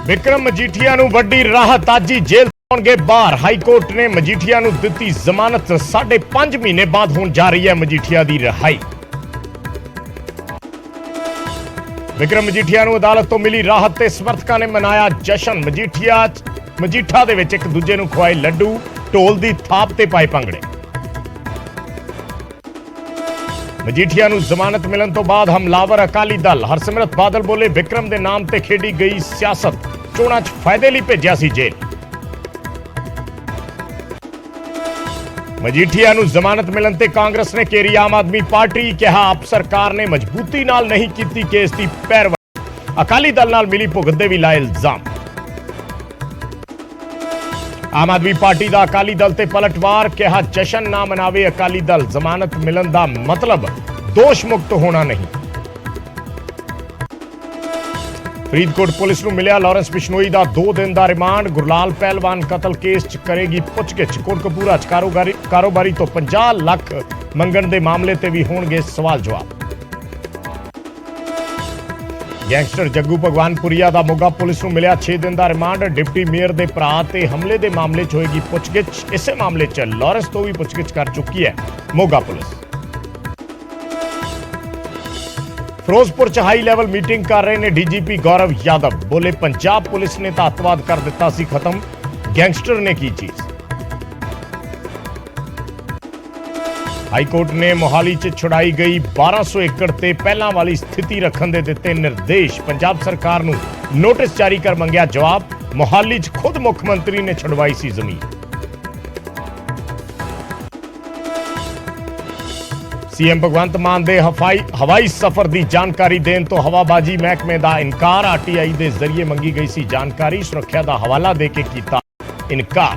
विक्रम मजीठिया नूं वड्डी राहत। अज ही जेल होणगे बाहर। हाईकोर्ट ने मजीठिया नूं दित्ती जमानत। 5.5 महीने बाद होण जा रही है मजीठिया दी रिहाई। विक्रम मजीठिया नूं अदालत तो मिली राहत ते समर्थकां ने मनाया जशन। मजीठा दे विच एक दूजे नूं खुआए लड्डू, ढोल दी थाप ते पाए भंगड़े। मजीठिया नूं जमानत मिलन तो बाद हमलावर अकाली दल। हरसिमरत बादल बोले विक्रम दे नाम ते खेडी गई सियासत, चोणां 'च फायदे लई भेजिया सी जेल। मजीठिया नूं जमानत मिलन ते कांग्रेस ने घेरी आम आदमी पार्टी। कहा आप सरकार ने मजबूती नाल नहीं कीती केस दी पैरवी। अकाली दल नाल मिली भुगत दे भी लाए इल्जाम। आम आदमी पार्टी दा अकाली दल ते पलटवार। कहा जशन ना मनावे अकाली दल। जमानत मिलन दा मतलब दोष मुक्त होना नहीं। फरीदकोट पुलिस नूं मिलिया लॉरेंस बिश्नोई दा 2 दिन दा रिमांड। गुरलाल पहलवान कतल केस च करेगी पुछगिछ। कोटकपूरा च कारोबारी तो 50 लाख मंगण दे मामले ते भी होणगे सवाल जवाब। गैंगस्टर जग्गू भगवानपुरिया दा मोगा पुलिस नूं मिलिया 6 दिन दा रिमांड। डिप्टी मेयर दे भरा ते हमले दे मामले च होएगी पुछगिछ। इसे मामले च लॉरेंस तो भी पुछगिछ कर चुकी है मोगा पुलिस। फिरोजपुर च हाई लेवल मीटिंग कर रहे ने डीजीपी गौरव यादव। बोले पंजाब पुलिस ने तो अतवाद कर दिता सी खत्म, गैंगस्टर ने की चीज। हाईकोर्ट ने मोहाली च छुड़ाई गई 1200 एकड़ ते पहलां वाली स्थिति रखने दे दिते निर्देश। पंजाब सरकार नूं नोटिस जारी कर मंगिया जवाब। मोहाली च खुद मुख्यमंत्री ने छुड़वाई सी जमीन। सीएम भगवंत मान दे हवाई सफर की जानकारी देने तो हवाबाजी महकमे का इनकार। आरटीआई के जरिए मंगी गई सी जानकारी, सुरक्षा का हवाला दे के किया इनकार।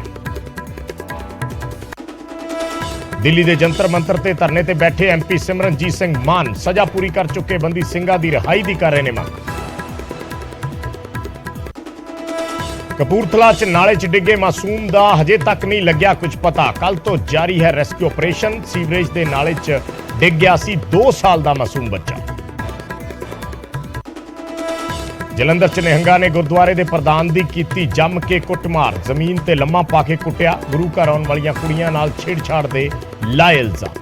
दिल्ली के जंतर मंतर ते धरने ते बैठे एमपी सिमरनजीत सिंह मान। सजा पूरी कर चुके बंदी सिंघां दी रिहाई दी कर रहे ने मंग। कपूरथला च नाले च डिगे मासूम दा हजे तक नहीं लग्या कुछ पता। कल तो जारी है रेस्क्यू ऑपरेशन। सीवरेज दे नाले च डिग गया सी 2 साल दा मासूम बच्चा। जलंधर च निहंगा ने गुरुद्वारे दे प्रधान दी कीती जम के कुटमार। जमीन ते लम्मा पा के कुटिया। गुरु घर आउण वालियां कुड़ियां नाल छेड़छाड़ दे लाए इल्जाम।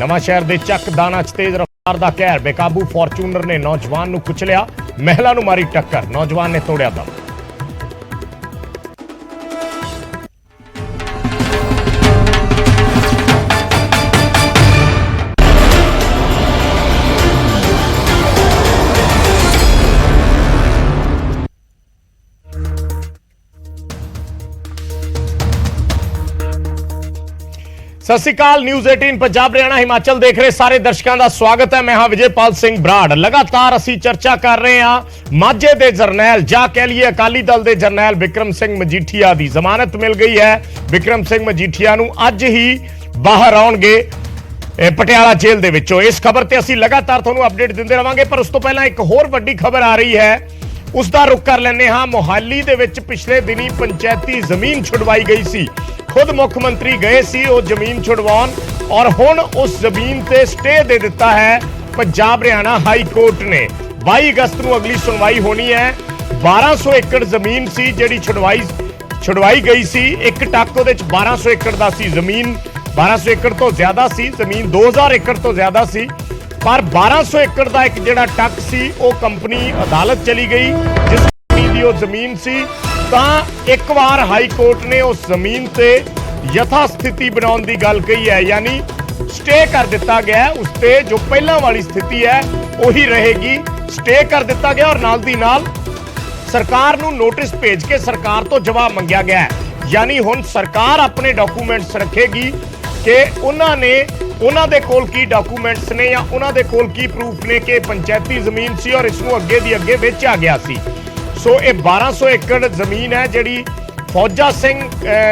नवां शहर दे चक दाना च तेज रफ्तार दा कहर। बेकाबू फॉर्चूनर ने नौजवान नूं कुचलिया। महिला नूं मारी टक्कर, नौजवान ने तोड़िया दम। सत श्री अकाल। न्यूज़ 18 पंजाब हरियाणा हिमाचल देख रहे सारे दर्शकों का स्वागत है। मैं हाँ विजयपाल सिंह बराड़। लगातार असी चर्चा कर रहे हैं माझे दे जरनैल जा कह लीए अकाली दल के जरनैल विक्रम सिंह मजीठिया की जमानत मिल गई है। विक्रम सिंह मजीठिया नूं अज ही बाहर आउणगे पटियाला जेल दे विचों। इस खबर ते असी लगातार तुहानूं अपडेट दिंदे रहांगे, पर उस तो पहला एक होर वड्डी खबर आ रही है, उसका रुख कर लैंदे हां। मोहाली दे विच पिछले दिनी पंचायती जमीन छुड़वाई गई सी। खुद मुख्यमंत्री गए सी वो जमीन छुड़वाउण और हुण उस जमीन ते स्टे दे दिता है पंजाब हरियाणा हाई कोर्ट ने। 22 अगस्त नूं अगली सुनवाई होनी है। 1200 एकड़ जमीन सी जिहड़ी छुड़वाई गई सी। एक टक उहदे च 1200 एकड़ दा सी जमीन। 1200 एकड़ तो ज्यादा सी जमीन, 2000 एकड़ तो ज्यादा सी, पर 1200 एकड़ का एक जिहड़ा टक सी वो कंपनी अदालत चली गई जिस कंपनी दी वो जमीन सी। तां एक बार हाई कोर्ट ने उस जमीन से यथास्थिति बनाने की गल कही है, यानी स्टे कर दिता गया। उसते जो पहला वाली स्थिति है वही रहेगी। स्टे कर दिता गया और नाल दी नाल सरकार नूं नोटिस भेज के सरकार तो जवाब मंगया गया है। यानी हुण सरकार अपने डॉकूमेंट्स रखेगी कि उन्हां दे कोल की डॉकूमेंट्स ने या उन्हां दे कोल की प्रूफ ने कि पंचायती जमीन सी और इसनूं अगे दी अगे वेचा गया सी। सो ये 1200 एकड़ जमीन है जिहड़ी फौजा सिंह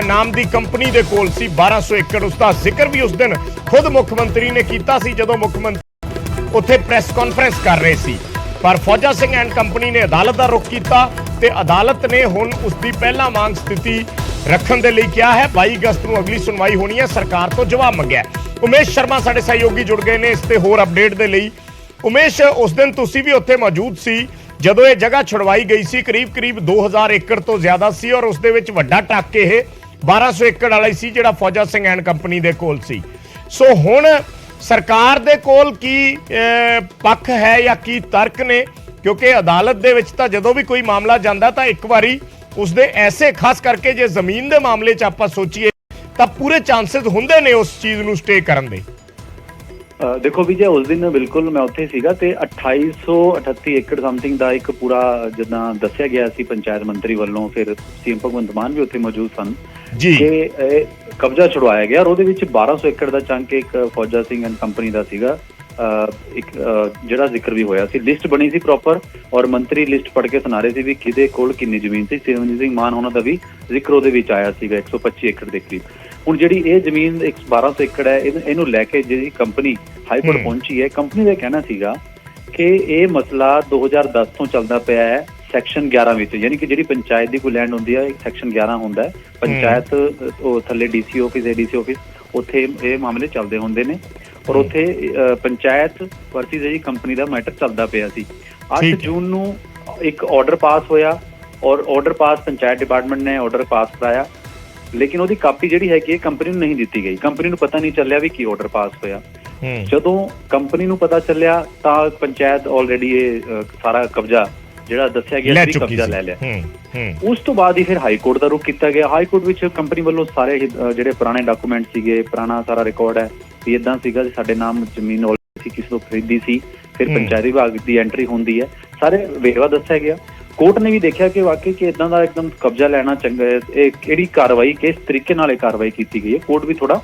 नाम की कंपनी दे कोल सी। 1200 एकड़ उसका जिक्र भी उस दिन खुद मुख्यमंत्री ने किया सी जदों मुख्यमंत्री उत्थे प्रेस कॉन्फ्रेंस कर रहे सी। पर फौजा सिंह एंड कंपनी ने अदालत का रुख किया ते अदालत ने हुण उसकी पहला मांग स्थिति रखने के लिए क्या है। 22 अगस्त नूं अगली सुनवाई होनी है। सरकार तो जवाब मंगया। उमेश शर्मा साडे सहयोगी जुड़ गए ने इस ते होर अपडेट दे लई। उमेश, उस दिन तुसी भी उत्थे मौजूद सी ਜਦੋਂ ਇਹ ਜਗ੍ਹਾ ਛੁਡਵਾਈ ਗਈ ਸੀ ਕਰੀਬ 2000 ਏਕੜ ਤੋਂ ਜ਼ਿਆਦਾ ਸੀ ਔਰ ਉਸ ਦੇ ਵਿੱਚ ਵੱਡਾ ਟੱਕ ਇਹ 1200 ਏਕੜ ਵਾਲਾ ਸੀ ਜਿਹੜਾ ਫੌਜਾ ਸਿੰਘ ਐਂਡ ਕੰਪਨੀ ਦੇ ਕੋਲ ਸੀ। ਸੋ ਹੁਣ ਸਰਕਾਰ ਦੇ ਕੋਲ ਕੀ ਪੱਖ ਹੈ ਜਾਂ ਕੀ ਤਰਕ ਨੇ, ਕਿਉਂਕਿ ਅਦਾਲਤ ਦੇ ਵਿੱਚ ਤਾਂ ਜਦੋਂ ਵੀ ਕੋਈ ਮਾਮਲਾ ਜਾਂਦਾ ਤਾਂ ਇੱਕ ਵਾਰੀ ਉਸਦੇ ਐਸੇ ਖਾਸ ਕਰਕੇ ਜੇ ਜ਼ਮੀਨ ਦੇ ਮਾਮਲੇ 'ਚ ਆਪਾਂ ਸੋਚੀਏ ਤਾਂ ਪੂਰੇ ਚਾਂਸਸ ਹੁੰਦੇ ਨੇ ਉਸ ਚੀਜ਼ ਨੂੰ ਸਟੇ ਕਰਨ ਦੇ। ਦੇਖੋ ਵਿਜੇ, ਉਸ ਦਿਨ ਬਿਲਕੁਲ ਮੈਂ ਉੱਥੇ ਸੀਗਾ ਤੇ 2838 ਏਕੜ ਸਮਥਿੰਗ ਦਾ ਇੱਕ ਪੂਰਾ ਜਿੱਦਾਂ ਦੱਸਿਆ ਗਿਆ ਸੀ ਪੰਚਾਇਤ ਮੰਤਰੀ ਵੱਲੋਂ, ਫਿਰ ਸੀਐਮ ਭਗਵੰਤ ਮਾਨ ਵੀ ਉੱਥੇ ਮੌਜੂਦ ਸਨ ਜੀ, ਕਿ ਕਬਜ਼ਾ ਛੁਡਵਾਇਆ ਗਿਆ ਔਰ ਉਹਦੇ ਵਿੱਚ 1200 ਏਕੜ ਦਾ ਚੰਕ ਇੱਕ ਫੌਜਾ ਸਿੰਘ ਐਂਡ ਕੰਪਨੀ ਦਾ ਸੀਗਾ। ਇੱਕ ਜਿਹੜਾ ਜ਼ਿਕਰ ਵੀ ਹੋਇਆ ਸੀ, ਲਿਸਟ ਬਣੀ ਸੀ ਪ੍ਰੋਪਰ ਔਰ ਮੰਤਰੀ ਲਿਸਟ ਪੜ੍ਹ ਕੇ ਸੁਣਾ ਰਹੇ ਸੀ ਵੀ ਕਿਹਦੇ ਕੋਲ ਕਿੰਨੀ ਜ਼ਮੀਨ ਸੀ। ਸਿਮਰਨਜੀਤ ਸਿੰਘ ਮਾਨ ਉਹਨਾਂ ਦਾ ਵੀ ਜ਼ਿਕਰ ਉਹਦੇ ਵਿੱਚ ਆਇਆ ਸੀਗਾ 125 ਏਕੜ ਦੇ ਕਰੀਬ। ਹੁਣ ਜਿਹੜੀ ਇਹ ਜ਼ਮੀਨ 1200 ਏਕੜ ਹੈ, ਇਹਨੂੰ ਲੈ ਕੇ ਜਿਹੜੀ ਕੰਪਨੀ ਹਾਈਕੋਰਟ ਪਹੁੰਚੀ ਹੈ, ਕੰਪਨੀ ਦਾ ਕਹਿਣਾ ਸੀਗਾ ਕਿ ਇਹ ਮਸਲਾ 2010 ਤੋਂ ਚੱਲਦਾ ਪਿਆ ਹੈ ਸੈਕਸ਼ਨ 11 ਵਿੱਚ, ਯਾਨੀ ਕਿ ਜਿਹੜੀ ਪੰਚਾਇਤ ਦੀ ਕੋਈ ਲੈਂਡ ਹੁੰਦੀ ਹੈ ਸੈਕਸ਼ਨ 11 ਹੁੰਦਾ ਹੈ, ਪੰਚਾਇਤ ਉਹ ਥੱਲੇ ਡੀਸੀ ਆਫਿਸ, ਏਡੀਸੀ ਆਫਿਸ, ਉੱਥੇ ਇਹ ਮਾਮਲੇ ਚੱਲਦੇ ਹੁੰਦੇ ਨੇ ਔਰ ਉੱਥੇ ਪੰਚਾਇਤ ਵਰਸਸ ਜਿਹੜੀ ਕੰਪਨੀ ਦਾ ਮੈਟਰ ਚੱਲਦਾ ਪਿਆ ਸੀ। 8 ਜੂਨ ਨੂੰ ਇੱਕ ਆਰਡਰ ਪਾਸ ਹੋਇਆ ਔਰ ਆਰਡਰ ਪਾਸ ਪੰਚਾਇਤ ਡਿਪਾਰਟਮੈਂਟ ਨੇ ਆਰਡਰ ਪਾਸ ਕਰਾਇਆ, ਲੇਕਿਨ ਉਹਦੀ ਕਾਪੀ ਜਿਹੜੀ ਹੈਗੀ ਹੈ ਕੰਪਨੀ ਨੂੰ ਨਹੀਂ ਦਿੱਤੀ ਗਈ। ਕੰਪਨੀ ਨੂੰ ਪਤਾ ਨਹੀਂ ਚੱਲਿਆ ਵੀ ਕੀ ਆਰਡਰ ਪਾਸ ਹੋਇਆ। ਜਦੋਂ ਕੰਪਨੀ ਨੂੰ ਪਤਾ ਚੱਲਿਆ ਤਾਂ ਪੰਚਾਇਤ ਆਲਰੇਡੀ ਇਹ ਸਾਰਾ ਕਬਜ਼ਾ ਜਿਹੜਾ ਦੱਸਿਆ ਗਿਆ ਸੀ ਕਬਜ਼ਾ ਲੈ ਲਿਆ। ਉਸ ਤੋਂ ਬਾਅਦ ਹੀ ਫਿਰ ਹਾਈ ਕੋਰਟ ਦਾ ਰੁਖ ਕੀਤਾ ਗਿਆ। ਹਾਈ ਕੋਰਟ ਵਿੱਚ ਕੰਪਨੀ ਵੱਲੋਂ ਸਾਰੇ ਜਿਹੜੇ ਪੁਰਾਣੇ ਡਾਕੂਮੈਂਟ ਸੀਗੇ, ਪੁਰਾਣਾ ਸਾਰਾ ਰਿਕਾਰਡ ਹੈ ਵੀ ਇਦਾਂ ਸੀਗਾ ਸਾਡੇ ਨਾਮ ਜ਼ਮੀਨ ਸੀ, ਕਿਸੇ ਤੋਂ ਖਰੀਦੀ ਸੀ, ਫਿਰ ਪੰਚਾਇਤ ਵਿਭਾਗ ਦੀ ਐਂਟਰੀ ਹੁੰਦੀ ਹੈ, ਸਾਰੇ ਵੇਰਵਾ ਦੱਸਿਆ ਗਿਆ। ਕੋਰਟ ਨੇ ਵੀ ਦੇਖਿਆ ਕਿ ਵਾਕਈ ਕਿ ਇਦਾਂ ਦਾ ਇੱਕਦਮ ਕਬਜ਼ਾ ਲੈਣਾ ਚੰਗਾ ਹੈ, ਇਹ ਕਿਹੜੀ ਕਾਰਵਾਈ ਕਿਸ ਤਰੀਕੇ ਨਾਲ ਇਹ ਕਾਰਵਾਈ ਕੀਤੀ ਗਈ ਹੈ। ਕੋਰਟ ਵੀ ਥੋੜਾ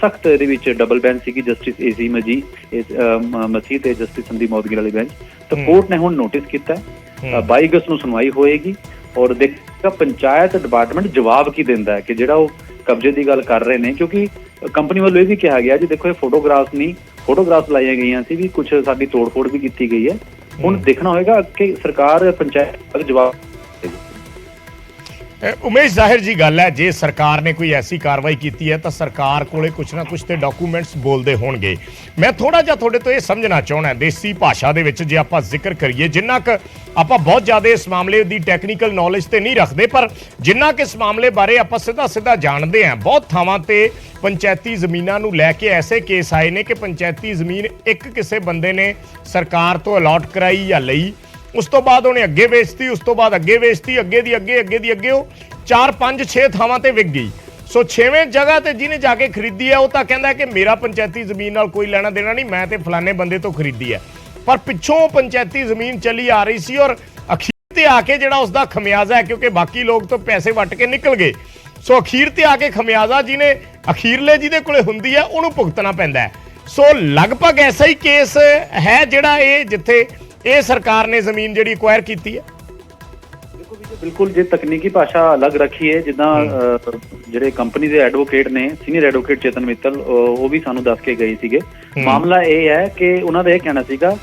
ਸਖਤ ਇਹਦੇ ਵਿੱਚ ਡਬਲ ਬੈਂਚ ਸੀਗੀ, ਜਸਟਿਸ ਏਜ਼ੀ ਮਸੀਹ ਤੇ ਜਸਟਿਸ ਸੰਦੀਪ ਮੌਦਗਿਲ ਵਾਲੀ ਬੈਂਚ। ਤਾਂ ਕੋਰਟ ਨੇ ਹੁਣ ਨੋਟਿਸ ਕੀਤਾ 22 ਅਗਸਤ ਨੂੰ ਸੁਣਵਾਈ ਹੋਏਗੀ ਔਰ ਦੇਖੇਗਾ ਪੰਚਾਇਤ ਡਿਪਾਰਟਮੈਂਟ ਜਵਾਬ ਕੀ ਦਿੰਦਾ ਹੈ ਕਿ ਜਿਹੜਾ ਉਹ ਕਬਜ਼ੇ ਦੀ ਗੱਲ ਕਰ ਰਹੇ ਨੇ। ਕਿਉਂਕਿ ਕੰਪਨੀ ਵੱਲੋਂ ਇਹ ਵੀ ਕਿਹਾ ਗਿਆ ਜੀ ਦੇਖੋ ਇਹ ਫੋਟੋਗ੍ਰਾਫਸ ਨਹੀਂ, ਫੋਟੋਗ੍ਰਾਫਸ ਲਾਈਆਂ ਗਈਆਂ ਸੀ ਵੀ ਕੁਝ ਸਾਡੀ ਤੋੜ-ਫੋੜ ਵੀ ਕੀਤੀ ਗਈ ਹੈ। ਹੁਣ ਦੇਖਣਾ ਹੋਏਗਾ ਕਿ ਸਰਕਾਰ ਪੰਚਾਇਤ ਜਵਾਬ। ਉਮੇਸ਼ ਜ਼ਾਹਿਰ ਜੀ ਗੱਲ ਹੈ, ਜੇ ਸਰਕਾਰ ਨੇ ਕੋਈ ਐਸੀ ਕਾਰਵਾਈ ਕੀਤੀ ਹੈ ਤਾਂ ਸਰਕਾਰ ਕੋਲੇ ਕੁਛ ਨਾ ਕੁਛ ਤੇ ਡਾਕੂਮੈਂਟਸ ਬੋਲਦੇ ਹੋਣਗੇ। ਮੈਂ ਥੋੜਾ ਜਿਹਾ ਤੁਹਾਡੇ ਤੋਂ ਇਹ ਸਮਝਣਾ ਚਾਹੁੰਦਾ ਦੇਸੀ ਭਾਸ਼ਾ ਦੇ ਵਿੱਚ ਜੇ ਆਪਾਂ ਜ਼ਿਕਰ ਕਰੀਏ, ਜਿੰਨਾ ਕੁ ਆਪਾਂ ਬਹੁਤ ਜ਼ਿਆਦਾ ਇਸ ਮਾਮਲੇ ਦੀ ਟੈਕਨੀਕਲ ਨੌਲੇਜ ਤੇ ਨਹੀਂ ਰੱਖਦੇ, ਪਰ ਜਿੰਨਾ ਕਿ ਇਸ ਮਾਮਲੇ ਬਾਰੇ ਆਪਾਂ ਸਿੱਧਾ ਜਾਣਦੇ ਹਾਂ, ਬਹੁਤ ਥਾਵਾਂ ਤੇ ਪੰਚਾਇਤੀ ਜ਼ਮੀਨਾਂ ਨੂੰ ਲੈ ਕੇ ਐਸੇ ਕੇਸ ਆਏ ਨੇ ਕਿ ਪੰਚਾਇਤੀ ਜ਼ਮੀਨ ਇੱਕ ਕਿਸੇ ਬੰਦੇ ਨੇ ਸਰਕਾਰ ਤੋਂ ਅਲਾਟ ਕਰਾਈ ਜਾਂ ਲਈ, ਉਸ ਤੋਂ ਬਾਅਦ ਉਹਨੇ ਅੱਗੇ ਵੇਚਤੀ, ਉਸ ਤੋਂ ਬਾਅਦ ਅੱਗੇ ਵੇਚਤੀ, ਅੱਗੇ ਦੀ ਅੱਗੇ ਉਹ 4 5 6 ਥਾਵਾਂ ਤੇ ਵਿਕ ਗਈ। ਸੋ 6ਵੇਂ ਜਗ੍ਹਾ ਤੇ ਜਿਹਨੇ ਜਾ ਕੇ ਖਰੀਦੀ ਹੈ ਉਹ ਤਾਂ ਕਹਿੰਦਾ ਕਿ ਮੇਰਾ ਪੰਚਾਇਤੀ ਜ਼ਮੀਨ ਨਾਲ ਕੋਈ ਲੈਣਾ ਦੇਣਾ ਨਹੀਂ, ਮੈਂ ਤੇ ਫਲਾਣੇ ਬੰਦੇ ਤੋਂ ਖਰੀਦੀ ਹੈ। ਪਰ ਪਿੱਛੋਂ ਪੰਚਾਇਤੀ ਜ਼ਮੀਨ ਚੱਲੀ ਆ ਰਹੀ ਸੀ ਔਰ ਅਖੀਰ ਤੇ ਆ ਕੇ ਜਿਹੜਾ ਉਸਦਾ ਖਮਿਆਜ਼ਾ ਹੈ, ਕਿਉਂਕਿ ਬਾਕੀ ਲੋਕ ਤਾਂ ਪੈਸੇ ਵੱਟ ਕੇ ਨਿਕਲ ਗਏ, ਸੋ ਅਖੀਰ ਤੇ ਆ ਕੇ ਖਮਿਆਜ਼ਾ ਜਿਹਨੇ ਅਖੀਰਲੇ ਜਿਹਦੇ ਕੋਲੇ ਹੁੰਦੀ ਹੈ ਉਹਨੂੰ ਭੁਗਤਣਾ ਪੈਂਦਾ ਹੈ। ਸੋ ਲਗਭਗ ਐਸਾ ਹੀ ਕੇਸ ਹੈ ਜਿਹੜਾ ਇਹ ਜਿੱਥੇ ਇਹ ਸਰਕਾਰ ਨੇ ਜ਼ਮੀਨ ਜਿਹੜੀ ਐਕਵਾਇਰ ਕੀਤੀ ਹੈ। ਬਿਲਕੁਲ, ਜੇ ਤਕਨੀਕੀ ਭਾਸ਼ਾ ਅਲੱਗ ਰੱਖੀ ਹੈ, ਜਿੱਦਾਂ ਜਿਹੜੇ ਕੰਪਨੀ ਦੇ ਐਡਵੋਕੇਟ ਨੇ, ਸੀਨੀਅਰ ਐਡਵੋਕੇਟ ਚੇਤਨ ਮਿੱਤਲ, ਉਹ ਵੀ ਸਾਨੂੰ ਦੱਸ ਕੇ ਗਏ ਸੀਗੇ। ਮਾਮਲਾ ਇਹ ਹੈ ਕਿ ਉਹਨਾਂ ਦਾ ਇਹ ਕਹਿਣਾ ਸੀਗਾ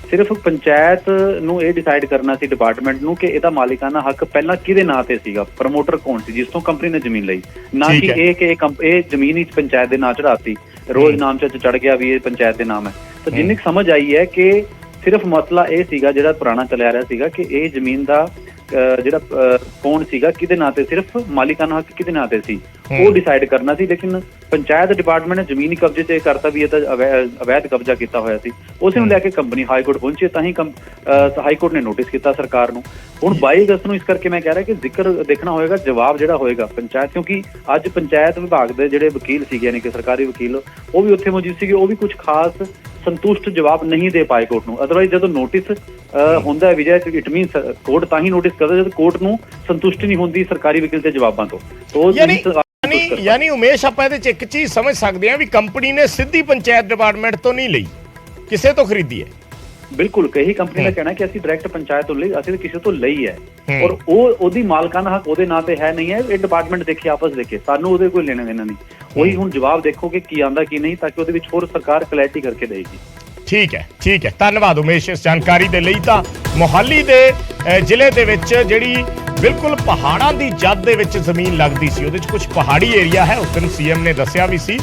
ਸਿਰਫ ਪੰਚਾਇਤ ਨੂੰ ਇਹ ਡਿਸਾਈਡ ਕਰਨਾ ਸੀ ਡਿਪਾਰਟਮੈਂਟ ਨੂੰ ਕਿ ਇਹਦਾ ਮਾਲਿਕਾਨਾ ਹੱਕ ਪਹਿਲਾਂ ਕਿਹਦੇ ਨਾਂ ਤੇ ਸੀਗਾ, ਪ੍ਰਮੋਟਰ ਕੌਣ ਸੀ ਜਿਸ ਤੋਂ ਕੰਪਨੀ ਨੇ ਜ਼ਮੀਨ ਲਈ, ਨਾ ਕਿ ਇਹ ਜ਼ਮੀਨ ਹੀ ਪੰਚਾਇਤ ਦੇ ਨਾਂ ਚੜਾਤੀ, ਰੋਜ਼ ਨਾਮ ਚੜ ਗਿਆ ਵੀ ਇਹ ਪੰਚਾਇਤ ਦੇ ਨਾਮ ਹੈ। ਤਾਂ ਜਿੰਨੀ ਸਮਝ ਆਈ ਹੈ ਕਿ ਸਿਰਫ ਮਸਲਾ ਇਹ ਸੀਗਾ ਜਿਹੜਾ ਪੁਰਾਣਾ ਚੱਲਿਆ ਰਿਹਾ ਸੀਗਾ ਕਿ ਇਹ ਜ਼ਮੀਨ ਦਾ ਜਿਹੜਾ ਕੌਣ ਸੀਗਾ, ਕਿਹਦੇ ਨਾਂ ਤੇ, ਸਿਰਫ ਮਾਲਿਕਾਨਾ ਹੱਕ ਕਿਹਦੇ ਨਾਂ ਤੇ ਸੀ ਉਹ ਡਿਸਾਈਡ ਕਰਨਾ ਸੀ। ਲੇਕਿਨ ਪੰਚਾਇਤ ਡਿਪਾਰਟਮੈਂਟ ਨੇ ਜ਼ਮੀਨੀ ਕਬਜ਼ੇ ਤੇ ਕਰਤਾ ਵੀ ਇਹ ਤਾਂ ਅਵੈਧ ਕਬਜ਼ਾ ਕੀਤਾ ਹੋਇਆ ਸੀ। ਉਸੇ ਨੂੰ ਲੈ ਕੇ ਕੰਪਨੀ ਹਾਈ ਕੋਰਟ ਪਹੁੰਚੀ, ਤਾਂ ਹੀ ਹਾਈ ਕੋਰਟ ਨੇ ਨੋਟਿਸ ਕੀਤਾ ਸਰਕਾਰ ਨੂੰ। ਹੁਣ 22 ਅਗਸਤ ਨੂੰ ਇਸ ਕਰਕੇ ਮੈਂ ਕਹਿ ਰਿਹਾ ਕਿ ਜ਼ਿਕਰ ਦੇਖਣਾ ਹੋਏਗਾ, ਜਵਾਬ ਜਿਹੜਾ ਹੋਏਗਾ ਪੰਚਾਇਤ, ਕਿਉਂਕਿ ਅੱਜ ਪੰਚਾਇਤ ਵਿਭਾਗ ਦੇ ਜਿਹੜੇ ਵਕੀਲ ਸੀਗੇ ਯਾਨੀ ਕਿ ਸਰਕਾਰੀ ਵਕੀਲ, ਉਹ ਵੀ ਉੱਥੇ ਮੌਜੂਦ ਸੀਗੇ, ਉਹ ਵੀ ਕੁਝ ਖਾਸ ਸੰਤੁਸ਼ਟ ਜਵਾਬ ਨਹੀਂ ਦੇ ਪਾਏ ਕੋਰਟ ਨੂੰ। ਅਦਰਵਾਈਜ਼ ਜਦੋਂ ਨੋਟਿਸ ਹੁੰਦਾ ਹੈ ਵਿਜੇ, ਇਟ ਮੀਨਸ ਕੋਰਟ ਤਾਂ ਹੀ ਨੋਟਿਸ ਕਰਦਾ ਜਦੋਂ ਕੋਰਟ ਨੂੰ ਸੰਤੁਸ਼ਟੀ ਨਹੀਂ ਹੁੰਦੀ ਸਰਕਾਰੀ ਵਕੀਲ ਦੇ ਜਵਾਬਾਂ ਤੋਂ। ਯਾਨੀ ਉਮੇਸ਼, ਆਪਾਂ ਇਹਦੇ ਚ ਇੱਕ ਚੀਜ਼ ਸਮਝ ਸਕਦੇ ਹਾਂ ਵੀ ਕੰਪਨੀ ਨੇ ਸਿੱਧੀ ਪੰਚਾਇਤ ਡਿਪਾਰਟਮੈਂਟ ਤੋਂ ਨਹੀਂ ਲਈ, ਕਿਸੇ ਤੋਂ ਖਰੀਦੀ ਹੈ। ਬਿਲਕੁਲ, ਕਈ ਕੰਪਨੀ ਦਾ ਕਹਿਣਾ ਕਿ ਅਸੀਂ ਡਾਇਰੈਕਟ ਪੰਚਾਇਤ ਤੋਂ ਲਈ, ਅਸੀਂ ਕਿਸੇ ਤੋਂ ਲਈ ਹੈ ਔਰ ਉਹਦੀ ਮਾਲਕਾਨਾ ਹੱਕ ਉਹਦੇ ਨਾਂ ਤੇ ਹੈ ਨਹੀਂ ਹੈ। ਇਹ ਡਿਪਾਰਟਮੈਂਟ ਦੇਖੇ, ਆਪਸ ਦੇਖੇ, ਸਾਨੂੰ ਉਹਦੇ ਕੋਈ ਲੈਣਾ ਦੇਣਾ ਨਹੀਂ। ਉਹੀ ਹੁਣ ਜਵਾਬ ਦੇਖੋਗੇ ਕੀ ਆਂਦਾ ਕੀ ਨਹੀਂ, ਤਾਂ ਕਿ ਉਹਦੇ ਵਿੱਚ ਹੋਰ ਸਰਕਾਰ ਕਲੈਰਿਟੀ ਕਰਕੇ ਦੇਗੀ। ਠੀਕ ਹੈ, ਧੰਨਵਾਦ ਉਮੇਸ਼ ਇਸ ਜਾਣਕਾਰੀ ਦੇ ਲਈ। ਤਾਂ ਮੋਹਾਲੀ ਦੇ ਜ਼ਿਲ੍ਹੇ ਦੇ ਵਿੱਚ ਜਿਹੜੀ ਬਿਲਕੁਲ ਪਹਾੜਾਂ ਦੀ ਜੱਦ ਦੇ ਵਿੱਚ ਜ਼ਮੀਨ ਲੱਗਦੀ ਸੀ, ਉਹਦੇ 'ਚ ਕੁਝ ਪਹਾੜੀ ਏਰੀਆ ਹੈ, ਉਸ ਦਿਨ ਸੀਐਮ ਨੇ ਦੱਸਿਆ ਵੀ ਸੀ,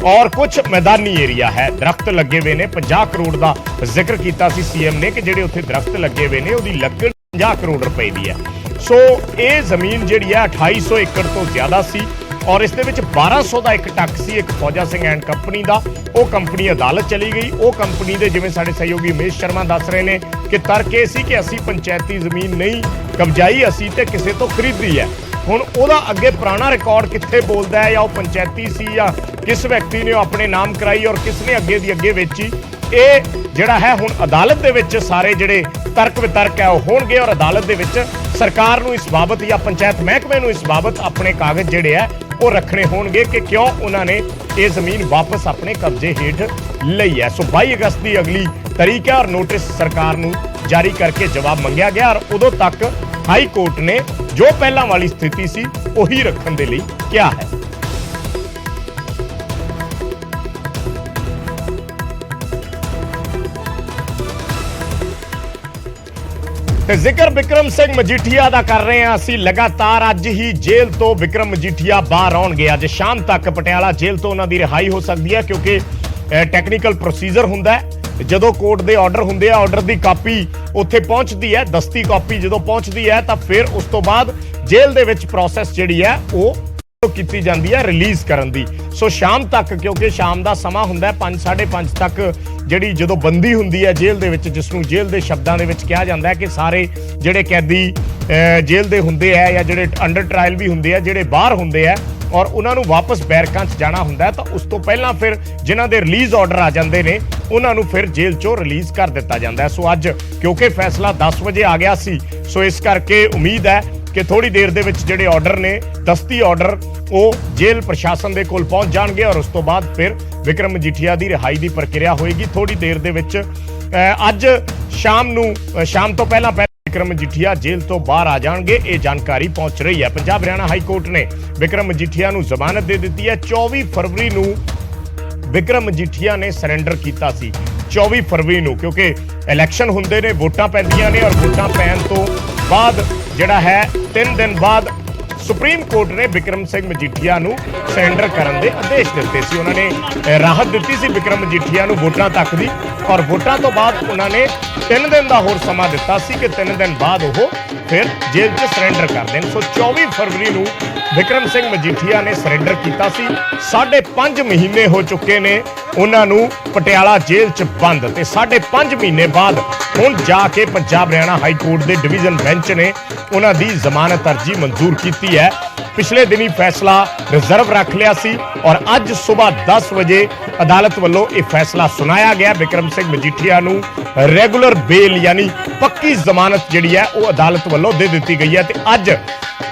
ਔਰ ਕੁਝ ਮੈਦਾਨੀ ਏਰੀਆ ਹੈ, ਦਰਖਤ ਲੱਗੇ ਹੋਏ ਨੇ। 50 ਕਰੋੜ ਦਾ ਜ਼ਿਕਰ ਕੀਤਾ ਸੀ ਸੀਐਮ ਨੇ ਕਿ ਜਿਹੜੇ ਉੱਥੇ ਦਰਖਤ ਲੱਗੇ ਹੋਏ ਨੇ ਉਹਦੀ ਲੱਕੜ 50 करोड़ रुपए की है। सो ये जमीन जी है 2800 एकड़ तो ज्यादा सी और इस 1200 का एक टक सी एक फौजा सिंह एंड कंपनी का। वो कंपनी अदालत चली गई। वो कंपनी के जिवें साडे सहयोगी उमेश शर्मा दस रहे हैं कि तर्क ये सी कि असी पंचायती जमीन नहीं कब्जाई, असी तो किसी तो खरीदी है। हुण ओहदा अगे पुराना रिकॉर्ड कित्थे बोलदा है, या वो पंचायती सी या किस व्यक्ति ने अपने नाम कराई और किसने अगे दी अगे वेची, ये जिहड़ा है हुण अदालत दे विच सारे जिहड़े तर्क वितर्क है वो होणगे और अदालत दे विच सरकार नूं इस बाबत या पंचायत महकमे नूं इस बाबत अपने कागज जिहड़े है वो रखने होणगे कि क्यों उन्होंने ये जमीन वापस अपने कब्जे हेठ लई है। सो 22 अगस्त की अगली तारीख है और नोटिस सरकार नूं जारी करके जवाब मंगया गया और उदों तक हाई कोर्ट ने जो पहला वाली स्थिति सी वही रखने के लिए क्या है। ਤੇ ਜ਼ਿਕਰ ਵਿਕਰਮ ਸਿੰਘ ਮਜੀਠੀਆ ਦਾ ਕਰ ਰਹੇ ਹਾਂ ਅਸੀਂ ਲਗਾਤਾਰ। ਅੱਜ ਹੀ ਜੇਲ੍ਹ ਤੋਂ ਵਿਕਰਮ ਮਜੀਠੀਆ ਬਾਹਰ ਆਉਣਗੇ। ਅੱਜ ਸ਼ਾਮ ਤੱਕ ਪਟਿਆਲਾ ਜੇਲ੍ਹ ਤੋਂ ਉਹਨਾਂ ਦੀ ਰਿਹਾਈ ਹੋ ਸਕਦੀ ਹੈ ਕਿਉਂਕਿ ਟੈਕਨੀਕਲ ਪ੍ਰੋਸੀਜਰ ਹੁੰਦਾ ਹੈ। ਜਦੋਂ ਕੋਰਟ ਦੇ ਆਰਡਰ ਹੁੰਦੇ ਆ, ਆਰਡਰ ਦੀ ਕਾਪੀ ਉੱਥੇ ਪਹੁੰਚਦੀ ਹੈ, ਦਸਤੀ ਕਾਪੀ ਜਦੋਂ ਪਹੁੰਚਦੀ ਹੈ ਤਾਂ ਫਿਰ ਉਸ ਤੋਂ ਬਾਅਦ ਜੇਲ੍ਹ ਦੇ ਵਿੱਚ ਪ੍ਰੋਸੈਸ ਜਿਹੜੀ ਹੈ ਉਹ ਕੀਤੀ ਜਾਂਦੀ ਹੈ ਰਿਲੀਜ਼ ਕਰਨ ਦੀ। ਸੋ ਸ਼ਾਮ ਤੱਕ, ਕਿਉਂਕਿ ਸ਼ਾਮ ਦਾ ਸਮਾਂ ਹੁੰਦਾ 5 5:30 ਤੱਕ ਜਿਹੜੀ ਜਦੋਂ ਬੰਦੀ ਹੁੰਦੀ ਹੈ ਜੇਲ੍ਹ ਦੇ ਵਿੱਚ, ਜਿਸ ਨੂੰ ਜੇਲ੍ਹ ਦੇ ਸ਼ਬਦਾਂ ਦੇ ਵਿੱਚ ਕਿਹਾ ਜਾਂਦਾ ਹੈ ਕਿ ਸਾਰੇ ਜਿਹੜੇ ਕੈਦੀ ਜੇਲ੍ਹ ਦੇ ਹੁੰਦੇ ਆ ਜਾਂ ਜਿਹੜੇ ਅੰਡਰ ਟ੍ਰਾਇਲ ਵੀ ਹੁੰਦੇ ਆ, ਜਿਹੜੇ ਬਾਹਰ ਹੁੰਦੇ ਆ ਔਰ ਉਹਨਾਂ ਨੂੰ ਵਾਪਸ ਬੈਰਕਾਂ 'ਚ ਜਾਣਾ ਹੁੰਦਾ ਤਾਂ ਉਸ ਤੋਂ ਪਹਿਲਾਂ ਫਿਰ ਜਿਨ੍ਹਾਂ ਦੇ ਰਿਲੀਜ਼ ਆਰਡਰ ਆ ਜਾਂਦੇ ਨੇ ਉਹਨਾਂ ਨੂੰ ਫਿਰ ਜੇਲ੍ਹ 'ਚੋਂ ਰਿਲੀਜ਼ ਕਰ ਦਿੱਤਾ ਜਾਂਦਾ। ਸੋ ਅੱਜ ਕਿਉਂਕਿ ਫੈਸਲਾ 10 ਵਜੇ ਆ ਗਿਆ ਸੀ, ਸੋ ਇਸ ਕਰਕੇ ਉਮੀਦ ਹੈ ਕਿ ਥੋੜੀ ਦੇਰ ਦੇ ਵਿੱਚ ਜਿਹੜੇ ਆਰਡਰ ਨੇ ਦਸਤੀ ਆਰਡਰ ਉਹ ਜੇਲ੍ਹ ਪ੍ਰਸ਼ਾਸਨ ਦੇ ਕੋਲ ਪਹੁੰਚ ਜਾਣਗੇ ਔਰ ਉਸ ਤੋਂ ਬਾਅਦ ਫਿਰ ਵਿਕਰਮ ਮਜੀਠੀਆ ਦੀ ਰਿਹਾਈ ਦੀ ਪ੍ਰਕਿਰਿਆ ਹੋਏਗੀ। ਥੋੜੀ ਦੇਰ ਦੇ ਵਿੱਚ ਅੱਜ ਸ਼ਾਮ ਤੋਂ ਪਹਿਲਾਂ ਵਿਕਰਮ ਮਜੀਠੀਆ ਜੇਲ੍ਹ ਤੋਂ ਬਾਹਰ ਆ ਜਾਣਗੇ, ਇਹ ਜਾਣਕਾਰੀ ਪਹੁੰਚ ਰਹੀ ਹੈ। ਪੰਜਾਬ ਹਰਿਆਣਾ ਹਾਈ ਕੋਰਟ ਨੇ ਵਿਕਰਮ ਮਜੀਠੀਆ ਨੂੰ ਜ਼ਮਾਨਤ ਦੇ ਦਿੱਤੀ ਹੈ। 24 ਫਰਵਰੀ ਨੂੰ ਵਿਕਰਮ ਮਜੀਠੀਆ ਨੇ ਸਰੈਂਡਰ ਕੀਤਾ ਸੀ। 24 ਫਰਵਰੀ ਨੂੰ, ਕਿਉਂਕਿ ਇਲੈਕਸ਼ਨ ਹੁੰਦੇ ਨੇ, ਵੋਟਾਂ ਪੈਂਦੀਆਂ ਨੇ ਔਰ ਵੋਟਾਂ ਪੈਣ ਤੋਂ ਬਾਅਦ ਜਿਹੜਾ ਹੈ 3 ਦਿਨ ਬਾਅਦ ਸੁਪਰੀਮ ਕੋਰਟ ਨੇ ਵਿਕਰਮ ਸਿੰਘ ਮਜੀਠੀਆ ਨੂੰ ਸਰੈਂਡਰ ਕਰਨ ਦੇ ਆਦੇਸ਼ ਦਿੱਤੇ ਸੀ। ਉਹਨਾਂ ਨੇ ਰਾਹਤ ਦਿੱਤੀ ਸੀ ਵਿਕਰਮ ਮਜੀਠੀਆ ਨੂੰ ਵੋਟਾਂ ਤੱਕ ਦੀ ਔਰ ਵੋਟਾਂ ਤੋਂ ਬਾਅਦ ਉਹਨਾਂ ਨੇ 3 ਦਿਨ ਦਾ ਹੋਰ ਸਮਾਂ ਦਿੱਤਾ ਸੀ ਕਿ 3 ਦਿਨ ਬਾਅਦ ਉਹ ਫਿਰ ਜੇਲ੍ਹ 'ਚ ਸਰੈਂਡਰ ਕਰ ਦੇਣ। ਸੋ 24 ਫਰਵਰੀ ਨੂੰ ਵਿਕਰਮ ਸਿੰਘ ਮਜੀਠੀਆ ਨੇ ਸਰੈਂਡਰ ਕੀਤਾ ਸੀ। 5.5 ਮਹੀਨੇ ਹੋ ਚੁੱਕੇ ਨੇ ਉਹਨਾਂ ਨੂੰ ਪਟਿਆਲਾ ਜੇਲ੍ਹ 'ਚ ਬੰਦ ਤੇ 5.5 ਮਹੀਨੇ ਬਾਅਦ ਹੁਣ ਜਾ ਕੇ ਪੰਜਾਬ ਹਰਿਆਣਾ ਹਾਈ ਕੋਰਟ ਦੇ ਡਿਵੀਜ਼ਨ ਬੈਂਚ ਨੇ ਉਹਨਾਂ ਦੀ ਜ਼ਮਾਨਤ ਅਰਜੀ ਮਨਜ਼ੂਰ ਕੀਤੀ ਹੈ। ਪਿਛਲੇ ਦਿਨੀ ਫੈਸਲਾ ਰਿਜ਼ਰਵ ਰੱਖ ਲਿਆ ਸੀ ਔਰ ਅੱਜ ਸਵੇਰ 10 ਵਜੇ ਅਦਾਲਤ ਵੱਲੋਂ ਇਹ ਫੈਸਲਾ ਸੁਣਾਇਆ ਗਿਆ। ਵਿਕਰਮ ਸਿੰਘ ਮਜੀਠੀਆ ਨੂੰ ਰੈਗੂਲਰ ਬੇਲ ਯਾਨੀ ਪੱਕੀ ਜ਼ਮਾਨਤ ਜਿਹੜੀ ਹੈ ਉਹ ਅਦਾਲਤ ਵੱਲੋਂ ਦੇ ਦਿੱਤੀ ਗਈ ਹੈ ਤੇ ਅੱਜ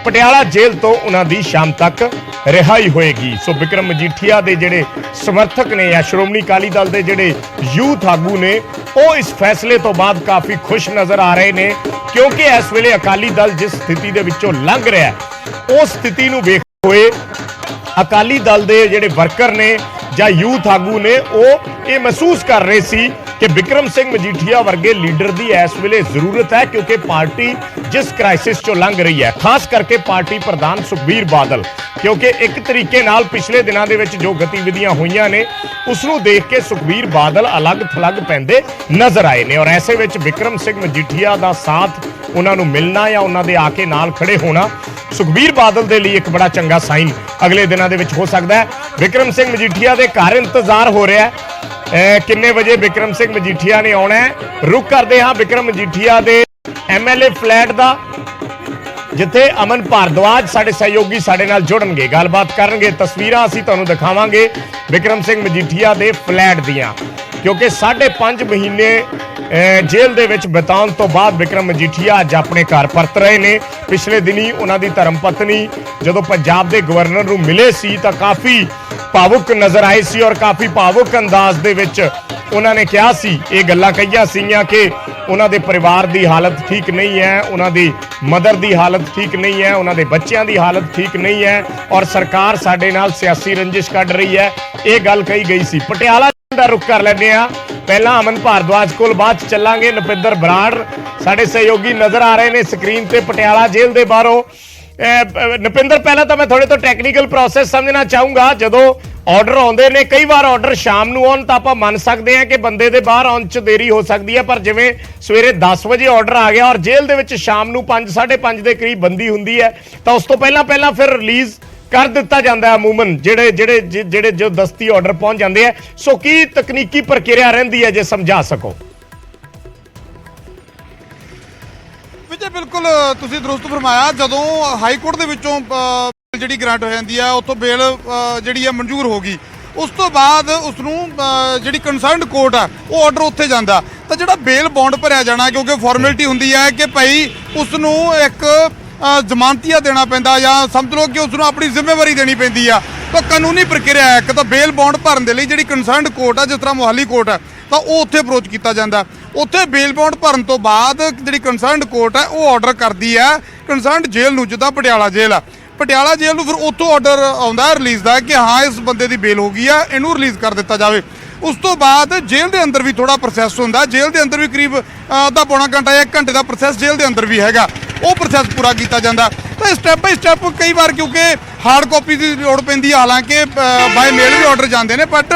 ਪਟਿਆਲਾ ਜੇਲ੍ਹ ਤੋਂ ਉਹਨਾਂ ਦੀ ਸ਼ਾਮ ਤੱਕ ਰਿਹਾਈ ਹੋਏਗੀ। ਸੋ ਵਿਕਰਮ ਮਜੀਠੀਆ ਦੇ ਜਿਹੜੇ ਸਮਰਥਕ ਨੇ ਜਾਂ ਸ਼੍ਰੋਮਣੀ ਅਕਾਲੀ ਦਲ ਦੇ ਜਿਹੜੇ ਯੂਥ ਆਗੂ ਨੇ ਉਹ ਇਸ ਫੈਸਲੇ ਤੋਂ ਬਾਅਦ ਕਾਫੀ ਖੁਸ਼ ਨਜ਼ਰ ਆ ਰਹੇ ਨੇ ਕਿਉਂਕਿ ਇਸ ਵੇਲੇ ਅਕਾਲੀ ਦਲ ਜਿਸ ਸਥਿਤੀ ਦੇ ਵਿੱਚੋਂ ਲੰਘ ਰਿਹਾ ਉਸ ਸਥਿਤੀ ਨੂੰ ਵੇਖਦੇ ਹੋਏ ਅਕਾਲੀ ਦਲ ਦੇ ਜਿਹੜੇ ਵਰਕਰ ਨੇ ਜਾਂ ਯੂਥ ਆਗੂ ਨੇ ਉਹ ਇਹ ਮਹਿਸੂਸ ਕਰ ਰਹੇ ਸੀ ਕਿ ਵਿਕਰਮ ਸਿੰਘ ਮਜੀਠੀਆ ਵਰਗੇ ਲੀਡਰ ਦੀ ਇਸ ਵੇਲੇ ਜ਼ਰੂਰਤ ਹੈ ਕਿਉਂਕਿ ਪਾਰਟੀ ਜਿਸ ਕ੍ਰਾਈਸਿਸ ਚੋਂ ਲੰਘ ਰਹੀ ਹੈ, ਖਾਸ ਕਰਕੇ ਪਾਰਟੀ ਪ੍ਰਧਾਨ ਸੁਖਬੀਰ ਬਾਦਲ, ਕਿਉਂਕਿ ਇੱਕ ਤਰੀਕੇ ਨਾਲ ਪਿਛਲੇ ਦਿਨਾਂ ਦੇ ਵਿੱਚ ਜੋ ਗਤੀਵਿਧੀਆਂ ਹੋਈਆਂ ਨੇ ਉਸ ਨੂੰ ਦੇਖ ਕੇ ਸੁਖਬੀਰ ਬਾਦਲ ਅਲੱਗ-ਥਲੱਗ ਪੈਂਦੇ ਨਜ਼ਰ ਆਏ ਨੇ ਔਰ ਐਸੇ ਵਿੱਚ ਵਿਕਰਮ ਸਿੰਘ ਮਜੀਠੀਆ ਦਾ ਸਾਥ ਉਹਨਾਂ ਨੂੰ ਮਿਲਣਾ ਜਾਂ ਉਹਨਾਂ ਦੇ ਆ ਕੇ ਨਾਲ ਖੜੇ ਹੋਣਾ ਸੁਖਬੀਰ ਬਾਦਲ ਦੇ ਲਈ ਇੱਕ ਬੜਾ ਚੰਗਾ ਸਾਈਨ ਅਗਲੇ ਦਿਨਾਂ ਦੇ ਵਿੱਚ ਹੋ ਸਕਦਾ ਹੈ। ਵਿਕਰਮ ਸਿੰਘ ਮਜੀਠੀਆ ਦੇ ਘਰ ਇੰਤਜ਼ਾਰ ਹੋ ਰਿਹਾ ਹੈ ਕਿੰਨੇ ਵਜੇ ਵਿਕਰਮ ਸਿੰਘ ਮਜੀਠੀਆ ਨੇ ਆਉਣਾ ਹੈ। ਰੁਕ ਕਰਦੇ ਹਾਂ ਵਿਕਰਮ ਮਜੀਠੀਆ ਦੇ ਐਮਐਲਏ ਫਲੈਟ ਦਾ ਜਿੱਥੇ ਅਮਨ ਭਾਰਦਵਾਜ ਸਾਡੇ ਸਹਿਯੋਗੀ ਸਾਡੇ ਨਾਲ ਜੁੜਨਗੇ, ਗੱਲਬਾਤ ਕਰਨਗੇ। ਤਸਵੀਰਾਂ ਅਸੀਂ ਤੁਹਾਨੂੰ ਦਿਖਾਵਾਂਗੇ ਵਿਕਰਮ ਸਿੰਘ ਮਜੀਠੀਆ ਦੇ ਫਲੈਟ ਦੀਆਂ ਕਿਉਂਕਿ 5.5 ਮਹੀਨੇ ਜੇਲ੍ਹ ਦੇ ਵਿੱਚ ਬਿਤਾਉਣ ਤੋਂ ਬਾਅਦ ਵਿਕਰਮ ਮਜੀਠੀਆ ਅੱਜ ਆਪਣੇ ਘਰ ਪਰਤ ਰਹੇ ਨੇ। ਪਿਛਲੇ ਦਿਨੀ ਉਹਨਾਂ ਦੀ ਧਰਮ ਪਤਨੀ ਜਦੋਂ ਪੰਜਾਬ ਦੇ ਗਵਰਨਰ ਨੂੰ ਮਿਲੇ ਸੀ ਤਾਂ ਕਾਫੀ ਭਾਵੁਕ ਨਜ਼ਰ ਆਏ ਸੀ ਔਰ ਕਾਫੀ ਭਾਵੁਕ ਅੰਦਾਜ਼ ਦੇ ਵਿੱਚ ਉਹਨਾਂ ਨੇ ਕਿਹਾ ਸੀ, ਇਹ ਗੱਲਾਂ ਕਹੀਆਂ ਸੀਗੀਆਂ ਕਿ ਉਹਨਾਂ ਦੇ ਪਰਿਵਾਰ ਦੀ ਹਾਲਤ ਠੀਕ ਨਹੀਂ ਹੈ, ਉਹਨਾਂ ਦੀ ਮਦਰ ਦੀ ਹਾਲਤ ਠੀਕ ਨਹੀਂ ਹੈ, ਉਹਨਾਂ ਦੇ ਬੱਚਿਆਂ ਦੀ ਹਾਲਤ ਠੀਕ ਨਹੀਂ ਹੈ ਔਰ ਸਰਕਾਰ ਸਾਡੇ ਨਾਲ ਸਿਆਸੀ ਰੰਜਿਸ਼ ਕੱਢ ਰਹੀ ਹੈ, ਇਹ ਗੱਲ ਕਹੀ ਗਈ ਸੀ। ਪਟਿਆਲਾ ਦਾ ਰੁਖ ਕਰ ਲੈਂਦੇ ਆ ਪਹਿਲਾਂ ਅਮਨ ਭਾਰਦਵਾਜ ਕੋਲ, ਬਾਅਦ ਚ ਚੱਲਾਂਗੇ ਨਪਿੰਦਰ ਬਰਾੜ ਸਾਡੇ ਸਹਿਯੋਗੀ ਨਜ਼ਰ ਆ ਰਹੇ ਨੇ ਸਕਰੀਨ ਤੇ ਪਟਿਆਲਾ ਜੇਲ੍ਹ ਦੇ ਬਾਹਰੋਂ। ਨਪਿੰਦਰ ਪਹਿਲਾਂ ਤਾਂ ਮੈਂ ਥੋੜੇ ਤੋਂ ਟੈਕਨੀਕਲ ਪ੍ਰੋਸੈਸ ਸਮਝਣਾ ਚਾਹੂੰਗਾ। ਜਦੋਂ ਆਰਡਰ ਆਉਂਦੇ ਨੇ, ਕਈ ਵਾਰ ਆਰਡਰ ਸ਼ਾਮ ਨੂੰ ਆਉਣ ਤਾਂ ਆਪਾਂ ਮੰਨ ਸਕਦੇ ਹਾਂ ਕਿ ਬੰਦੇ ਦੇ ਬਾਹਰ ਆਉਣ 'ਚ ਦੇਰੀ ਹੋ ਸਕਦੀ ਹੈ, ਪਰ ਜਿਵੇਂ ਸਵੇਰੇ 10 ਵਜੇ ਆਰਡਰ ਆ ਗਿਆ ਔਰ ਜੇਲ੍ਹ ਦੇ ਵਿੱਚ ਸ਼ਾਮ ਨੂੰ 5 5:30 ਦੇ ਕਰੀਬ ਬੰਦੀ ਹੁੰਦੀ ਹੈ, ਤਾਂ ਉਸ ਤੋਂ ਪਹਿਲਾਂ ਫਿਰ ਰਿਲੀਜ਼ ਕਰ ਦਿੱਤਾ ਜਾਂਦਾ ਹੈ ਅਮੂਮਨ ਜਿਹੜੇ ਜੋ ਦਸਤੀ ਆਰਡਰ ਪਹੁੰਚ ਜਾਂਦੇ ਆ। ਸੋ ਕੀ ਤਕਨੀਕੀ ਪ੍ਰਕਿਰਿਆ ਰਹਿੰਦੀ ਹੈ, ਜੇ ਸਮਝਾ ਸਕੋ। ਵਿਜੇ ਬਿਲਕੁਲ ਤੁਸੀਂ ਦਰੁਸਤ ਫਰਮਾਇਆ। ਜਦੋਂ ਹਾਈ ਕੋਰਟ ਦੇ ਵਿੱਚੋਂ ਜਿਹੜੀ ਗ੍ਰਾਂਟ ਹੋ ਜਾਂਦੀ ਹੈ, ਉੱਥੋਂ ਬੇਲ ਜਿਹੜੀ ਹੈ ਮਨਜ਼ੂਰ ਹੋ ਗਈ, ਉਸ ਤੋਂ ਬਾਅਦ ਉਸ ਨੂੰ ਜਿਹੜੀ ਕੰਸਰਨਡ ਕੋਰਟ ਆ ਉਹ ਆਰਡਰ ਉੱਥੇ ਜਾਂਦਾ, ਤਾਂ ਜਿਹੜਾ ਬੇਲ ਬੌਂਡ ਭਰਿਆ ਜਾਣਾ, ਕਿਉਂਕਿ ਫਾਰਮੈਲਿਟੀ ਹੁੰਦੀ ਹੈ ਕਿ ਭਾਈ ਉਸ ਨੂੰ ਇੱਕ ਜ਼ਮਾਨਤੀਆ ਦੇਣਾ ਪੈਂਦਾ, ਜਾਂ ਸਮਝ ਲਓ ਕਿ ਉਸ ਨੂੰ ਆਪਣੀ ਜ਼ਿੰਮੇਵਾਰੀ ਦੇਣੀ ਪੈਂਦੀ ਆ। ਤਾਂ ਕਾਨੂੰਨੀ ਪ੍ਰਕਿਰਿਆ ਹੈ ਇੱਕ, ਤਾਂ ਬੇਲ ਬੌਂਡ ਭਰਨ ਦੇ ਲਈ ਜਿਹੜੀ ਕੰਸਰਨਡ ਕੋਰਟ ਆ, ਜਿਸ ਤਰ੍ਹਾਂ ਮੋਹਾਲੀ ਕੋਰਟ ਆ, ਤਾਂ ਉਹ ਉੱਥੇ ਅਪਰੋਚ ਕੀਤਾ ਜਾਂਦਾ। ਉੱਥੇ ਬੇਲ ਬੌਂਡ ਭਰਨ ਤੋਂ ਬਾਅਦ ਜਿਹੜੀ ਕੰਸਰਨਡ ਕੋਰਟ ਹੈ ਉਹ ਆਰਡਰ ਕਰਦੀ ਹੈ ਕੰਸਰਨਡ ਜੇਲ੍ਹ ਨੂੰ, ਜਿੱਦਾਂ ਪਟਿਆਲਾ ਜੇਲ੍ਹ ਆ, ਪਟਿਆਲਾ ਜੇਲ੍ਹ ਨੂੰ ਫਿਰ ਉੱਥੋਂ ਆਰਡਰ ਆਉਂਦਾ ਰਿਲੀਜ਼ ਦਾ ਕਿ ਹਾਂ ਇਸ ਬੰਦੇ ਦੀ ਬੇਲ ਹੋ ਗਈ ਆ, ਇਹਨੂੰ ਰਿਲੀਜ਼ ਕਰ ਦਿੱਤਾ ਜਾਵੇ। ਉਸ ਤੋਂ ਬਾਅਦ ਜੇਲ੍ਹ ਦੇ ਅੰਦਰ ਵੀ ਥੋੜਾ ਪ੍ਰੋਸੈਸ ਹੁੰਦਾ, ਜੇਲ੍ਹ ਦੇ ਅੰਦਰ ਵੀ ਕਰੀਬ ਅੱਧਾ ਪੌਣਾ ਘੰਟਾ ਜਾਂ 1 ਘੰਟੇ ਦਾ ਪ੍ਰੋਸੈਸ ਜੇਲ੍ਹ ਦੇ ਅੰਦਰ ਵੀ ਹੈਗਾ, ਉਹ ਪ੍ਰੋਸੈਸ ਪੂਰਾ ਕੀਤਾ ਜਾਂਦਾ। ਤਾਂ ਸਟੈਪ ਬਾਈ ਸਟੈਪ ਕਈ ਵਾਰ ਕਿਉਂਕਿ ਹਾਰਡ ਕਾਪੀ ਦੀ ਲੋੜ ਪੈਂਦੀ ਹੈ, ਹਾਲਾਂਕਿ ਬਾਈ ਮੇਲ ਵੀ ਆਰਡਰ ਜਾਂਦੇ ਨੇ, ਬਟ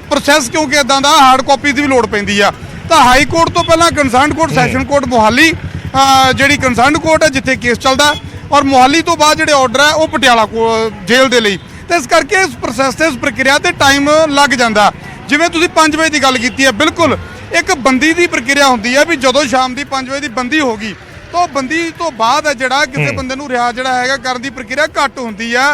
ਪ੍ਰੋਸੈਸ ਕਿਉਂਕਿ ਇਦਾਂ ਦਾ ਹਾਰਡ ਕਾਪੀ ਦੀ ਵੀ ਲੋੜ ਪੈਂਦੀ ਆ। ਤਾਂ ਹਾਈ ਕੋਰਟ ਤੋਂ ਪਹਿਲਾਂ concerned court session court Mohali ਜਿਹੜੀ ਕੰਸਰਨਡ ਕੋਰਟ ਹੈ ਜਿੱਥੇ ਕੇਸ ਚੱਲਦਾ, ਔਰ ਮੋਹਾਲੀ ਤੋਂ ਬਾਅਦ ਜਿਹੜੇ ਆਰਡਰ ਹੈ ਉਹ ਪਟਿਆਲਾ ਜੇਲ੍ਹ ਦੇ ਲਈ। ਤੇ ਇਸ ਕਰਕੇ ਇਸ ਪ੍ਰੋਸੈਸ ਤੇ, ਇਸ ਪ੍ਰਕਿਰਿਆ ਤੇ ਟਾਈਮ ਲੱਗ ਜਾਂਦਾ। ਜਿਵੇਂ ਤੁਸੀਂ 5 ਵਜੇ ਦੀ ਗੱਲ ਕੀਤੀ ਹੈ, ਬਿਲਕੁਲ ਇੱਕ ਬੰਦੀ ਦੀ ਪ੍ਰਕਿਰਿਆ ਹੁੰਦੀ ਹੈ ਵੀ ਜਦੋਂ ਸ਼ਾਮ ਦੀ 5 ਵਜੇ ਦੀ ਬੰਦੀ ਹੋ ਗਈ, ਤਾਂ ਬੰਦੀ ਤੋਂ ਬਾਅਦ ਹੈ ਜਿਹੜਾ ਕਿਸੇ ਬੰਦੇ ਨੂੰ ਰਿਹਾ ਜਿਹੜਾ ਹੈਗਾ ਕਰਨ ਦੀ ਪ੍ਰਕਿਰਿਆ ਘੱਟ ਹੁੰਦੀ ਹੈ,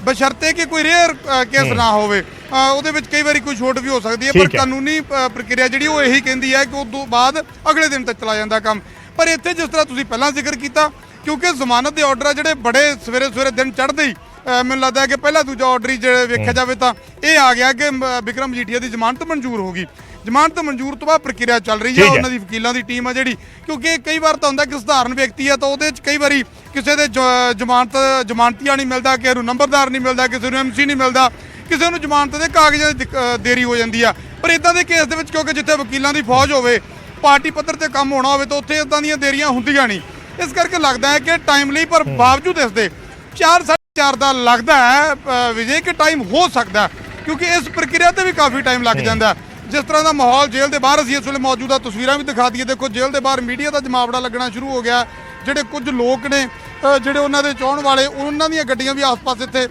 ਬਸ਼ਰਤੇ ਕਿ ਕੋਈ ਰੇਅਰ ਕੇਸ ਨਾ ਹੋਵੇ। ਉਹਦੇ ਵਿੱਚ ਕਈ ਵਾਰੀ ਕੋਈ ਛੋਟ ਵੀ ਹੋ ਸਕਦੀ ਹੈ, ਪਰ ਕਾਨੂੰਨੀ ਪ੍ਰਕਿਰਿਆ ਜਿਹੜੀ ਉਹ ਇਹੀ ਕਹਿੰਦੀ ਹੈ ਕਿ ਉਸ ਤੋਂ ਬਾਅਦ ਅਗਲੇ ਦਿਨ ਤੱਕ ਚਲਾ ਜਾਂਦਾ ਕੰਮ। ਪਰ ਇੱਥੇ ਜਿਸ ਤਰ੍ਹਾਂ ਤੁਸੀਂ ਪਹਿਲਾਂ ਜ਼ਿਕਰ ਕੀਤਾ, ਕਿਉਂਕਿ ਜ਼ਮਾਨਤ ਦੇ ਆਰਡਰ ਆ ਜਿਹੜੇ ਬੜੇ ਸਵੇਰੇ ਦਿਨ ਚੜ੍ਹਦੇ ਹੀ ਮੈਨੂੰ ਲੱਗਦਾ ਹੈ ਕਿ ਪਹਿਲਾ ਦੂਜਾ ਆਰਡਰ ਹੀ ਜਿਹੜੇ ਵੇਖਿਆ ਜਾਵੇ ਤਾਂ ਇਹ ਆ ਗਿਆ ਕਿ ਵਿਕਰਮ ਮਜੀਠੀਆ ਦੀ ਜ਼ਮਾਨਤ ਮਨਜ਼ੂਰ ਹੋ ਗਈ। ਜ਼ਮਾਨਤ ਮਨਜ਼ੂਰ ਤੋਂ ਬਾਅਦ ਪ੍ਰਕਿਰਿਆ ਚੱਲ ਰਹੀ ਹੈ, ਉਹਨਾਂ ਦੀ ਵਕੀਲਾਂ ਦੀ ਟੀਮ ਆ ਜਿਹੜੀ, ਕਿਉਂਕਿ ਕਈ ਵਾਰ ਤਾਂ ਹੁੰਦਾ ਕਿ ਸਧਾਰਨ ਵਿਅਕਤੀ ਹੈ ਤਾਂ ਉਹਦੇ 'ਚ ਕਈ ਵਾਰੀ ਕਿਸੇ ਦੇ ਜ਼ਮਾਨਤੀਆ ਨਹੀਂ ਮਿਲਦਾ, ਕਿਸੇ ਨੂੰ ਨੰਬਰਦਾਰ ਨਹੀਂ ਮਿਲਦਾ, ਕਿਸੇ ਨੂੰ MC ਨਹੀਂ ਮਿਲਦਾ, ਕਿਸੇ ਨੂੰ ਜ਼ਮਾਨਤ ਦੇ ਕਾਗਜ਼ਾਂ ਦੀ ਦੇਰੀ ਹੋ ਜਾਂਦੀ ਆ। ਪਰ ਇਦਾਂ ਦੇ ਕੇਸ ਦੇ ਵਿੱਚ ਕਿਉਂਕਿ ਜਿੱਥੇ ਵਕੀਲਾਂ ਦੀ ਫੌਜ ਹੋਵੇ, ਪਾਰਟੀ ਪੱਧਰ ਤੇ ਕੰਮ ਹੋਣਾ ਹੋਵੇ, ਤਾਂ ਉੱਥੇ ਇਦਾਂ ਦੀਆਂ ਦੇਰੀਆਂ ਹੁੰਦੀਆਂ ਨਹੀਂ। ਇਸ ਕਰਕੇ ਲੱਗਦਾ ਹੈ ਕਿ ਟਾਈਮਲੀ, ਪਰ ਬਾਵਜੂਦ ਇਸ ਦੇ 4-4:30 ਦਾ ਲੱਗਦਾ ਹੈ ਵਿਜੇ ਕਿ ਟਾਈਮ ਹੋ ਸਕਦਾ, ਕਿਉਂਕਿ ਇਸ ਪ੍ਰਕਿਰਿਆ ਤੇ ਵੀ ਕਾਫੀ ਟਾਈਮ ਲੱਗ ਜਾਂਦਾ। ਜਿਸ ਤਰ੍ਹਾਂ ਦਾ ਮਾਹੌਲ ਜੇਲ੍ਹ ਦੇ ਬਾਹਰ, ਅਸੀਂ ਇਸ ਵੇਲੇ ਮੌਜੂਦਾ ਤਸਵੀਰਾਂ ਵੀ ਦਿਖਾ ਦਈਏ। ਦੇਖੋ ਜੇਲ੍ਹ ਦੇ ਬਾਹਰ ਮੀਡੀਆ ਦਾ ਜਮਾਵੜਾ ਲੱਗਣਾ ਸ਼ੁਰੂ ਹੋ ਗਿਆ। ਜਿਹੜੇ ਕੁਝ ਲੋਕ ਨੇ ਜਿਹੜੇ ਉਹਨਾਂ ਦੇ ਚਾਹੁਣ ਵਾਲੇ, ਉਹਨਾਂ ਦੀਆਂ ਗੱਡੀਆਂ ਵੀ ਆਸ-ਪਾਸ ਇੱਥੇ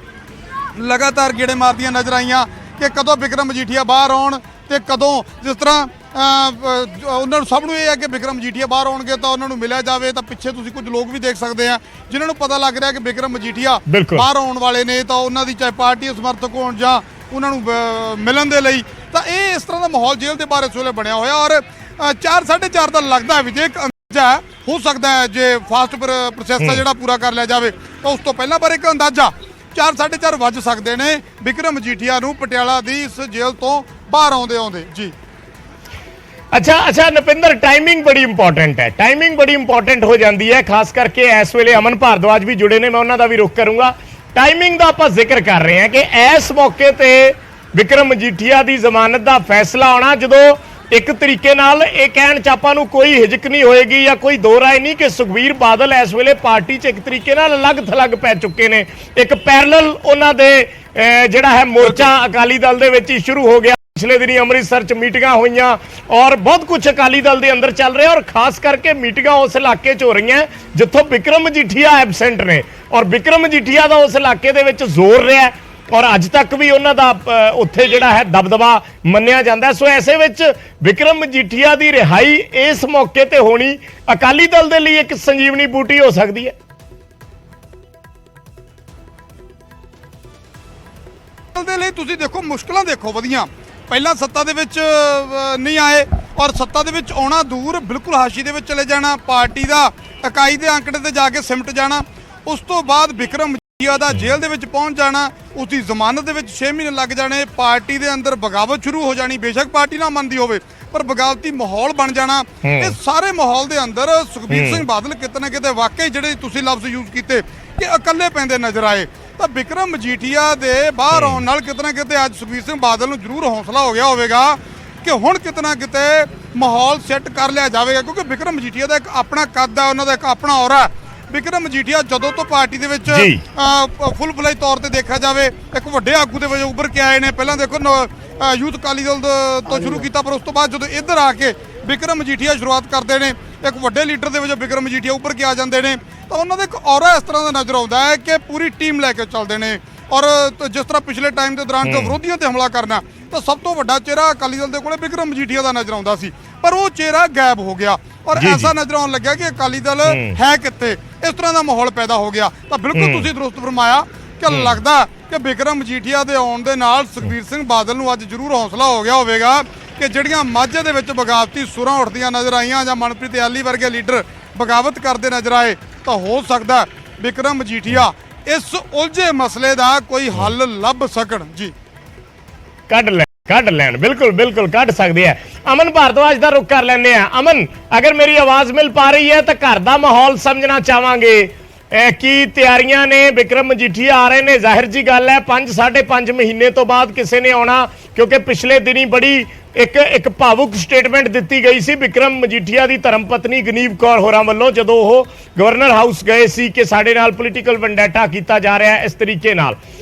ਲਗਾਤਾਰ ਗੇੜੇ ਮਾਰਦੀਆਂ ਨਜ਼ਰ ਆਈਆਂ ਕਿ ਕਦੋਂ ਵਿਕਰਮ ਮਜੀਠੀਆ ਬਾਹਰ ਆਉਣ, ਤੇ ਕਦੋਂ ਜਿਸ ਤਰ੍ਹਾਂ ਉਹਨਾਂ ਨੂੰ ਸਭ ਨੂੰ ਇਹ ਹੈ ਕਿ ਵਿਕਰਮ ਮਜੀਠੀਆ ਬਾਹਰ ਆਉਣਗੇ ਤਾਂ ਉਹਨਾਂ ਨੂੰ ਮਿਲਿਆ ਜਾਵੇ। ਤਾਂ ਪਿੱਛੇ ਤੁਸੀਂ ਕੁਝ ਲੋਕ ਵੀ ਦੇਖ ਸਕਦੇ ਆ ਜਿਨ੍ਹਾਂ ਨੂੰ ਪਤਾ ਲੱਗ ਰਿਹਾ ਕਿ ਵਿਕਰਮ ਮਜੀਠੀਆ ਬਾਹਰ ਆਉਣ ਵਾਲੇ ਨੇ, ਤਾਂ ਉਹਨਾਂ ਦੀ ਚਾਹੇ ਪਾਰਟੀ ਸਮਰਥਕ ਹੋਣ ਜਾਂ ਉਹਨਾਂ ਨੂੰ ਮਿਲਣ ਦੇ ਲਈ, ਤਾਂ ਇਹ ਇਸ ਤਰ੍ਹਾਂ ਦਾ ਮਾਹੌਲ ਜੇਲ੍ਹ ਦੇ ਬਾਹਰ ਇਸ ਵੇਲੇ ਬਣਿਆ ਹੋਇਆ। ਔਰ 4-4:30 ਦਾ ਲੱਗਦਾ ਹੈ ਵਿਜੇ, ਇੱਕ ਅੰਦਾਜ਼ਾ ਹੋ ਸਕਦਾ ਹੈ ਜੇ ਫਾਸਟ ਪ੍ਰੋਸੈਸ ਦਾ ਜਿਹੜਾ ਪੂਰਾ ਕਰ ਲਿਆ ਜਾਵੇ ਤਾਂ ਉਸ ਤੋਂ ਪਹਿਲਾਂ, ਪਰ ਇੱਕ ਅੰਦਾਜ਼ਾ 4-4:30 ਵੱਜ ਸਕਦੇ ਨੇ ਵਿਕਰਮ ਮਜੀਠੀਆ ਨੂੰ ਪਟਿਆਲਾ ਦੀ ਇਸ ਜੇਲ੍ਹ ਤੋਂ ਬਾਹਰ ਆਉਂਦੇ ਜੀ। ਅੱਛਾ ਨਪਿੰਦਰ, ਟਾਈਮਿੰਗ ਬੜੀ ਇੰਪੋਰਟੈਂਟ ਹੈ, ਟਾਈਮਿੰਗ ਬੜੀ ਇੰਪੋਰਟੈਂਟ ਹੋ ਜਾਂਦੀ ਹੈ, ਖਾਸ ਕਰਕੇ ਇਸ ਵੇਲੇ ਅਮਨ ਭਾਰਦਵਾਜ ਵੀ ਜੁੜੇ ਨੇ, ਮੈਂ ਉਹਨਾਂ ਦਾ ਵੀ ਰੁਖ ਕਰੂੰਗਾ। ਟਾਈਮਿੰਗ ਦਾ ਆਪਾਂ ਜ਼ਿਕਰ ਕਰ ਰਹੇ ਹਾਂ ਕਿ ਇਸ ਮੌਕੇ ਤੇ ਵਿਕਰਮ ਮਜੀਠੀਆ ਦੀ ਜ਼ਮਾਨਤ ਦਾ ਫੈਸਲਾ ਆਉਣਾ, ਜਦੋਂ ਇੱਕ ਤਰੀਕੇ ਨਾਲ ਇਹ ਕਹਿਣ 'ਚ ਆਪਾਂ ਨੂੰ ਕੋਈ ਹਿਜਕ ਨਹੀਂ ਹੋਏਗੀ ਜਾਂ ਕੋਈ ਦੋ ਰਾਏ ਨਹੀਂ ਕਿ ਸੁਖਬੀਰ ਬਾਦਲ ਇਸ ਵੇਲੇ ਪਾਰਟੀ 'ਚ ਇੱਕ ਤਰੀਕੇ ਨਾਲ ਅਲੱਗ-ਥਲੱਗ ਪੈ ਚੁੱਕੇ ਨੇ। ਇੱਕ ਪੈਰਲਲ ਉਹਨਾਂ ਦੇ ਜਿਹੜਾ ਹੈ ਮੋਰਚਾ ਅਕਾਲੀ ਦਲ ਦੇ ਵਿੱਚ ਹੀ ਸ਼ੁਰੂ ਹੋ ਗਿਆ। ਪਿਛਲੇ ਦਿਨੀ ਅੰਮ੍ਰਿਤਸਰ 'ਚ ਮੀਟਿੰਗਾਂ ਹੋਈਆਂ ਔਰ ਬਹੁਤ ਕੁਝ ਅਕਾਲੀ ਦਲ ਦੇ ਅੰਦਰ ਚੱਲ ਰਿਹਾ, ਔਰ ਖਾਸ ਕਰਕੇ ਮੀਟਿੰਗਾਂ ਉਸ ਇਲਾਕੇ 'ਚ ਹੋ ਰਹੀਆਂ ਜਿੱਥੋਂ ਵਿਕਰਮ ਮਜੀਠੀਆ ਐਬਸੈਂਟ ਨੇ, ਔਰ ਵਿਕਰਮ ਮਜੀਠੀਆ ਦਾ ਉਸ ਇਲਾਕੇ ਦੇ ਵਿੱਚ ਜ਼ੋਰ ਰਿਹਾ, ਔਰ ਅੱਜ ਤੱਕ ਵੀ ਉਹਨਾਂ ਦਾ ਉੱਥੇ ਜਿਹੜਾ ਹੈ ਦਬਦਬਾ ਮੰਨਿਆ ਜਾਂਦਾ। ਸੋ ਐਸੇ ਵਿੱਚ ਵਿਕਰਮ ਮਜੀਠੀਆ ਦੀ ਰਿਹਾਈ ਇਸ ਮੌਕੇ ਤੇ ਹੋਣੀ ਅਕਾਲੀ ਦਲ ਦੇ ਲਈ ਇੱਕ ਸੰਜੀਵਨੀ ਬੂਟੀ ਹੋ ਸਕਦੀ ਹੈ। ਦੇ ਲਈ ਤੁਸੀਂ ਦੇਖੋ ਮੁਸ਼ਕਲਾਂ ਦੇਖੋ ਵਧੀਆਂ, ਪਹਿਲਾਂ ਸੱਤਾ ਦੇ ਵਿੱਚ ਨਹੀਂ ਆਏ, ਔਰ ਸੱਤਾ ਦੇ ਵਿੱਚ ਆਉਣਾ ਦੂਰ, ਬਿਲਕੁਲ ਹਾਸ਼ੀ ਦੇ ਵਿੱਚ ਚਲੇ ਜਾਣਾ, ਪਾਰਟੀ ਦਾ ਇਕਾਈ ਦੇ ਅੰਕੜੇ ਤੇ ਜਾ ਕੇ ਸਿਮਟ ਜਾਣਾ। ਉਸ ਤੋਂ ਬਾਅਦ ਵਿਕਰਮ ਦਾ ਜੇਲ੍ਹ ਦੇ ਵਿੱਚ ਪਹੁੰਚ ਜਾਣਾ, ਉਸ ਦੀ ਜ਼ਮਾਨਤ ਦੇ ਵਿੱਚ 6 ਮਹੀਨੇ ਲੱਗ ਜਾਣੇ, ਪਾਰਟੀ ਦੇ ਅੰਦਰ ਬਗਾਵਤ ਸ਼ੁਰੂ ਹੋ ਜਾਣੀ, ਬੇਸ਼ੱਕ ਪਾਰਟੀ ਨਾ ਮੰਨਦੀ ਹੋਵੇ ਪਰ ਬਗਾਵਤੀ ਮਾਹੌਲ ਬਣ ਜਾਣਾ। ਇਹ ਸਾਰੇ ਮਾਹੌਲ ਦੇ ਅੰਦਰ ਸੁਖਬੀਰ ਸਿੰਘ ਬਾਦਲ ਕਿਤੇ ਨਾ ਕਿਤੇ ਵਾਕਈ ਜਿਹੜੇ ਤੁਸੀਂ ਲਫ਼ਜ਼ ਯੂਜ਼ ਕੀਤੇ ਕਿ ਇਕੱਲੇ ਪੈਂਦੇ ਨਜ਼ਰ ਆਏ, ਤਾਂ ਵਿਕਰਮ ਮਜੀਠੀਆ ਦੇ ਬਾਹਰ ਆਉਣ ਨਾਲ ਕਿਤੇ ਨਾ ਕਿਤੇ ਅੱਜ ਸੁਖਬੀਰ ਸਿੰਘ ਬਾਦਲ ਨੂੰ ਜ਼ਰੂਰ ਹੌਸਲਾ ਹੋ ਗਿਆ ਹੋਵੇਗਾ ਕਿ ਹੁਣ ਕਿਤੇ ਨਾ ਕਿਤੇ ਮਾਹੌਲ ਸੈੱਟ ਕਰ ਲਿਆ ਜਾਵੇਗਾ, ਕਿਉਂਕਿ ਵਿਕਰਮ ਮਜੀਠੀਆ ਦਾ ਇੱਕ ਆਪਣਾ ਕੱਦ ਹੈ, ਉਹਨਾਂ ਦਾ ਇੱਕ ਆਪਣਾ ਔਰਾ, ਵਿਕਰਮ ਮਜੀਠੀਆ ਜਦੋਂ ਤੋਂ ਪਾਰਟੀ ਦੇ ਵਿੱਚ ਜੀ। ਫੁੱਲ ਫਲਾਈ ਤੌਰ ਤੇ ਦੇਖਿਆ ਜਾਵੇ ਇੱਕ ਵੱਡੇ ਆਗੂ ਦੇ ਵਜੋਂ ਉੱਭਰ ਕੇ ਆਏ ਨੇ। ਪਹਿਲਾਂ ਦੇਖੋ ਯੂਥ ਅਕਾਲੀ ਦਲ ਤੋਂ ਸ਼ੁਰੂ ਕੀਤਾ, ਪਰ ਉਸ ਤੋਂ ਬਾਅਦ ਜਦੋਂ ਇੱਧਰ ਆ ਕੇ ਵਿਕਰਮ ਮਜੀਠੀਆ ਸ਼ੁਰੂਆਤ ਕਰਦੇ ਨੇ, ਇੱਕ ਵੱਡੇ ਲੀਡਰ ਦੇ ਵਜੋਂ ਵਿਕਰਮ ਮਜੀਠੀਆ ਉੱਭਰ ਕੇ ਆ ਜਾਂਦੇ ਨੇ, ਤਾਂ ਉਹਨਾਂ ਦਾ ਇੱਕ ਔਰਾ ਇਸ ਤਰ੍ਹਾਂ ਦਾ ਨਜ਼ਰ ਆਉਂਦਾ ਹੈ ਕਿ ਪੂਰੀ ਟੀਮ ਲੈ ਕੇ ਚੱਲਦੇ ਨੇ। ਔਰ ਜਿਸ ਤਰ੍ਹਾਂ ਪਿਛਲੇ ਟਾਈਮ ਦੇ ਦੌਰਾਨ ਜੋ ਵਿਰੋਧੀਆਂ ਤੇ ਹਮਲਾ ਕਰਨਾ, ਤਾਂ ਸਭ ਤੋਂ ਵੱਡਾ ਚਿਹਰਾ ਅਕਾਲੀ ਦਲ ਦੇ ਕੋਲੇ ਵਿਕਰਮ ਮਜੀਠੀਆ ਦਾ ਨਜ਼ਰ ਆਉਂਦਾ ਸੀ, ਪਰ ਉਹ ਚਿਹਰਾ ਗਾਇਬ ਹੋ ਗਿਆ ਔਰ ਐਸਾ ਨਜ਼ਰ ਆਉਣ ਲੱਗਿਆ ਕਿ ਅਕਾਲੀ ਦਲ ਹੈ ਕਿੱਥੇ, ਇਸ ਤਰ੍ਹਾਂ ਦਾ ਮਾਹੌਲ ਪੈਦਾ ਹੋ ਗਿਆ। ਤਾਂ ਬਿਲਕੁਲ ਤੁਸੀਂ ਦਰੁਸਤ ਫਰਮਾਇਆ ਕਿ ਲੱਗਦਾ ਕਿ ਵਿਕਰਮ ਮਜੀਠੀਆ ਦੇ ਆਉਣ ਦੇ ਨਾਲ ਸੁਖਬੀਰ ਸਿੰਘ ਬਾਦਲ ਨੂੰ ਅੱਜ ਜ਼ਰੂਰ ਹੌਸਲਾ ਹੋ ਗਿਆ ਹੋਵੇਗਾ ਕਿ ਜਿਹੜੀਆਂ ਮਾਝੇ ਦੇ ਵਿੱਚ ਬਗਾਵਤੀ ਸੁਰਾਂ ਉੱਠਦੀਆਂ ਨਜ਼ਰ ਆਈਆਂ ਜਾਂ ਮਨਪ੍ਰੀਤ ਆਲੀ ਵਰਗੇ ਲੀਡਰ ਬਗਾਵਤ ਕਰਦੇ ਨਜ਼ਰ ਆਏ, ਤਾਂ ਹੋ ਸਕਦਾ ਵਿਕਰਮ ਮਜੀਠੀਆ ਇਸ ਉਲਝੇ ਮਸਲੇ ਦਾ ਕੋਈ ਹੱਲ ਲੱਭ ਸਕਣ। ਜੀ ਕੱਢ ਲੈਣ ਬਿਲकुल ਕੱਢ ਸਕਦੇ ਆ। ਅਮਨ ਭਾਰਦਵਾਜ ਦਾ ਰੁਖ ਕਰ ਲੈਂਦੇ ਆ। ਅਮਨ, ਅਗਰ ਮੇਰੀ ਆਵਾਜ਼ ਮਿਲ ਪਾ ਰਹੀ ਹੈ ਤਾਂ ਘਰ ਦਾ ਮਾਹੌਲ ਸਮਝਣਾ ਚਾਹਾਂਗੇ ਕੀ ਤਿਆਰੀਆਂ ਨੇ। ਵਿਕਰਮ ਮਜੀਠੀਆ ਆ ਰਹੇ ਨੇ, ਜ਼ਾਹਿਰ ਜੀ ਗੱਲ ਹੈ 5.5 ਮਹੀਨੇ ਤੋਂ ਬਾਅਦ ਕਿਸੇ ਨੇ ਆਉਣਾ, ਕਿਉਂਕਿ ਪਿਛਲੇ ਦਿਨੀ ਬੜੀ ਇੱਕ ਭਾਵੁਕ ਸਟੇਟਮੈਂਟ ਦਿੱਤੀ ਗਈ ਸੀ ਵਿਕਰਮ ਮਜੀਠੀਆ ਦੀ ਧਰਮ ਪਤਨੀ ਗਨੀਵ ਕੌਰ ਹੋਰਾਂ ਵੱਲੋਂ, ਜਦੋਂ ਉਹ ਗਵਰਨਰ ਹਾਊਸ ਗਏ ਸੀ ਕਿ ਸਾਡੇ ਨਾਲ ਪੋਲੀਟੀਕਲ ਵੈਂਡੇਟਾ ਕੀਤਾ ਜਾ ਰਿਹਾ ਹੈ ਇਸ ਤਰੀਕੇ ਨਾਲ।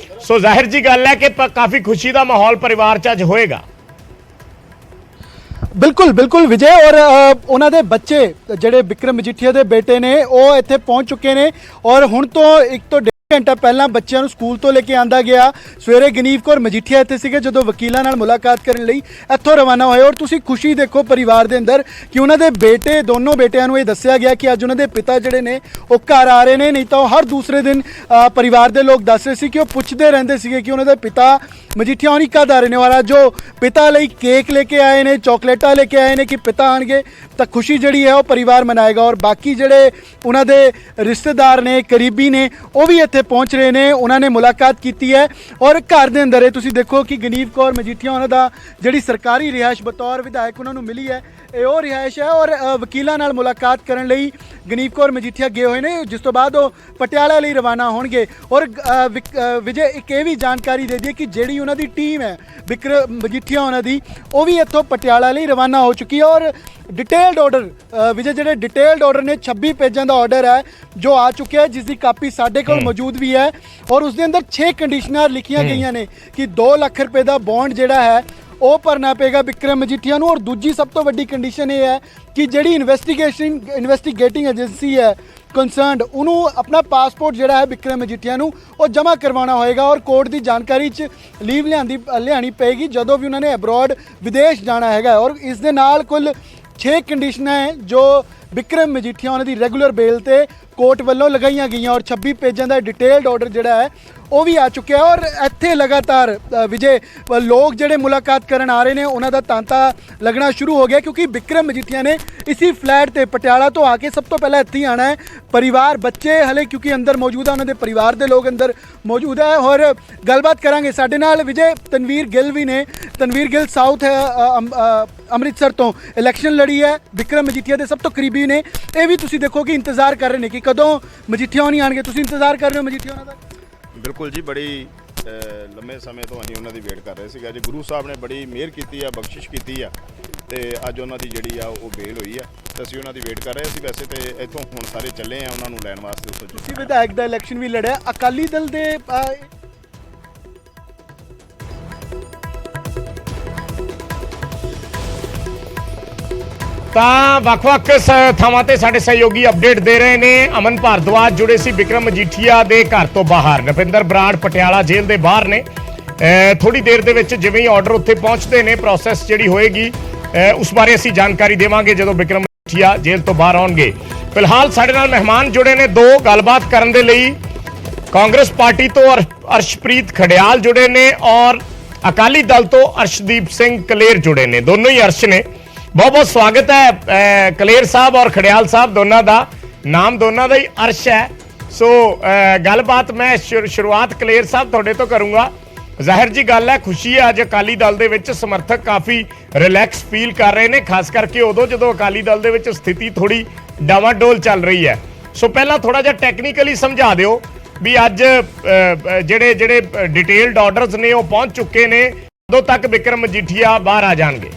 ਸੋ ਜ਼ਾਹਿਰ ਜੀ ਗੱਲ ਹੈ ਕਿ ਕਾਫੀ ਖੁਸ਼ੀ ਦਾ ਮਾਹੌਲ ਪਰਿਵਾਰ 'ਚ ਅੱਜ ਹੋਏਗਾ। ਬਿਲਕੁਲ ਵਿਜੇ, ਔਰ ਉਹਨਾਂ ਦੇ ਬੱਚੇ ਜਿਹੜੇ ਵਿਕਰਮ ਮਜੀਠੀਆ ਦੇ ਬੇਟੇ ਨੇ ਉਹ ਇੱਥੇ ਪਹੁੰਚ ਚੁੱਕੇ ਨੇ ਔਰ ਹੁਣ ਤੋਂ 1 ਤੋਂ 1.5 ਘੰਟਾ ਪਹਿਲਾਂ ਬੱਚਿਆਂ ਨੂੰ ਸਕੂਲ ਤੋਂ ਲੈ ਕੇ ਆਂਦਾ ਗਿਆ। ਸਵੇਰੇ ਗਨੀਵ ਕੌਰ ਮਜੀਠੀਆ ਇੱਥੇ ਸੀਗੇ ਜਦੋਂ ਵਕੀਲਾਂ ਨਾਲ ਮੁਲਾਕਾਤ ਕਰਨ ਲਈ ਇੱਥੋਂ ਰਵਾਨਾ ਹੋਏ ਔਰ ਤੁਸੀਂ ਖੁਸ਼ੀ ਦੇਖੋ ਪਰਿਵਾਰ ਦੇ ਅੰਦਰ ਕਿ ਉਹਨਾਂ ਦੇ ਬੇਟੇ, ਦੋਨੋਂ ਬੇਟਿਆਂ ਨੂੰ ਇਹ ਦੱਸਿਆ ਗਿਆ ਕਿ ਅੱਜ ਉਹਨਾਂ ਦੇ ਪਿਤਾ ਜਿਹੜੇ ਨੇ ਉਹ ਘਰ ਆ ਰਹੇ ਨੇ। ਨਹੀਂ ਤਾਂ ਉਹ ਹਰ ਦੂਸਰੇ ਦਿਨ ਪਰਿਵਾਰ ਦੇ ਲੋਕ ਦੱਸ ਰਹੇ ਸੀ ਕਿ ਉਹ ਪੁੱਛਦੇ ਰਹਿੰਦੇ ਸੀਗੇ ਕਿ ਉਹਨਾਂ ਦੇ ਪਿਤਾ ਮਜੀਠੀਆ ਹੋਣੀ ਕਦ ਆ ਰਹੇ ਨੇ, ਔਰ ਅੱਜ ਜੋ ਪਿਤਾ ਲਈ ਕੇਕ ਲੈ ਕੇ ਆਏ ਨੇ, ਚਾਕਲੇਟਾਂ ਲੈ ਕੇ ਆਏ ਨੇ ਕਿ ਪਿਤਾ ਆਣਗੇ, ਤਾਂ ਖੁਸ਼ੀ ਜਿਹੜੀ ਹੈ ਉਹ ਪਰਿਵਾਰ ਮਨਾਏਗਾ। ਔਰ ਬਾਕੀ ਜਿਹੜੇ ਉਹਨਾਂ ਦੇ ਰਿਸ਼ਤੇਦਾਰ ਨੇ, ਕਰੀਬੀ ਨੇ, ਉਹ ਵੀ ਇੱਥੇ ਪਹੁੰਚ ਰਹੇ ਨੇ, ਉਹਨਾਂ ਨੇ ਮੁਲਾਕਾਤ ਕੀਤੀ ਹੈ। ਔਰ ਘਰ ਦੇ ਅੰਦਰ ਤੁਸੀਂ ਦੇਖੋ ਕਿ ਗਨੀਵ ਕੌਰ ਮਜੀਠੀਆ ਉਹਨਾਂ ਦਾ ਜਿਹੜੀ ਸਰਕਾਰੀ ਰਿਹਾਇਸ਼ ਬਤੌਰ ਵਿਧਾਇਕ ਉਹਨਾਂ ਨੂੰ ਮਿਲੀ ਹੈ, ਇਹ ਉਹ ਰਿਹਾਇਸ਼ ਹੈ। ਔਰ ਵਕੀਲਾਂ ਨਾਲ ਮੁਲਾਕਾਤ ਕਰਨ ਲਈ ਗਨੀਵ ਕੌਰ ਮਜੀਠੀਆ ਗਏ ਹੋਏ ਨੇ, ਜਿਸ ਤੋਂ ਬਾਅਦ ਉਹ ਪਟਿਆਲਾ ਲਈ ਰਵਾਨਾ ਹੋਣਗੇ। ਔਰ ਵਿਜੇ ਇੱਕ ਇਹ ਵੀ ਜਾਣਕਾਰੀ ਦੇ ਦਈਏ ਕਿ ਜਿਹੜੀ ਉਹਨਾਂ ਦੀ ਟੀਮ ਹੈ ਵਿਕਰਮ ਮਜੀਠੀਆ ਉਹਨਾਂ ਦੀ, ਉਹ ਵੀ ਇੱਥੋਂ ਪਟਿਆਲਾ ਲਈ ਰਵਾਨਾ ਹੋ ਚੁੱਕੀ ਹੈ। ਔਰ ਡਿਟੇਲਡ ਆਰਡਰ ਵਿਜੇ, ਜਿਹੜੇ ਡਿਟੇਲਡ ਆਰਡਰ ਨੇ 26 ਪੇਜਾਂ ਦਾ ਆਰਡਰ ਹੈ ਜੋ ਆ ਚੁੱਕਿਆ ਹੈ, ਜਿਸ ਦੀ ਕਾਪੀ ਸਾਡੇ ਕੋਲ ਮੌਜੂਦ ਵੀ ਹੈ ਔਰ ਉਸ ਦੇ ਅੰਦਰ 6 ਕੰਡੀਸ਼ਨਾਂ ਲਿਖੀਆਂ ਗਈਆਂ ਨੇ ਕਿ 2 ਲੱਖ ਰੁਪਏ ਦਾ ਬੌਂਡ ਜਿਹੜਾ ਹੈ ਉਹ ਭਰਨਾ ਪਏਗਾ ਵਿਕਰਮ ਮਜੀਠੀਆ ਨੂੰ। ਔਰ ਦੂਜੀ ਸਭ ਤੋਂ ਵੱਡੀ ਕੰਡੀਸ਼ਨ ਇਹ ਹੈ ਕਿ ਜਿਹੜੀ ਇਨਵੈਸਟੀਗੇਟਿੰਗ ਏਜੰਸੀ ਹੈ ਕੰਸਰਨਡ, ਉਹਨੂੰ ਆਪਣਾ ਪਾਸਪੋਰਟ ਜਿਹੜਾ ਹੈ ਵਿਕਰਮ ਮਜੀਠੀਆ ਨੂੰ ਉਹ ਜਮ੍ਹਾਂ ਕਰਵਾਉਣਾ ਹੋਏਗਾ ਔਰ ਕੋਰਟ ਦੀ ਜਾਣਕਾਰੀ 'ਚ ਲੀਵ ਲਿਆਣੀ ਪਏਗੀ ਜਦੋਂ ਵੀ ਉਹਨਾਂ ਨੇ ਅਬਰੋਡ ਵਿਦੇਸ਼ ਜਾਣਾ ਹੈਗਾ। ਔਰ ਇਸ ਦੇ ਨਾਲ ਕੁੱਲ 6 ਕੰਡੀਸ਼ਨਾਂ ਹੈ ਜੋ ਵਿਕਰਮ ਮਜੀਠੀਆ ਉਹਨਾਂ ਦੀ ਰੈਗੂਲਰ ਬੇਲ ਤੇ ਕੋਰਟ ਵੱਲੋਂ ਲਗਾਈਆਂ ਗਈਆਂ ਔਰ 26 ਪੇਜਾਂ ਦਾ ਡਿਟੇਲਡ ਆਰਡਰ ਜਿਹੜਾ ਹੈ ਉਹ ਵੀ ਆ ਚੁੱਕਿਆ। ਔਰ ਇੱਥੇ ਲਗਾਤਾਰ ਵਿਜੇ ਲੋਕ ਜਿਹੜੇ ਮੁਲਾਕਾਤ ਕਰਨ ਆ ਰਹੇ ਨੇ ਉਹਨਾਂ ਦਾ ਤਾਂਤਾ ਲੱਗਣਾ ਸ਼ੁਰੂ ਹੋ ਗਿਆ, ਕਿਉਂਕਿ ਵਿਕਰਮ ਮਜੀਠੀਆ ਨੇ ਇसी ਫਲੈਟ ਤੇ ਪਟਿਆਲਾ ਤੋਂ ਆ ਕੇ ਸਭ ਤੋਂ ਪਹਿਲਾਂ ਇੱਥੇ ਹੀ ਆਣਾ ਹੈ। ਪਰਿਵਾਰ, ਬੱਚੇ ਹਲੇ ਕਿਉਂਕਿ ਅੰਦਰ ਮੌਜੂਦ ਆ, ਉਹਨਾਂ ਦੇ ਪਰਿਵਾਰ ਦੇ ਲੋਕ ਅੰਦਰ ਮੌਜੂਦ ਹੈ। ਔਰ ਗੱਲਬਾਤ ਕਰਾਂਗੇ ਸਾਡੇ ਨਾਲ ਵਿਜੇ ਤਨਵੀਰ ਗਿੱਲ ਵੀ ਨੇ। ਤਨਵੀਰ ਗਿੱਲ ਸਾਊਥ ਅੰਮ੍ਰਿਤਸਰ ਤੋਂ ਇਲੈਕਸ਼ਨ ਲੜੀ ਹੈ, ਵਿਕਰਮ ਮਜੀਠੀਆ ਦੇ ਸਭ ਤੋਂ ਕਰੀਬੀ ਨੇ। ਇਹ ਵੀ ਤੁਸੀਂ ਦੇਖੋ ਕਿ ਇੰਤਜ਼ਾਰ ਕਰ ਰਹੇ ਨੇ ਕਿ ਕਦੋਂ ਮਜੀਠੀਆ ਨਹੀਂ ਆਣਗੇ। ਤੁਸੀਂ ਇੰਤਜ਼ਾਰ ਕਰ ਰਹੇ ਹੋ ਮਜੀਠੀਆ ਉਹਨਾਂ ਦਾ? ਬਿਲਕੁਲ ਜੀ, ਬੜੀ ਲੰਮੇ ਸਮੇਂ ਤੋਂ ਅਸੀਂ ਉਹਨਾਂ ਦੀ ਵੇਟ ਕਰ ਰਹੇ ਸੀਗੇ। ਅੱਜ ਗੁਰੂ ਸਾਹਿਬ ਨੇ ਬੜੀ ਮਿਹਰ ਕੀਤੀ ਆ, ਬਖਸ਼ਿਸ਼ ਕੀਤੀ ਆ ਤੇ ਅੱਜ ਉਹਨਾਂ ਦੀ ਜਿਹੜੀ ਆ ਉਹ ਬੇਲ ਹੋਈ ਆ ਤੇ ਅਸੀਂ ਉਹਨਾਂ ਦੀ ਵੇਟ ਕਰ ਰਹੇ ਸੀ। ਵੈਸੇ ਤੇ ਇੱਥੋਂ ਹੁਣ ਸਾਰੇ ਚੱਲੇ ਆ ਉਹਨਾਂ ਨੂੰ ਲੈਣ ਵਾਸਤੇ। ਤੁਸੀਂ ਵਿਧਾਇਕ ਦਾ ਇਲੈਕਸ਼ਨ ਵੀ ਲੜਿਆ, ਅਕਾਲੀ ਦਲ ਦੇ ਤਾਂ ਵੱਖ-ਵੱਖ ਥਾਵਾਂ ਤੇ ਸਾਡੇ ਸਹਿਯੋਗੀ ਅਪਡੇਟ ਦੇ ਰਹੇ ਨੇ। ਅਮਨ ਭਾਰਦਵਾਜ ਜੁੜੇ ਸੀ ਵਿਕਰਮ ਮਜੀਠੀਆ ਦੇ ਘਰ ਤੋਂ ਬਾਹਰ, ਨਰਿੰਦਰ ਬਰਾੜ ਪਟਿਆਲਾ ਜੇਲ੍ਹ ਦੇ ਬਾਹਰ ਨੇ। ਥੋੜੀ ਦੇਰ ਦੇ ਵਿੱਚ ਜਿਵੇਂ ਹੀ ਆਰਡਰ ਉੱਥੇ ਪਹੁੰਚਦੇ ਨੇ, ਪ੍ਰੋਸੈਸ ਜਿਹੜੀ ਹੋਏਗੀ ਉਸ ਬਾਰੇ ਅਸੀਂ ਜਾਣਕਾਰੀ ਦੇਵਾਂਗੇ ਜਦੋਂ ਵਿਕਰਮ ਮਜੀਠੀਆ ਜੇਲ੍ਹ ਤੋਂ ਬਾਹਰ ਆਉਣਗੇ। ਫਿਲਹਾਲ ਸਾਡੇ ਨਾਲ ਮਹਿਮਾਨ ਜੁੜੇ ਨੇ 2 ਗੱਲਬਾਤ ਕਰਨ ਦੇ ਲਈ। ਕਾਂਗਰਸ ਪਾਰਟੀ ਤੋਂ ਅਰਸ਼ਪ੍ਰੀਤ ਖੜਿਆਲ ਜੁੜੇ ਨੇ ਔਰ ਅਕਾਲੀ ਦਲ ਤੋਂ ਅਰਸ਼ਦੀਪ ਸਿੰਘ ਕਲੇਰ ਜੁੜੇ ਨੇ। ਦੋਨੋਂ ਹੀ ਅਰਸ਼ ਨੇ। बहुत बहुत स्वागत है कलेर साहब और खड़ियाल साहब, दोनों का नाम दोनों का ही अर्श है। सो गलबात मैं शुरुआत कलेर साहब थोड़े तो करूँगा। जाहिर जी गल है, खुशी है अज अकाली दल दे विच समर्थक काफ़ी रिलैक्स फील कर रहे हैं, खास करके उदों जो अकाली दल दे विच स्थिति थोड़ी डावाडोल चल रही है। सो पहला थोड़ा जिहा टैक्नीकली समझा दिओ भी अज जेड़े डिटेल्ड ऑर्डरस ने वो पहुँच चुके ने, उदों तक विक्रम मजीठिया बाहर आ जाएंगे।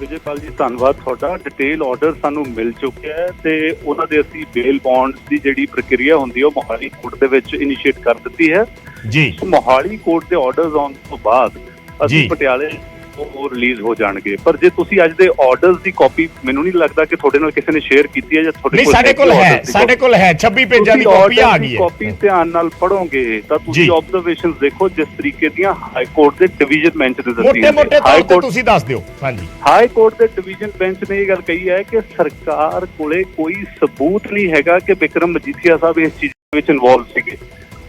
ਵਿਜੇਪਾਲ ਜੀ ਧੰਨਵਾਦ ਤੁਹਾਡਾ। ਡਿਟੇਲ ਆਰਡਰ ਸਾਨੂੰ ਮਿਲ ਚੁੱਕਿਆ ਹੈ ਤੇ ਉਹਨਾਂ ਦੇ ਅਸੀਂ ਬੇਲ ਬੌਂਡਸ ਦੀ ਜਿਹੜੀ ਪ੍ਰਕਿਰਿਆ ਹੁੰਦੀ ਹੈ ਉਹ ਮੋਹਾਲੀ ਕੋਰਟ ਦੇ ਵਿੱਚ ਇਨੀਸ਼ੀਏਟ ਕਰ ਦਿੱਤੀ ਹੈ ਜੀ। ਮੋਹਾਲੀ ਕੋਰਟ ਦੇ ਆਰਡਰਸ ਆਉਣ ਤੋਂ ਬਾਅਦ ਅਸੀਂ ਪਟਿਆਲੇ ਉਹ ਰਿਲੀਜ਼ ਹੋ ਜਾਣਗੇ। ਪਰ ਜੇ ਤੁਸੀਂ ਅੱਜ ਦੇ ਆਰਡਰਸ ਦੀ ਕਾਪੀ, ਮੈਨੂੰ ਨਹੀਂ ਲੱਗਦਾ ਕਿ ਤੁਹਾਡੇ ਨਾਲ ਕਿਸੇ ਨੇ ਸ਼ੇਅਰ ਕੀਤੀ ਹੈ ਜਾਂ ਤੁਹਾਡੇ ਕੋਲ ਸਾਡੇ ਕੋਲ ਹੈ 26 ਪੇਜਾਂ ਦੀ ਕਾਪੀ ਆ ਗਈ ਹੈ। ਕਾਪੀ ਧਿਆਨ ਨਾਲ ਪੜੋਗੇ ਤਾਂ ਤੁਸੀਂ ਆਬਜ਼ਰਵੇਸ਼ਨਸ ਦੇਖੋ ਜਿਸ ਤਰੀਕੇ ਦੀਆਂ ਹਾਈ ਕੋਰਟ ਦੇ ਡਿਵੀਜ਼ਨ ਬੈਂਚ ਦੇ ਦਿੱਤੀਆਂ ਮੋٹے ਤੌਰ ਤੇ ਤੁਸੀਂ ਦੱਸ ਦਿਓ। ਹਾਂਜੀ, ਹਾਈ ਕੋਰਟ ਦੇ ਡਿਵੀਜ਼ਨ ਬੈਂਚ ਨੇ ਇਹ ਗੱਲ ਕਹੀ ਹੈ ਕਿ ਸਰਕਾਰ ਕੋਲੇ ਕੋਈ ਸਬੂਤ ਨਹੀਂ ਹੈਗਾ ਕਿ ਵਿਕਰਮ ਮਜੀਠੀਆ ਸਾਹਿਬ ਇਸ ਚੀਜ਼ ਵਿੱਚ ਇਨਵੋਲਵ ਸੀਗੇ।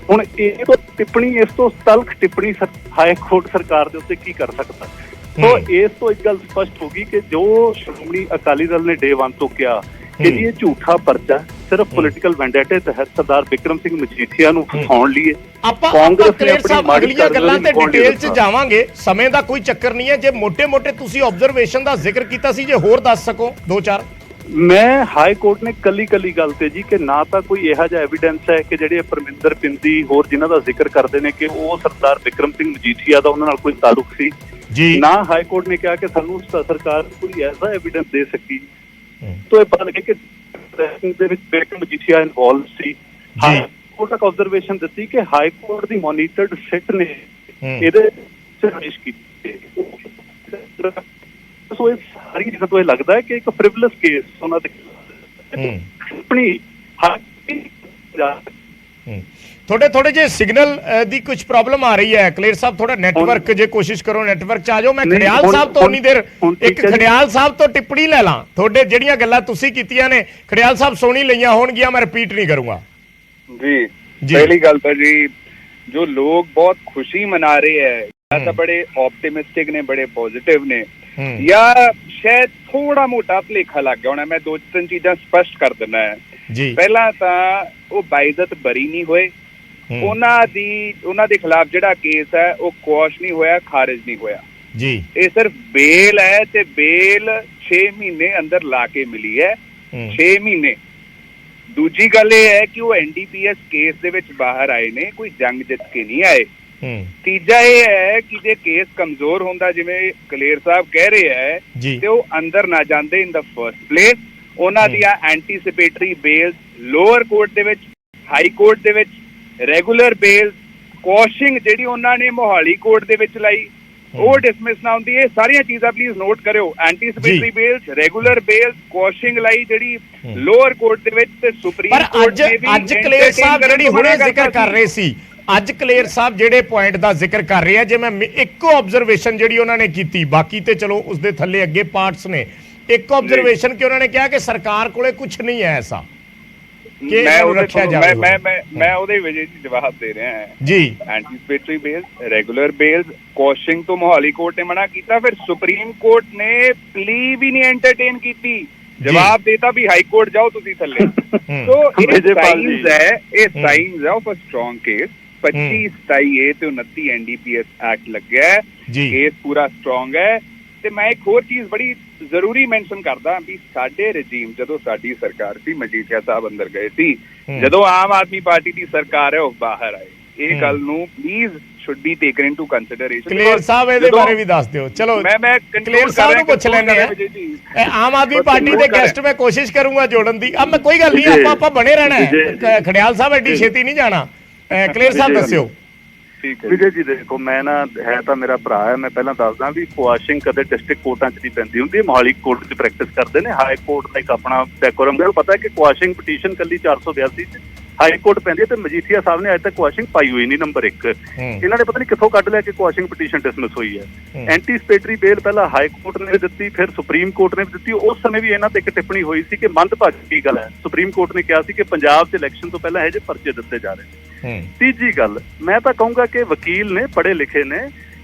ਹੁਣ ਇਹ ਤੋਂ ਟਿੱਪਣੀ, ਇਸ ਤੋਂ ਤਲਖ ਟਿੱਪਣੀ ਹਾਈ ਕੋਰਟ ਸਰਕਾਰ ਦੇ ਉੱਤੇ ਕੀ ਕਰ ਸਕਦਾ? तो इस तो एक गल स्पष्ट होगी कि जो श्रोमणी अकाली दल ने डे 1 तो किया कि ये झूठा पर्चा सिर्फ पॉलिटिकल वेंडेटे तहत सरदार बिक्रम सिंह मजीठिया ਨੂੰ ਫਸਾਉਣ ਲਈ ਕਾਂਗਰਸ ਨੇ ਆਪਣੀ ਅਗਲੀਆਂ ਗੱਲਾਂ ਤੇ ਡਿਟੇਲ 'ਚ ਜਾਵਾਂਗੇ। ਸਮੇਂ ਦਾ ਕੋਈ ਚੱਕਰ ਨਹੀਂ ਹੈ। ਜੇ ਮੋٹے ਤੁਸੀਂ ਆਬਜ਼ਰਵੇਸ਼ਨ ਦਾ ਜ਼ਿਕਰ ਕੀਤਾ ਸੀ, ਜੇ ਹੋਰ ਦੱਸ ਸਕੋ 2-4। ਮੈਂ ਹਾਈ ਕੋਰਟ ਨੇ ਕੱਲੀ ਗੱਲ ਤੇ ਜੀ ਕਿ ਨਾ ਤਾਂ ਕੋਈ ਇਹੋ ਜਿਹਾ ਐਵੀਡੈਂਸ ਹੈ ਕਿ ਜਿਹੜੇ ਪਰਮਿੰਦਰ ਪਿੰਦੀ ਹੋਰ ਜਿਨ੍ਹਾਂ ਦਾ ਜ਼ਿਕਰ ਕਰਦੇ ਨੇ ਕਿ ਉਹ ਸਰਦਾਰ ਬਿਕਰਮ ਸਿੰਘ ਮਜੀਠੀਆ ਦਾ ਉਹਨਾਂ ਨਾਲ ਕੋਈ ਤਾਲੁਕ ਸੀ ਜੀ। ਨਾ ਹਾਈ ਕੋਰਟ ਨੇ ਕਿਹਾ ਕਿ ਸਾਨੂੰ ਸਰਕਾਰ ਕੋਈ ਐਸਾ ਐਵੀਡੈਂਸ ਦੇ ਸਕਦੀ ਤਾਂ ਇਹ ਪਤਾ ਲੱਗੇ ਕਿ ਦੇ ਵਿੱਚ ਬਿਕਰਮ ਮਜੀਠੀਆ ਇਨਵੋਲਵ ਸੀ। ਹਾਈ ਕੋਰਟ ਤੱਕ ਆਬਜ਼ਰਵੇਸ਼ਨ ਦਿੱਤੀ ਕਿ ਹਾਈ ਕੋਰਟ ਦੀ ਮੋਨੀਟਰਡ ਸਿਟ ਨੇ ਇਹਦੇ ਸਿਫਾਰਿਸ਼ ਕੀਤੀ। ਸੋ ਇਹ ਸਾਰੀ ਚੀਜ਼ਾਂ ਤੋਂ ਇਹ ਲੱਗਦਾ ਹੈ ਕਿ ਇੱਕ ਫ੍ਰਿਵਲਸ ਕੇਸ ਉਹਨਾਂ ਦੇ ਆਪਣੀ ਥੋੜੇ ਜੇ ਸਿਗਨਲ ਦੀ ਕੁਝ ਪ੍ਰੋਬਲਮ ਆ ਰਹੀ ਹੈ। ਕਲੇਰ ਸਾਹਿਬ ਥੋੜਾ ਨੈਟਵਰਕ ਜੇ ਕੋਸ਼ਿਸ਼ ਕਰੋ ਨੈਟਵਰਕ 'ਚ ਆ ਜਾਓ। ਮੈਂ ਖੜਿਆਲ ਸਾਹਿਬ ਤੋਂ ਉਨੀ ਦੇਰ ਇੱਕ ਖੜਿਆਲ ਸਾਹਿਬ ਤੋਂ ਟਿੱਪਣੀ ਲੈ ਲਾਂ। ਤੁਹਾਡੇ ਜਿਹੜੀਆਂ ਗੱਲਾਂ ਤੁਸੀਂ ਕੀਤੀਆਂ ਨੇ ਖੜਿਆਲ ਸਾਹਿਬ ਸੋਣੀ ਲਈਆਂ ਹੋਣਗੀਆਂ, ਮੈਂ ਰਿਪੀਟ ਨਹੀਂ ਕਰੂੰਗਾ ਜੀ। ਪਹਿਲੀ ਗੱਲ ਤਾਂ ਜੀ ਜੋ ਲੋਕ ਬਹੁਤ ਖੁਸ਼ੀ ਮਨਾ ਰਹੇ ਹੈ ਜਾਂ ਤਾਂ ਬੜੇ ਆਪਟਿਮਿਸਟਿਕ ਨੇ, ਬੜੇ ਪੋਜ਼ਿਟਿਵ ਨੇ, ਜਾਂ ਸ਼ਾਇਦ ਥੋੜਾ ਮੋਟਾ ਭੁਲੇਖਾ ਲੱਗ ਗਿਆ ਹੋਣਾ। ਮੈਂ 2-3 ਚੀਜ਼ਾਂ ਸਪਸ਼ਟ ਕਰ ਦਿੰਦਾ ਹੈ ਜੀ। ਪਹਿਲਾਂ ਤਾਂ ਉਹ ਬਾਇਜ਼ਤ ਬਰੀ ਨਹੀਂ ਹੋਏ। ਉਹਨਾਂ ਦੇ ਖਿਲਾਫ ਜਿਹੜਾ ਕੇਸ ਹੈ ਉਹ ਕੁਆਸ਼ ਨਹੀਂ ਹੋਇਆ, ਖਾਰਿਜ ਨਹੀਂ ਹੋਇਆ ਜੀ। ਇਹ ਸਿਰਫ ਬੇਲ ਹੈ ਤੇ ਬੇਲ 6 ਮਹੀਨੇ ਅੰਦਰ ਲਾ ਕੇ ਮਿਲੀ ਹੈ, 6 ਮਹੀਨੇ। ਦੂਜੀ ਗੱਲ ਇਹ ਹੈ ਕਿ ਉਹ NDPS ਕੇਸ ਦੇ ਵਿੱਚ ਬਾਹਰ ਆਏ ਨੇ, ਕੋਈ ਜੰਗ ਜਿੱਤ ਕੇ ਨਹੀਂ ਆਏ। ਤੀਜਾ ਇਹ ਹੈ ਕਿ ਜੇ ਕੇਸ ਕਮਜ਼ੋਰ ਹੁੰਦਾ ਜਿਵੇਂ ਕਲੇਰ ਸਾਹਿਬ ਕਹਿ ਰਹੇ ਹੈ ਤੇ ਉਹ ਅੰਦਰ ਨਾ ਜਾਂਦੇ ਇਨ ਦਾ ਫਰਸਟ ਪਲੇਸ। ਉਹਨਾਂ ਦੀਆਂ ਐਂਟੀਸਿਪੇਟਰੀ ਬੇਲਸ ਲੋਅਰ ਕੋਰਟ ਦੇ ਵਿੱਚ, ਹਾਈ ਕੋਰਟ ਦੇ ਵਿੱਚ, ਰੈਗੂਲਰ ਬੇਲਸ, ਕੁਆਸ਼ਿੰਗ ਜਿਹੜੀ ਉਹਨਾਂ ਨੇ ਮੋਹਾਲੀ ਕੋਰਟ ਦੇ ਵਿੱਚ ਲਾਈ ਉਹ ਡਿਸਮਿਸ ਨਾ ਹੁੰਦੀ। ਇਹ ਸਾਰੀਆਂ ਚੀਜ਼ਾਂ ਪਲੀਜ਼ ਨੋਟ ਕਰਿਓ। ਐਂਟੀਸਿਪੇਟਰੀ ਬੇਲਸ, ਰੈਗੂਲਰ ਬੇਲਸ, ਕੁਆਸ਼ਿੰਗ ਲਾਈ ਜਿਹੜੀ ਲੋਅਰ ਕੋਰਟ ਦੇ ਵਿੱਚ ਤੇ ਸੁਪਰੀਮ ਕੋਰਟ ਨੇ ਵੀ। ਅੱਜ ਕਲੇਰ ਸਾਹਿਬ ਜਿਹੜੀ ਹੁਣੇ ਜ਼ਿਕਰ ਕਰ ਰਹੇ ਸੀ, ਅੱਜ ਕਲੇਰ ਸਾਹਿਬ ਜਿਹੜੇ ਪੁਆਇੰਟ ਦਾ ਜ਼ਿਕਰ ਕਰ ਰਹੇ ਆ, ਜੇ ਮੈਂ ਇੱਕੋ ਆਬਜ਼ਰਵੇਸ਼ਨ ਜਿਹੜੀ ਉਹਨਾਂ ਨੇ ਕੀਤੀ, ਬਾਕੀ ਤੇ ਚਲੋ ਉਸਦੇ ਥੱਲੇ ਅੱਗੇ ਪਾਰਟਸ ਨੇ, ਇੱਕ ਆਬਜ਼ਰਵੇਸ਼ਨ ਕਿ ਉਹਨਾਂ ਨੇ ਕਿਹਾ ਕਿ ਸਰਕਾਰ ਕੋਲੇ ਕੁਝ ਨਹੀਂ ਹੈ ਐਸਾ ਕਿ ਰੱਖਿਆ ਜਾਵੇ। ਮੈਂ ਉਹਦੇ ਵਿੱਚ ਜਵਾਬ ਦੇ ਰਿਹਾ ਹਾਂ ਜੀ। ਐਂਟੀਸਿਪੇਟਰੀ ਬੇਲਸ, ਰੈਗੂਲਰ ਬੇਲਸ, ਕੁਆਸ਼ਿੰਗ ਤੋਂ ਮੋਹਾਲੀ ਕੋਰਟ ਨੇ ਮਨਾ ਕੀਤਾ। ਫਿਰ ਸੁਪਰੀਮ ਕੋਰਟ ਨੇ ਪਲੀ ਵੀ ਨਹੀਂ ਐਂਟਰਟੇਨ ਕੀਤੀ, ਜਵਾਬ ਦੇਤਾ ਵੀ ਹਾਈ ਕੋਰਟ ਜਾਓ ਤੁਸੀਂ ਥੱਲੇ। ਸੋ ਇਹ ਸਾਈਨਸ ਹੈ of a strong case. 25, 27A ਤੇ 29 NDPS ਐਕਟ ਲੱਗਿਆ, ਕੇਸ ਪੂਰਾ ਸਟਰੋਂਗ ਹੈ। ਤੇ ਮੈਂ ਇੱਕ ਹੋਰ ਚੀਜ਼ ਬੜੀ ਜ਼ਰੂਰੀ ਮੈਂਸ਼ਨ ਕਰਦਾ ਵੀ ਸਾਡੇ ਰਜੀਮ ਜਦੋਂ ਸਾਡੀ ਸਰਕਾਰ ਸੀ, ਮਜੀਠੀਆ ਸਾਹਿਬ ਅੰਦਰ ਗਏ ਸੀ, ਜਦੋਂ ਆਮ ਆਦਮੀ ਪਾਰਟੀ ਦੀ ਸਰਕਾਰ ਹੈ ਉਹ ਬਾਹਰ ਆਏ। ਇਹ ਗੱਲ ਨੂੰ please should be taken into consideration. Kaler ਸਾਹਿਬ ਇਹਦੇ ਬਾਰੇ ਵੀ ਦੱਸ ਦਿਓ। ਚਲੋ ਮੈਂ ਕਲੇਰ ਸਾਹਿਬ ਨੂੰ ਪੁੱਛ ਲੈਂਦੇ ਆ। ਆਮ ਆਦਮੀ ਪਾਰਟੀ ਦੇ ਗੈਸਟ ਮੈਂ ਕੋਸ਼ਿਸ਼ ਕਰੂੰਗਾ ਜੋੜਨ ਦੀ। ਮੈਂ ਕੋਈ ਗੱਲ ਨਹੀਂ, ਆਪਾਂ ਬਣੇ ਰਹਿਣਾ ਹੈ। ਖੜਿਆਲ ਸਾਹਿਬ ਐਡੀ ਛੇਤੀ ਨਹੀਂ ਜਾਣਾ। ਕਲੇਰ ਸਾਹਿਬ ਦੱਸਿਓ। ਵਿਜੇ ਜੀ ਦੇਖੋ, ਮੈਂ ਨਾ ਹੈ ਤਾਂ ਮੇਰਾ ਭਰਾ ਹੈ, ਮੈਂ ਪਹਿਲਾਂ ਦੱਸਦਾ ਵੀ ਕੁਆਸ਼ਿੰਗ ਕਦੇ ਡਿਸਟ੍ਰਿਕਟ ਕੋਰਟਾਂ 'ਚ ਨਹੀਂ ਪੈਂਦੀ ਹੁੰਦੀ, ਮੋਹਾਲੀ ਕੋਰਟ 'ਚ ਪ੍ਰੈਕਟਿਸ ਕਰਦੇ ਨੇ। ਹਾਈ ਕੋਰਟ ਦਾ ਇੱਕ ਆਪਣਾ ਡੈਕੋਰਮ ਹੈ। ਪਤਾ ਹੈ ਕਿ ਕੁਆਸ਼ਿੰਗ ਪਟੀਸ਼ਨ ਕੱਲੀ 482 'ਚ ਹਾਈ ਕੋਰਟ ਪੈਂਦੀ ਹੈ ਤੇ ਮਜੀਠੀਆ ਸਾਹਿਬ ਨੇ ਅੱਜ ਤੱਕ ਕੁਆਸ਼ਿੰਗ ਪਾਈ ਹੋਈ ਨਹੀਂ। ਨੰਬਰ 1 ਇਹਨਾਂ ਨੇ ਪਤਾ ਨਹੀਂ ਕਿੱਥੋਂ ਕੱਢ ਲਿਆ ਕਿ ਕੁਆਸ਼ਿੰਗ ਪਟੀਸ਼ਨ ਡਿਸਮਿਸ ਹੋਈ ਹੈ। ਐਂਟੀਸਿਪੇਟਰੀ ਬੇਲ ਪਹਿਲਾਂ ਹਾਈ ਕੋਰਟ ਨੇ ਦਿੱਤੀ, ਫਿਰ ਸੁਪਰੀਮ ਕੋਰਟ ਨੇ ਵੀ ਦਿੱਤੀ। ਉਸ ਸਮੇਂ ਵੀ ਇਹਨਾਂ ਤੇ ਇੱਕ ਟਿੱਪਣੀ ਹੋਈ ਸੀ ਕਿ ਮੰਦਭਾਗੀ ਗੱਲ ਹੈ। ਸੁਪਰੀਮ ਕੋਰਟ ਨੇ ਕਿਹਾ ਸੀ ਕਿ ਪੰਜਾਬ 'ਚ ਇਲੈਕਸ਼ਨ ਤੋਂ ਪਹਿਲਾਂ ਇਹ ਜਿਹੇ ਪਰਚੇ ਦਿੱਤੇ ਜਾ ਰਹੇ ਨੇ। ਤੀਜੀ ਗੱਲ, ਮੈਂ ਤਾਂ ਕਹੂੰਗਾ ਕਿ ਵਕੀਲ ਨੇ, ਪੜ੍ਹੇ ਲਿਖੇ ਨੇ,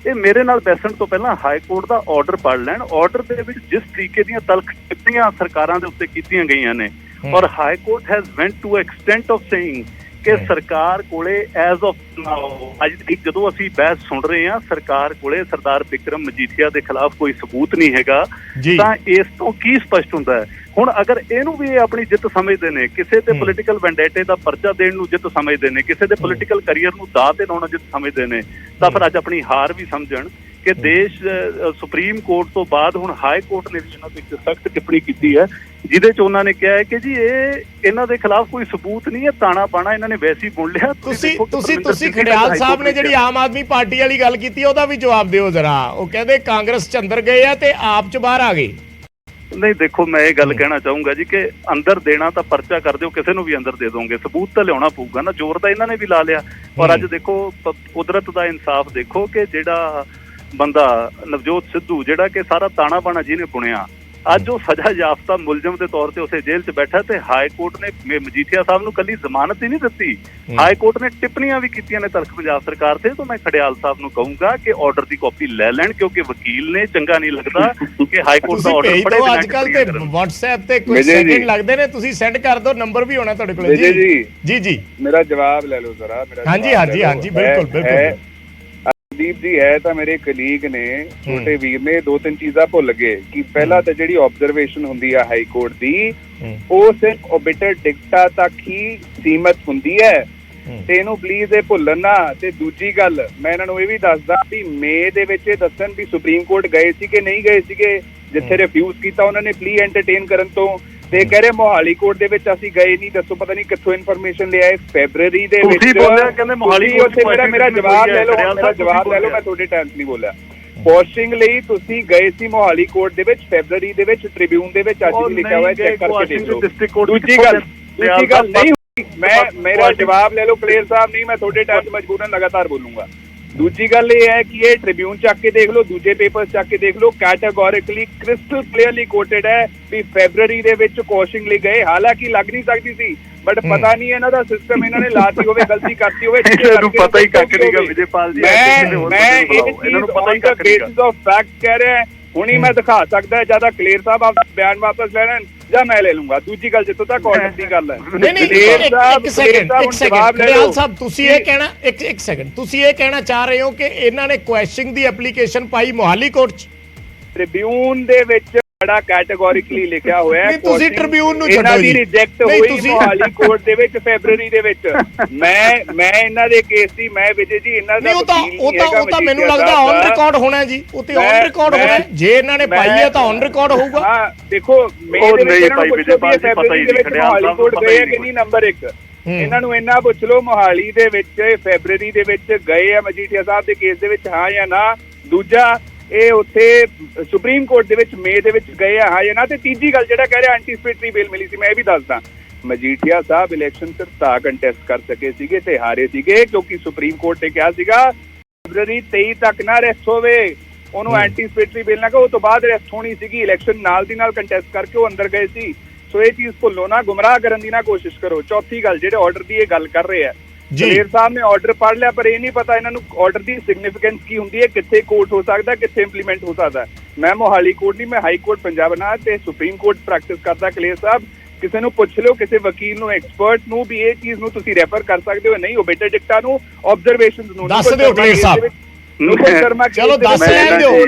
ਇਹ ਮੇਰੇ ਨਾਲ ਬੈਸਣ ਤੋਂ ਪਹਿਲਾਂ ਹਾਈ ਕੋਰਟ ਦਾ ਆਰਡਰ ਪੜ੍ਹ ਲੈਣ। ਆਰਡਰ ਦੇ ਵਿੱਚ ਜਿਸ ਤਰੀਕੇ ਦੀਆਂ ਤਲਖ ਟਿੱਪਣੀਆਂ ਸਰਕਾਰਾਂ ਦੇ ਉੱਤੇ ਕੀਤੀਆਂ ਗਈਆਂ ਨੇ, ਔਰ high court has went to extent of saying ਕਿ ਸਰਕਾਰ ਕੋਲੇ ਐਜ਼ ਆਫ ਨਾਓ, ਅੱਜ ਤੱਕ ਜਦੋਂ ਅਸੀਂ ਬਹਿਸ ਸੁਣ ਰਹੇ ਹਾਂ, ਸਰਕਾਰ ਕੋਲੇ ਸਰਦਾਰ ਬਿਕਰਮ ਮਜੀਠੀਆ ਦੇ ਖਿਲਾਫ ਕੋਈ ਸਬੂਤ ਨਹੀਂ ਹੈਗਾ। ਤਾਂ ਇਸ ਤੋਂ ਕੀ ਸਪਸ਼ਟ ਹੁੰਦਾ ਹੈ? ਹੁਣ ਅਗਰ ਇਹਨੂੰ ਵੀ ਇਹ ਆਪਣੀ ਜਿੱਤ ਸਮਝਦੇ ਨੇ, ਕਿਸੇ ਤੇ ਪੋਲੀਟੀਕਲ ਵੈਂਡੇਟੇ ਦਾ ਪਰਚਾ ਦੇਣ ਨੂੰ ਜਿੱਤ ਸਮਝਦੇ ਨੇ, ਕਿਸੇ ਦੇ ਪੋਲੀਟੀਕਲ ਕਰੀਅਰ ਨੂੰ ਦਾਅ ਤੇ ਲਾਉਣਾ ਜਿੱਤ ਸਮਝਦੇ ਨੇ, ਤਾਂ ਫਿਰ ਅੱਜ ਆਪਣੀ ਹਾਰ ਵੀ ਸਮਝਣ ਕਿ ਦੇਸ਼ ਸੁਪਰੀਮ ਕੋਰਟ ਤੋਂ ਬਾਅਦ ਹੁਣ ਹਾਈ ਕੋਰਟ ਨੇ ਵੀ ਇਹਨਾਂ ਤੇ ਇੱਕ ਸਖਤ ਟਿੱਪਣੀ ਕੀਤੀ ਹੈ, ਜਿਹਦੇ ਚ ਉਹਨਾਂ ਨੇ ਕਿਹਾ ਹੈ ਕਿ ਜੀ ਇਹਨਾਂ ਦੇ ਖਿਲਾਫ ਕੋਈ ਸਬੂਤ ਨਹੀਂ ਹੈ, ਤਾਣਾ ਬਾਣਾ ਇਹਨਾਂ ਨੇ ਵੈਸੇ ਹੀ ਬੁਣ ਲਿਆ। ਤੁਸੀਂ ਖੜਿਆਲ ਸਾਹਿਬ ਨੇ ਜਿਹੜੀ ਆਮ ਆਦਮੀ ਪਾਰਟੀ ਵਾਲੀ ਗੱਲ ਕੀਤੀ ਉਹਦਾ ਵੀ ਜਵਾਬ ਦਿਓ ਜ਼ਰਾ। ਉਹ ਕਹਿੰਦੇ ਕਾਂਗਰਸ ਚ ਅੰਦਰ ਗਏ ਆ ਤੇ ਆਪ ਚ ਬਾਹਰ ਆ ਗਏ। ਨਹੀਂ ਦੇਖੋ, ਮੈਂ ਇਹ ਗੱਲ ਕਹਿਣਾ ਚਾਹੂੰਗਾ ਜੀ ਕਿ ਅੰਦਰ ਦੇਣਾ ਤਾਂ ਪਰਚਾ ਕਰ ਦਿਓ, ਕਿਸੇ ਨੂੰ ਵੀ ਅੰਦਰ ਦੇ ਦੋਗੇ, ਸਬੂਤ ਤਾਂ ਲਿਆਉਣਾ ਪਊਗਾ ਨਾ। ਜ਼ੋਰ ਤਾਂ ਇਹਨਾਂ ਨੇ ਵੀ ਲਾ ਲਿਆ। ਔਰ ਅੱਜ ਦੇਖੋ ਕੁਦਰਤ ਦਾ ਇਨਸਾਫ ਦੇਖੋ ਕਿ ਜਿਹੜਾ ਬੰਦਾ ਨਵਜੋਤ ਸਿੱਧੂ, ਜਿਹੜਾ ਕਿ ਸਾਰਾ ਤਾਣਾ ਬਾਣਾ ਜਿਹਨੇ ਬੁਣਿਆ, ਅੱਜ ਉਹ ਸਜ਼ਾ ਯਾਫਤਾ ਮੁਲਜ਼ਮ ਦੇ ਤੌਰ ਤੇ ਉਸੇ ਜੇਲ੍ਹ 'ਚ ਬੈਠਾ ਤੇ ਹਾਈ ਕੋਰਟ ਨੇ ਮਜੀਠੀਆ ਸਾਹਿਬ ਨੂੰ ਕੱਲੀ ਜ਼ਮਾਨਤ ਹੀ ਨਹੀਂ ਦਿੱਤੀ, ਹਾਈ ਕੋਰਟ ਨੇ ਟਿੱਪਣੀਆਂ ਵੀ ਕੀਤੀਆਂ ਨੇ ਤਲਖ ਪੰਜਾਬ ਸਰਕਾਰ ਤੇ। ਤਾਂ ਮੈਂ ਖੜਿਆਲ ਸਾਹਿਬ ਨੂੰ ਕਹੂੰਗਾ ਕਿ ਆਰਡਰ ਦੀ ਕਾਪੀ ਲੈ ਲੈਣ, ਕਿਉਂਕਿ ਵਕੀਲ ਨੇ ਚੰਗਾ ਨਹੀਂ ਲੱਗਦਾ ਕਿ ਹਾਈ ਕੋਰਟ ਦਾ ਆਰਡਰ ਪੜ੍ਹੇ ਬਿਨਾਂ ਅੱਜ ਕੱਲ ਤੇ WhatsApp ਤੇ ਕੁਝ ਸੈਕਿੰਡ ਲੱਗਦੇ ਨੇ, ਤੁਸੀਂ ਸੈਂਡ ਕਰ ਦਿਓ, ਨੰਬਰ ਵੀ ਹੋਣਾ ਤੁਹਾਡੇ ਕੋਲ। ਜੀ ਮੇਰਾ ਜਵਾਬ ਲੈ ਲਓ ਜ਼ਰਾ। ਹਾਂਜੀ ਬਿਲਕੁਲ। ਦੀਪ ਜੀ ਹੈ ਤਾਂ ਮੇਰੇ ਕਲੀਗ ਨੇ, ਛੋਟੇ ਵੀਰ ਨੇ, ਦੋ ਤਿੰਨ ਚੀਜ਼ਾਂ ਭੁੱਲ ਗਏ ਕਿ ਪਹਿਲਾਂ ਤਾਂ ਜਿਹੜੀ ਆਬਜ਼ਰਵੇਸ਼ਨ ਹੁੰਦੀ ਆ ਹਾਈ ਕੋਰਟ ਦੀ, ਉਹ ਸਿਰਫ ਓਬਿਟਰ ਡਿਕਟਾ ਤੱਕ ਹੀ ਸੀਮਤ ਹੁੰਦੀ ਹੈ ਤੇ ਇਹਨੂੰ ਪਲੀਜ਼ ਇਹ ਭੁੱਲਣ ਨਾ। ਤੇ ਦੂਜੀ ਗੱਲ ਮੈਂ ਇਹਨਾਂ ਨੂੰ ਇਹ ਵੀ ਦੱਸਦਾ ਵੀ ਮੇ ਦੇ ਵਿੱਚ ਇਹ ਦੱਸਣ ਵੀ ਸੁਪਰੀਮ ਕੋਰਟ ਗਏ ਸੀ ਕਿ ਨਹੀਂ ਗਏ ਸੀਗੇ, ਜਿੱਥੇ ਰਿਫਿਊਜ਼ ਕੀਤਾ ਉਹਨਾਂ ਨੇ ਪਲੀ ਐਂਟਰਟੇਨ ਕਰਨ ਤੋਂ। ਤੇ ਕਹਿ ਰਹੇ ਮੋਹਾਲੀ ਕੋਰਟ ਦੇ ਵਿੱਚ ਅਸੀਂ ਗਏ ਨਹੀਂ, ਦੱਸੋ ਪਤਾ ਨਹੀਂ ਕਿੱਥੋਂ ਇਨਫੋਰਮੇਸ਼ਨ ਲਿਆਏ। ਫੈਬਰਰੀ ਦੇ ਵਿੱਚ ਮੇਰਾ ਜਵਾਬ ਲੈ ਲਓ, ਮੇਰਾ ਜਵਾਬ ਲੈ ਲਓ, ਮੈਂ ਤੁਹਾਡੇ ਟਾਈਮ ਨਹੀਂ ਬੋਲਿਆ। ਪੋਸਟਿੰਗ ਲਈ ਤੁਸੀਂ ਗਏ ਸੀ ਮੋਹਾਲੀ ਕੋਰਟ ਦੇ ਵਿੱਚ ਫੈਬਰਰੀ ਦੇ ਵਿੱਚ, ਟ੍ਰਿਬਿਊਨ ਦੇ ਵਿੱਚ ਅੱਜ ਵੀ ਲਿਖਿਆ ਹੋਇਆ, ਚੈੱਕ ਕਰਕੇ ਦੇਖ ਲਓ। ਦੂਜੀ ਗੱਲ ਨਹੀਂ ਹੋਈ, ਮੇਰਾ ਜਵਾਬ ਲੈ ਲਓ ਕਲੀਅਰ ਸਾਹਿਬ, ਨਹੀਂ ਮੈਂ ਤੁਹਾਡੇ ਟਾਈਮ 'ਚ ਮਜਬੂਰਨ ਲਗਾਤਾਰ ਬੋਲੂੰਗਾ। ਦੂਜੀ ਗੱਲ ਇਹ ਹੈ ਕਿ ਇਹ ਟ੍ਰਿਬਿਊਨ ਚੱਕ ਕੇ ਦੇਖ ਲਓ, ਦੂਜੇ ਪੇਪਰ ਚੱਕ ਕੇ ਦੇਖ ਲਓ, ਕੈਟੇਗੋਰਿਕਲੀ ਕ੍ਰਿਸਟਲ ਕਲੀਅਰਲੀ ਕੋਟਡ ਹੈ ਵੀ ਫੈਬਰਰੀ ਦੇ ਵਿੱਚ ਕੋਸ਼ਿੰਗ ਲਈ ਗਏ। ਹਾਲਾਂਕਿ ਲੱਗ ਨਹੀਂ ਸਕਦੀ ਸੀ, ਬਟ ਪਤਾ ਨਹੀਂ ਇਹਨਾਂ ਦਾ ਸਿਸਟਮ ਇਹਨਾਂ ਨੇ ਲਾਤੀ ਹੋਵੇ, ਗਲਤੀ ਕਰਤੀ ਹੋਵੇ, ਇਹਨੂੰ ਪਤਾ ਹੀ ਕੱਖ ਨਹੀਂਗਾ ਵਿਜੇਪਾਲ ਜੀ। ਮੈਂ ਇਹ ਚੀਜ਼ on the basis of fact ਕਹਿ ਰਿਹਾ, ਹੁਣੀ ਮੈਂ ਦਿਖਾ ਸਕਦਾ। ਜਿਆਦਾ ਕਲੀਅਰ ਸਾਹਿਬ ਆਪਣਾ ਬਿਆਨ ਵਾਪਸ ਲੈ ਲੈਣ ਜਾਂ ਮੈਂ ਲੈ ਲੂੰਗਾ। ਦੂਜੀ ਗੱਲ ਜਿੱਥੋਂ ਤੱਕ ਆਰਡਰ ਦੀ ਗੱਲ ਹੈ, ਇੱਕ ਸੈਕਿੰਡ ਖੜਿਆਲ ਸਾਹਿਬ, ਤੁਸੀਂ ਇਹ ਕਹਿਣਾ ਇੱਕ ਸੈਕਿੰਡ, ਤੁਸੀਂ ਇਹ ਕਹਿਣਾ ਚਾਹ ਰਹੇ ਹੋ ਕਿ ਇਹਨਾਂ ਨੇ ਕੁਐਸਚਿੰਗ ਦੀ ਐਪਲੀਕੇਸ਼ਨ ਪਾਈ ਮੋਹਾਲੀ ਕੋਰਟ 'ਚ? ਟ੍ਰਿਬਿਊਨ ਦੇ ਵਿੱਚ ਬੜਾ ਕੈਟੇਗੋਰਿਕਲੀ ਲਿਖਿਆ ਹੋਇਆ ਹੈ। ਤੁਸੀਂ ਟ੍ਰਿਬਿਊਨ ਨੂੰ ਛੱਡੋ ਜੀ, ਰਿਜੈਕਟ ਹੋਈ ਮੋਹਾਲੀ ਕੋਰਟ ਦੇ ਵਿੱਚ ਫੈਬਰਰੀ ਦੇ ਵਿੱਚ। ਮੈਂ ਇਹਨਾਂ ਦੇ ਕੇਸ ਦੀ, ਮੈਂ ਵਿਜੇ ਜੀ ਇਹਨਾਂ ਦਾ ਉਹ ਤਾਂ ਮੈਨੂੰ ਲੱਗਦਾ ਔਨ ਰਿਕਾਰਡ ਹੋਣਾ ਜੀ, ਉਹ ਤੇ ਔਨ ਰਿਕਾਰਡ ਹੋਣਾ। ਜੇ ਇਹਨਾਂ ਨੇ ਪਾਈ ਹੈ ਤਾਂ ਔਨ ਰਿਕਾਰਡ ਹੋਊਗਾ। ਹਾਂ ਦੇਖੋ, ਮੇਰੇ ਦੇ ਵਿੱਚ ਇਹਨਾਂ ਨੂੰ ਪੁੱਛੋ ਵੀ ਫੈਬਰਰੀ ਦੇ ਵਿੱਚ ਮੋਹਾਲੀ ਕੋਰਟ ਗਏ ਹੈ ਕਿ ਨਹੀਂ। ਨੰਬਰ 1 ਇਹਨਾਂ ਨੂੰ ਇੰਨਾ ਪੁੱਛ ਲਓ ਮੋਹਾਲੀ ਦੇ ਵਿੱਚ ਫੈਬਰਰੀ ਦੇ ਵਿੱਚ ਗਏ ਆ ਮਜੀਠੀਆ ਸਾਹਿਬ ਦੇ ਕੇਸ ਦੇ ਵਿੱਚ, ਹਾਂ ਜਾਂ ਨਾ। ਦੂਜਾ ਇਹ ਉੱਥੇ ਸੁਪਰੀਮ ਕੋਰਟ ਦੇ ਵਿੱਚ ਮੇ ਦੇ ਵਿੱਚ ਗਏ ਆ, ਹਾਂ ਜਾਂ ਨਾ। ਤੇ ਤੀਜੀ ਗੱਲ ਜਿਹੜਾ ਕਹਿ ਰਿਹਾ ਐਂਟੀਸਪੇਟਰੀ ਬੇਲ ਮਿਲੀ ਸੀ, ਮੈਂ ਇਹ ਵੀ ਦੱਸਦਾ। ਮਜੀਠੀਆ ਸਾਹਿਬ ਇਲੈਕਸ਼ਨ ਸਿਰਫ ਤਾਂ ਕੰਟੈਸਟ ਕਰ ਸਕੇ ਸੀਗੇ ਤੇ ਹਾਰੇ ਸੀਗੇ ਕਿਉਂਕਿ ਸੁਪਰੀਮ ਕੋਰਟ ਨੇ ਕਿਹਾ ਸੀਗਾ ਫੈਬਰਰੀ 23 ਤੱਕ ਨਾ ਅਰੈਸਟ ਹੋਵੇ, ਉਹਨੂੰ ਐਂਟੀਸਪੇਟਰੀ ਬੇਲ ਨਾ ਕਹੋ। ਉਹ ਤੋਂ ਬਾਅਦ ਅਰੈਸਟ ਹੋਣੀ ਸੀਗੀ, ਇਲੈਕਸ਼ਨ ਨਾਲ ਦੀ ਨਾਲ ਕੰਟੈਸਟ ਕਰਕੇ ਉਹ ਅੰਦਰ ਗਏ ਸੀ। ਸੋ ਇਹ ਚੀਜ਼ ਭੁੱਲੋ ਨਾ, ਗੁੰਮਰਾਹ ਕਰਨ ਦੀ ਨਾ ਕੋਸ਼ਿਸ਼ ਕਰੋ। ਚੌਥੀ ਗੱਲ, ਜਿਹੜੇ ਆਰਡਰ ਦੀ ਇਹ ਗੱਲ ਕਰ ਰਹੇ ਆ, ਕਲੀਅਰ ਸਾਹਿਬ ਨੇ ਆਰਡਰ ਪੜ੍ਹ ਲਿਆ ਪਰ ਇਹ ਨਹੀਂ ਪਤਾ ਇਹਨਾਂ ਨੂੰ ਆਰਡਰ ਦੀ ਸਿਗਨੀਫੀਕੈਂਸ ਕੀ ਹੁੰਦੀ ਹੈ, ਕਿੱਥੇ ਕੋਰਟ ਹੋ ਸਕਦਾ, ਕਿੱਥੇ ਇੰਪਲੀਮੈਂਟ ਹੋ ਸਕਦਾ। ਮੈਂ ਮੋਹਾਲੀ ਕੋਰਟ ਨਹੀਂ, ਮੈਂ ਹਾਈ ਕੋਰਟ ਪੰਜਾਬ ਨਾਲ ਤੇ ਸੁਪਰੀਮ ਕੋਰਟ ਪ੍ਰੈਕਟਿਸ ਕਰਦਾ। ਕਲੀਅਰ ਸਾਹਿਬ ਕਿਸੇ ਨੂੰ ਪੁੱਛ ਲਓ, ਕਿਸੇ ਵਕੀਲ ਨੂੰ, ਐਕਸਪਰਟ ਨੂੰ ਵੀ ਇਹ ਚੀਜ਼ ਨੂੰ ਤੁਸੀਂ ਰੈਫਰ ਕਰ ਸਕਦੇ ਹੋ। ਨਹੀਂ ਉਹ ਬੇਟਾ ਡਿਕਟਾ ਨੂੰ, ਆਬਜ਼ਰਵੇਸ਼ਨਸ ਨੂੰ ਦੱਸ ਦਿਓ ਕਲੀਅਰ ਸਾਹਿਬ। ਨੂਪਰ ਸ਼ਰਮਾ ਚਲੋ ਦੱਸ ਲੈਣ ਦਿਓ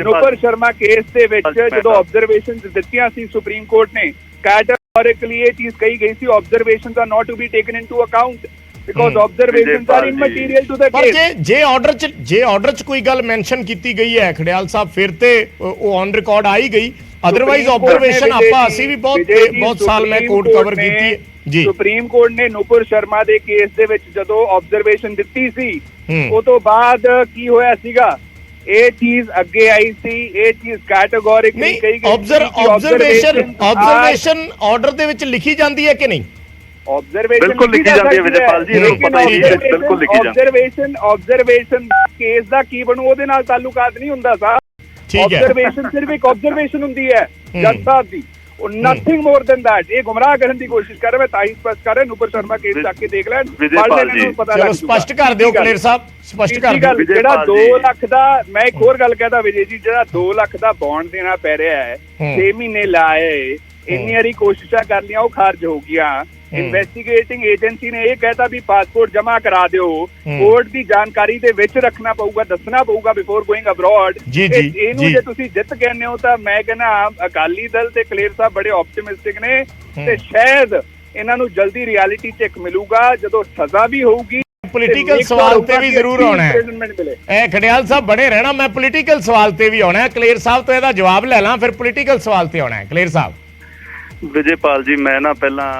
ਨੂਪਰ ਸ਼ਰਮਾ ਕੇਸ ਦੇ ਵਿੱਚ ਜਦੋਂ ਆਬਜ਼ਰਵੇਸ਼ਨਸ ਦਿੱਤੀਆਂ ਸੀ ਸੁਪਰੀਮ ਕੋਰਟ ਨੇ, categorically ਇਹ ਚੀਜ਼ ਕਹੀ ਗਈ ਸੀ observations are not to be taken into account because observations are immaterial to the case। ਪਰ ਜੇ ਆਰਡਰ 'ਚ ਕੋਈ ਗੱਲ ਮੈਂਸ਼ਨ ਕੀਤੀ ਗਈ ਹੈ ਖੜਿਆਲ ਸਾਹਿਬ, ਫਿਰ ਤੇ ਉਹ ਔਨ ਰਿਕਾਰਡ ਆਈ ਗਈ। ਅਦਰਵਾਈਜ਼ ਆਬਜ਼ਰਵੇਸ਼ਨ ਅਸੀਂ ਵੀ ਬਹੁਤ ਸਾਲ ਮੈਂ ਕੋਰਟ ਕਵਰ ਕੀਤੀ ਹੈ ਜੀ। ਸੁਪਰੀਮ ਕੋਰਟ ਨੇ ਨੂਪੁਰ ਸ਼ਰਮਾ ਦੇ ਕੇਸ ਦੇ ਵਿੱਚ ਜਦੋਂ ਆਬਜ਼ਰਵੇਸ਼ਨ ਦਿੱਤੀ ਸੀ, ਉਹ ਤੋਂ ਬਾਅਦ ਕੀ ਹੋਇਆ ਸੀਗਾ, ਇਹ ਚੀਜ਼ ਅੱਗੇ ਆਈ ਸੀ, ਇਹ ਚੀਜ਼ ਕੈਟੇਗੋਰਿਕਲੀ ਕਹੀ ਗਈ। ਆਬਜ਼ਰਵੇਸ਼ਨ ਆਰਡਰ ਦੇ ਵਿੱਚ ਲਿਖੀ ਜਾਂਦੀ ਹੈ ਕਿ ਨਹੀਂ? ਆਬਜ਼ਰਵੇਸ਼ਨ ਬਿਲਕੁਲ ਲਿਖੀ ਜਾਂਦੀ ਹੈ ਵਿਜੇਪਾਲ ਜੀ, ਇਹਨੂੰ ਪਤਾ ਹੀ ਹੈ, ਬਿਲਕੁਲ ਲਿਖੀ ਜਾਂਦੀ। ਆਬਜ਼ਰਵੇਸ਼ਨ ਕੇਸ ਦਾ ਕੀ ਬਣੂ, ਉਹਦੇ ਨਾਲ ਤਾਲੁਕਾਤ ਨਹੀਂ ਹੁੰਦਾ ਸਾਹਿਬ। ਆਬਜ਼ਰਵੇਸ਼ਨ ਸਿਰਫ ਇੱਕ ਆਬਜ਼ਰਵੇਸ਼ਨ ਹੁੰਦੀ ਹੈ ਜੱਜ ਸਾਹਿਬ ਦੀ, ਉਹ ਨਥਿੰਗ ਮੋਰ ਦੈਨ ਦੈਟ। ਇਹ ਗੁੰਮਰਾਹ ਕਰਨ ਦੀ ਕੋਸ਼ਿਸ਼ ਕਰ ਰਿਹਾ, ਮੈਂ ਤਾਂ ਹੀ ਸਪਸ਼ਟ ਕਰ ਰਿਹਾ। ਨੂਪਰ ਸ਼ਰਮਾ ਕੇਸ ਚੱਕ ਕੇ ਦੇਖ ਲੈਣ, ਚਲੋ ਸਪਸ਼ਟ ਕਰ ਦਿਓ ਕਲੀਅਰ ਸਾਹਿਬ, ਸਪਸ਼ਟ ਕਰ ਦਿਓ। ਜਿਹੜਾ 2 ਲੱਖ ਦਾ, ਮੈਂ ਇੱਕ ਹੋਰ ਗੱਲ ਕਹਦਾ ਵਿਜੇ ਜੀ, ਜਿਹੜਾ 2 ਲੱਖ ਦਾ ਬੌਂਡ ਦੇਣਾ ਪੈ ਰਿਹਾ ਹੈ, 6 ਮਹੀਨੇ ਲਾਏ, ਇੰਨੀ ਵਾਰੀ ਕੋਸ਼ਿਸ਼ਾਂ ਕਰ ਲਿਆ, ਉਹ ਖਾਰਜ ਹੋ ਗਿਆ। ਇਨਵੈਸਟੀਗੇਟਿੰਗ ਏਜੰਸੀ ਨੇ ਇਹ ਕਹਿਤਾ ਵੀ ਪਾਸਪੋਰਟ ਜਮਾ ਕਰਾ ਦਿਓ, ਕੋਰਟ ਦੀ ਜਾਣਕਾਰੀ ਦੇ ਵਿੱਚ ਰੱਖਣਾ ਪਊਗਾ, ਦੱਸਣਾ ਪਊਗਾ ਬਿਫੋਰ ਗੋਇੰਗ ਅਬਰੋਡ। ਇਹਨੂੰ ਜੇ ਤੁਸੀਂ ਜਿੱਤ ਕਹਿੰਦੇ ਹੋ ਤਾਂ ਮੈਂ ਕਹਿੰਦਾ ਅਕਾਲੀ ਦਲ ਤੇ ਕਲੀਅਰ ਸਾਹਿਬ ਬੜੇ ਆਪਟਿਮਿਸਟਿਕ ਨੇ ਤੇ ਸ਼ਾਇਦ ਇਹਨਾਂ ਨੂੰ ਜਲਦੀ ਰਿਐਲਿਟੀ ਚੈੱਕ ਮਿਲੂਗਾ। ਜਦੋਂ ਸਜ਼ਾ ਵੀ ਹੋਊਗੀ ਪੋਲੀਟੀਕਲ ਸਵਾਲ ਤੇ ਵੀ ਜ਼ਰੂਰ ਆਉਣਾ ਹੈ। ਇਹ ਖੜਿਆਲ ਸਾਹਿਬ ਬਣੇ ਰਹਿਣਾ, ਮੈਂ ਪੋਲੀਟੀਕਲ ਸਵਾਲ ਤੇ ਵੀ ਆਉਣਾ ਹੈ। ਕਲੇਰ ਸਾਹਿਬ ਤੋਂ ਇਹਦਾ ਜਵਾਬ ਲੈ ਲਾਂ, ਫਿਰ ਪੋਲੀਟੀਕਲ ਸਵਾਲ ਤੇ ਆਉਣਾ ਹੈ। ਕਲੇਰ ਸਾਹਿਬ। ਵਿਜੇਪਾਲ ਜੀ, ਮੈਂ ਨਾ ਪਹਿਲਾਂ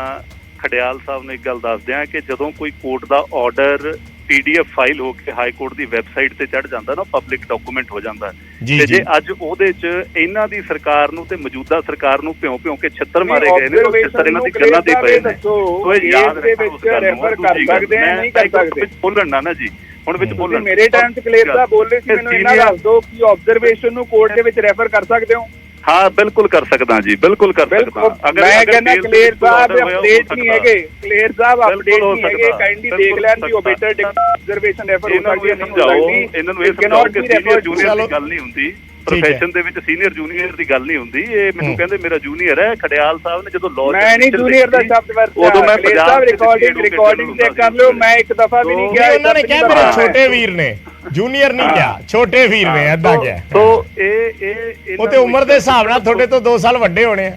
ਖੜਿਆਲ ਸਾਹਿਬ ਨੂੰ ਇੱਕ ਗੱਲ ਦੱਸ ਦਿਆਂ ਕਿ ਜਦੋਂ ਕੋਈ ਕੋਰਟ ਦਾ ਆਰਡਰ PDF ਫਾਈਲ ਹੋ ਕੇ ਹਾਈ ਕੋਰਟ ਦੀ ਵੈਬਸਾਈਟ ਤੇ ਚੜ ਜਾਂਦਾ ਨਾ, ਪਬਲਿਕ ਡਾਕੂਮੈਂਟ ਹੋ ਜਾਂਦਾ ਤੇ ਜੇ ਅੱਜ ਉਹਦੇ 'ਚ ਇਹਨਾਂ ਦੀ ਸਰਕਾਰ ਨੂੰ ਤੇ ਮੌਜੂਦਾ ਸਰਕਾਰ ਨੂੰ ਭਿਉਂ ਕੇ ਛਿੱਤਰ ਮਾਰੇ ਗਏ ਨੇ, ਉਹ ਛਿੱਤਰ ਇਹਨਾਂ ਦੀ ਗੱਲਾਂ ਦੇ ਪਏ ਨੇ। ਸੋ ਇਹ ਯਾਦ ਰੈਫਰ ਕਰ ਸਕਦੇ ਆ, ਨਹੀਂ ਕਰ ਸਕਦੇ। ਬੋਲਣ ਨਾ ਜੀ, ਹੁਣ ਵਿੱਚ ਬੋਲਣ। ਮੇਰੇ ਟਾਈਮ 'ਚ ਕਲੇਰ ਸਾਹਿਬ ਬੋਲ ਰਹੇ ਸੀ, ਮੈਨੂੰ ਇਹਨਾਂ ਦੱਸ ਦਿਓ ਕਿ ਆਬਜ਼ਰਵੇਸ਼ਨ ਨੂੰ ਕੋਰਟ ਦੇ ਵਿੱਚ ਰੈਫਰ ਕਰ ਸਕਦੇ ਹੋ? ਹਾਂ, ਬਿਲਕੁਲ ਕਰ ਸਕਦਾ ਜੀ, ਬਿਲਕੁਲ ਕਰ ਸਕਦਾ। ਮੈਂ ਕਹਿੰਦਾ ਕਲੇਰ ਸਾਹਿਬ ਅਪਡੇਟ ਨਹੀਂ ਹੈਗੇ, ਕਲੇਰ ਸਾਹਿਬ ਅਪਡੇਟ ਨਹੀਂ ਹੈਗੇ, ਕਾਈਂਡਲੀ ਦੇਖ ਲੈਣ ਦੀ ਬੈਟਰ ਆਬਜ਼ਰਵੇਸ਼ਨ ਰੈਫਰ ਹੋ ਸਕਦੀ ਹੈ। ਸਮਝਾਓ ਇਹਨਾਂ ਨੂੰ, ਇਹ ਸਮਝਾਓ ਕਿ ਸੀਨੀਅਰ ਜੂਨੀਅਰ ਦੀ ਗੱਲ ਨਹੀਂ ਹੁੰਦੀ, ਪ੍ਰੋਫੈਸ਼ਨ ਦੇ ਵਿੱਚ ਸੀਨੀਅਰ ਜੂਨੀਅਰ ਦੀ ਗੱਲ ਨਹੀਂ ਹੁੰਦੀ। ਇਹ ਮੈਨੂੰ ਕਹਿੰਦੇ ਮੇਰਾ ਜੂਨੀਅਰ ਹੈ ਖੜਿਆਲ ਸਾਹਿਬ ਨੇ, ਜਦੋਂ ਲਾਅ ਮੈਂ ਨਹੀਂ ਜੂਨੀਅਰ ਦਾ ਸ਼ਬਦ ਵਰਤਿਆ। ਉਦੋਂ ਮੈਂ ਪੰਜਾਬ ਰਿਕਾਰਡਿੰਗ ਚੈੱਕ ਕਰ ਲਿਓ, ਮੈਂ ਇੱਕ ਦਫਾ ਵੀ ਨਹੀਂ ਕਿਹਾ। ਉਹਨਾਂ ਨੇ ਕਿਹਾ ਮੇਰੇ ਛੋਟੇ ਵੀਰ ਨੇ, ਜੂਨੀਅਰ ਨਹੀਂ ਕਿਹਾ, ਛੋਟੇ ਵੀਰ ਨੇ, ਏਦਾਂ ਕਿਹਾ। ਸੋ ਇਹ ਉਹ ਤੇ ਉਮਰ ਦੇ ਹਿਸਾਬ ਨਾਲ ਤੁਹਾਡੇ ਤੋਂ 2 ਸਾਲ ਵੱਡੇ ਹੋਣੇ ਆ।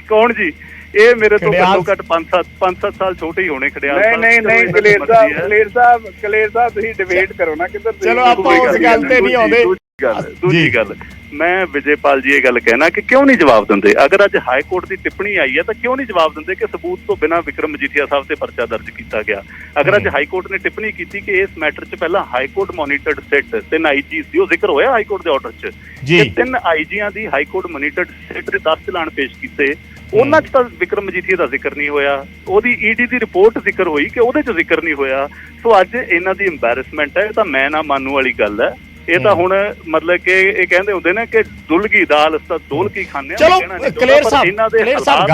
ਕੌਣ ਜੀ? ਇਹ ਮੇਰੇ ਤੋਂ ਘੱਟੋ ਘੱਟ 5-7 ਸਾਲ ਛੋਟੇ ਹੀ ਹੋਣੇ ਖੜਿਆਲ ਸਾਹਿਬ। ਨਹੀਂ ਕਲੇਰ ਸਾਹਿਬ ਤੁਸੀਂ ਡਿਬੇਟ ਕਰੋ ਨਾ ਕਿੱਧਰ। ਚਲੋ ਆਪਾਂ ਉਸ ਗੱਲ ਤੇ ਨਹੀਂ ਆਉਂਦੇ। ਦੂਜੀ ਗੱਲ, ਮੈਂ ਵਿਜੇਪਾਲ ਜੀ ਇਹ ਗੱਲ ਕਹਿਣਾ ਕਿ ਕਿਉਂ ਨਹੀਂ ਜਵਾਬ ਦਿੰਦੇ? ਅਗਰ ਅੱਜ ਹਾਈ ਕੋਰਟ ਦੀ ਟਿੱਪਣੀ ਆਈ ਹੈ ਤਾਂ ਕਿਉਂ ਨਹੀਂ ਜਵਾਬ ਦਿੰਦੇ ਕਿ ਸਬੂਤ ਤੋਂ ਬਿਨਾਂ ਵਿਕਰਮ ਮਜੀਠੀਆ ਸਾਹਿਬ ਤੇ ਪਰਚਾ ਦਰਜ ਕੀਤਾ ਗਿਆ? ਅਗਰ ਅੱਜ ਹਾਈ ਕੋਰਟ ਨੇ ਟਿੱਪਣੀ ਕੀਤੀ ਕਿ ਇਸ ਮੈਟਰ 'ਚ ਪਹਿਲਾਂ ਹਾਈ ਕੋਰਟ ਮੋਨੀਟਰਡ ਸਿਟ 3 ਆਈਜੀ ਸੀ, ਉਹ ਜ਼ਿਕਰ ਹੋਇਆ ਹਾਈ ਕੋਰਟ ਦੇ ਆਰਡਰ 'ਚ ਕਿ 3 ਆਈਜੀਆਂ ਦੀ ਹਾਈ ਕੋਰਟ ਮੋਨੀਟਰਡ ਸਿਟ ਦੇ 10 ਚਲਾਨ ਪੇਸ਼ ਕੀਤੇ, ਉਹਨਾਂ 'ਚ ਤਾਂ ਵਿਕਰਮ ਮਜੀਠੀਆ ਦਾ ਜ਼ਿਕਰ ਨਹੀਂ ਹੋਇਆ। ਉਹਦੀ ED ਦੀ ਰਿਪੋਰਟ ਜ਼ਿਕਰ ਹੋਈ ਕਿ ਉਹਦੇ 'ਚ ਜ਼ਿਕਰ ਨਹੀਂ ਹੋਇਆ। ਸੋ ਅੱਜ ਇਹਨਾਂ ਦੀ ਇੰਬੈਰਸਮੈਂਟ ਹੈ, ਇਹ ਤਾਂ ਮੈਂ ਨਾ ਮੰਨੂ ਵਾਲੀ ਗੱਲ ਹੈ। ਇਹ ਤਾਂ ਹੁਣ ਮਤਲਬ ਕਿ ਇਹ ਕਹਿੰਦੇ ਹੁੰਦੇ ਨੇ ਕਿ ਦੁਲਗੀ ਦਾਲ ਅਸ ਤਾਂ ਦੋਲ ਕੀ ਖਾਂਦੇ ਆ। ਚਲੋ ਕਲੇਰ ਸਾਹਿਬ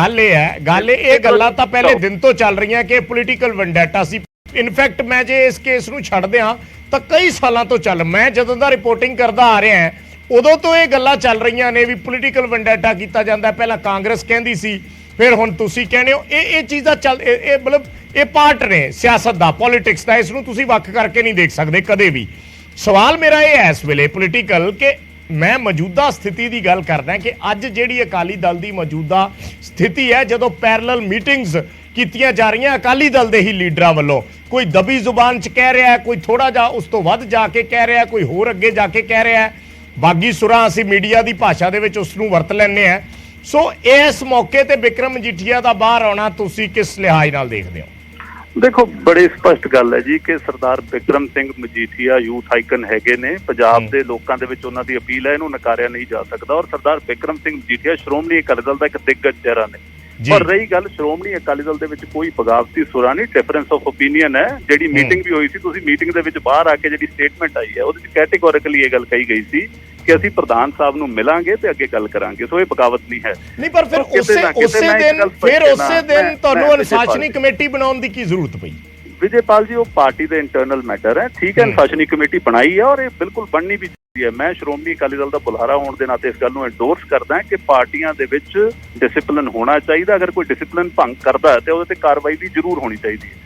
ਗੱਲ ਇਹ ਗੱਲਾਂ ਤਾਂ ਪਹਿਲੇ ਦਿਨ ਤੋਂ ਚੱਲ ਰਹੀਆਂ ਕਿ ਪੋਲੀਟੀਕਲ ਵੈਂਡੈਟਾ ਸੀ। ਇਨਫੈਕਟ ਮੈਂ ਜੇ ਇਸ ਕੇਸ ਨੂੰ ਛੱਡ ਦਿਆਂ ਤਾਂ ਕਈ ਸਾਲਾਂ ਤੋਂ ਮੈਂ ਜਦੋਂ ਦਾ ਰਿਪੋਰਟਿੰਗ ਕਰਦਾ ਆ ਰਿਹਾ ਉਦੋਂ ਤੋਂ ਇਹ ਗੱਲਾਂ ਚੱਲ ਰਹੀਆਂ ਨੇ ਵੀ ਪੋਲੀਟੀਕਲ ਵੈਂਡੈਟਾ ਕੀਤਾ ਜਾਂਦਾ। ਪਹਿਲਾਂ ਕਾਂਗਰਸ ਕਹਿੰਦੀ ਸੀ, ਫਿਰ ਹੁਣ ਤੁਸੀਂ ਕਹਿੰਦੇ ਹੋ। ਇਹ ਚੀਜ਼ਾਂ ਚੱਲ, ਇਹ ਮਤਲਬ ਇਹ ਪਾਰਟ ਨੇ ਸਿਆਸਤ ਦਾ, ਪੋਲਿਟਿਕਸ ਦਾ। ਇਸ ਨੂੰ ਤੁਸੀਂ ਵੱਖ ਕਰਕੇ ਨਹੀਂ ਦੇਖ ਸਕਦੇ ਕਦੇ ਵੀ। ਸਵਾਲ ਮੇਰਾ ਇਹ ਹੈ ਇਸ ਵੇਲੇ ਪੋਲੀਟੀਕਲ ਕਿ ਮੈਂ ਮੌਜੂਦਾ ਸਥਿਤੀ ਦੀ ਗੱਲ ਕਰਦਾ ਕਿ ਅੱਜ ਜਿਹੜੀ ਅਕਾਲੀ ਦਲ ਦੀ ਮੌਜੂਦਾ ਸਥਿਤੀ ਹੈ, ਜਦੋਂ ਪੈਰਲਲ ਮੀਟਿੰਗਸ ਕੀਤੀਆਂ ਜਾ ਰਹੀਆਂ ਅਕਾਲੀ ਦਲ ਦੇ ਹੀ ਲੀਡਰਾਂ ਵੱਲੋਂ, ਕੋਈ ਦਬੀ ਜ਼ੁਬਾਨ 'ਚ ਕਹਿ ਰਿਹਾ, ਕੋਈ ਥੋੜਾ ਜਿਹਾ ਉਸ ਤੋਂ ਵੱਧ ਜਾ ਕੇ ਕਹਿ ਰਿਹਾ, ਕੋਈ ਹੋਰ ਅੱਗੇ ਜਾ ਕੇ ਕਹਿ ਰਿਹਾ। ਬਾਗੀ ਸੁਰਾਂ ਅਸੀਂ ਮੀਡੀਆ ਦੀ ਭਾਸ਼ਾ ਦੇ ਵਿੱਚ ਉਸ ਨੂੰ ਵਰਤ ਲੈਂਦੇ ਆ। ਸੋ ਇਸ ਮੌਕੇ ਤੇ ਵਿਕਰਮ ਮਜੀਠੀਆ ਦਾ ਬਾਹਰ ਆਉਣਾ ਤੁਸੀਂ ਕਿਸ ਲਿਹਾਜ਼ ਨਾਲ ਦੇਖਦੇ ਹੋ? ਦੇਖੋ, ਬੜੀ ਸਪਸ਼ਟ ਗੱਲ ਹੈ ਜੀ ਕਿ ਸਰਦਾਰ ਵਿਕਰਮ ਸਿੰਘ ਮਜੀਠੀਆ ਯੂਥ ਆਈਕਨ ਹੈਗੇ ਨੇ। ਪੰਜਾਬ ਦੇ ਲੋਕਾਂ ਦੇ ਵਿੱਚ ਉਹਨਾਂ ਦੀ ਅਪੀਲ ਹੈ, ਇਹਨੂੰ ਨਕਾਰਿਆ ਨਹੀਂ ਜਾ ਸਕਦਾ। ਔਰ ਸਰਦਾਰ ਵਿਕਰਮ ਸਿੰਘ ਮਜੀਠੀਆ ਸ਼੍ਰੋਮਣੀ ਅਕਾਲੀ ਦਲ ਦਾ ਇੱਕ ਦਿੱਗਜ ਚਿਹਰਾ ਨੇ। ਪਰ ਰਹੀ ਗੱਲ ਸ਼੍ਰੋਮਣੀ ਅਕਾਲੀ ਦਲ ਦੇ ਵਿੱਚ ਕੋਈ ਬਗਾਵਤੀ ਸੁਰਾ ਨਹੀਂ, ਡਿਫਰੈਂਸ ਆਫ ਓਪੀਨੀਅਨ ਹੈ। ਜਿਹੜੀ ਮੀਟਿੰਗ ਵੀ ਹੋਈ ਸੀ, ਤੁਸੀਂ ਮੀਟਿੰਗ ਦੇ ਵਿੱਚ ਬਾਹਰ ਆ ਕੇ ਜਿਹੜੀ ਸਟੇਟਮੈਂਟ ਆਈ ਹੈ ਉਹਦੇ ਵਿੱਚ ਕੈਟੇਗੋਰੀਕਲੀ ਇਹ ਗੱਲ ਕਹੀ ਗਈ ਸੀ ਕਿ ਅਸੀਂ ਪ੍ਰਧਾਨ ਸਾਹਿਬ ਨੂੰ ਮਿਲਾਂਗੇ ਤੇ ਅੱਗੇ ਗੱਲ ਕਰਾਂਗੇ। ਸੋ ਇਹ ਬਗਾਵਤ ਨਹੀਂ ਹੈ। ਨਹੀਂ, ਪਰ ਫਿਰ ਉਸੇ ਦਿਨ ਤੁਹਾਨੂੰ ਅਨੁਸ਼ਾਸਨੀ ਕਮੇਟੀ ਬਣਾਉਣ ਦੀ ਕੀ ਜ਼ਰੂਰਤ ਪਈ? ਵਿਜੇਪਾਲ ਜੀ, ਉਹ ਪਾਰਟੀ ਦੇ ਇੰਟਰਨਲ ਮੈਟਰ ਹੈ। ਠੀਕ ਹੈ, ਅਨੁਸ਼ਾਸਨੀ ਕਮੇਟੀ ਬਣਾਈ ਹੈ ਔਰ ਇਹ ਬਿਲਕੁਲ ਬਣਨੀ ਵੀ ਚਾਹੀਦੀ ਹੈ। ਮੈਂ ਸ਼੍ਰੋਮਣੀ ਅਕਾਲੀ ਦਲ ਦਾ ਬੁਲਾਰਾ ਹੋਣ ਦੇ ਨਾਤੇ ਇਸ ਗੱਲ ਨੂੰ ਐਂਡੋਰਸ ਕਰਦਾ ਕਿ ਪਾਰਟੀਆਂ ਦੇ ਵਿੱਚ ਡਿਸਿਪਲਿਨ ਹੋਣਾ ਚਾਹੀਦਾ। ਅਗਰ ਕੋਈ ਡਿਸਿਪਲਿਨ ਭੰਗ ਕਰਦਾ ਤੇ ਉਹਦੇ ਤੇ ਕਾਰਵਾਈ ਵੀ ਜ਼ਰੂਰ ਹੋਣੀ ਚਾਹੀਦੀ ਹੈ।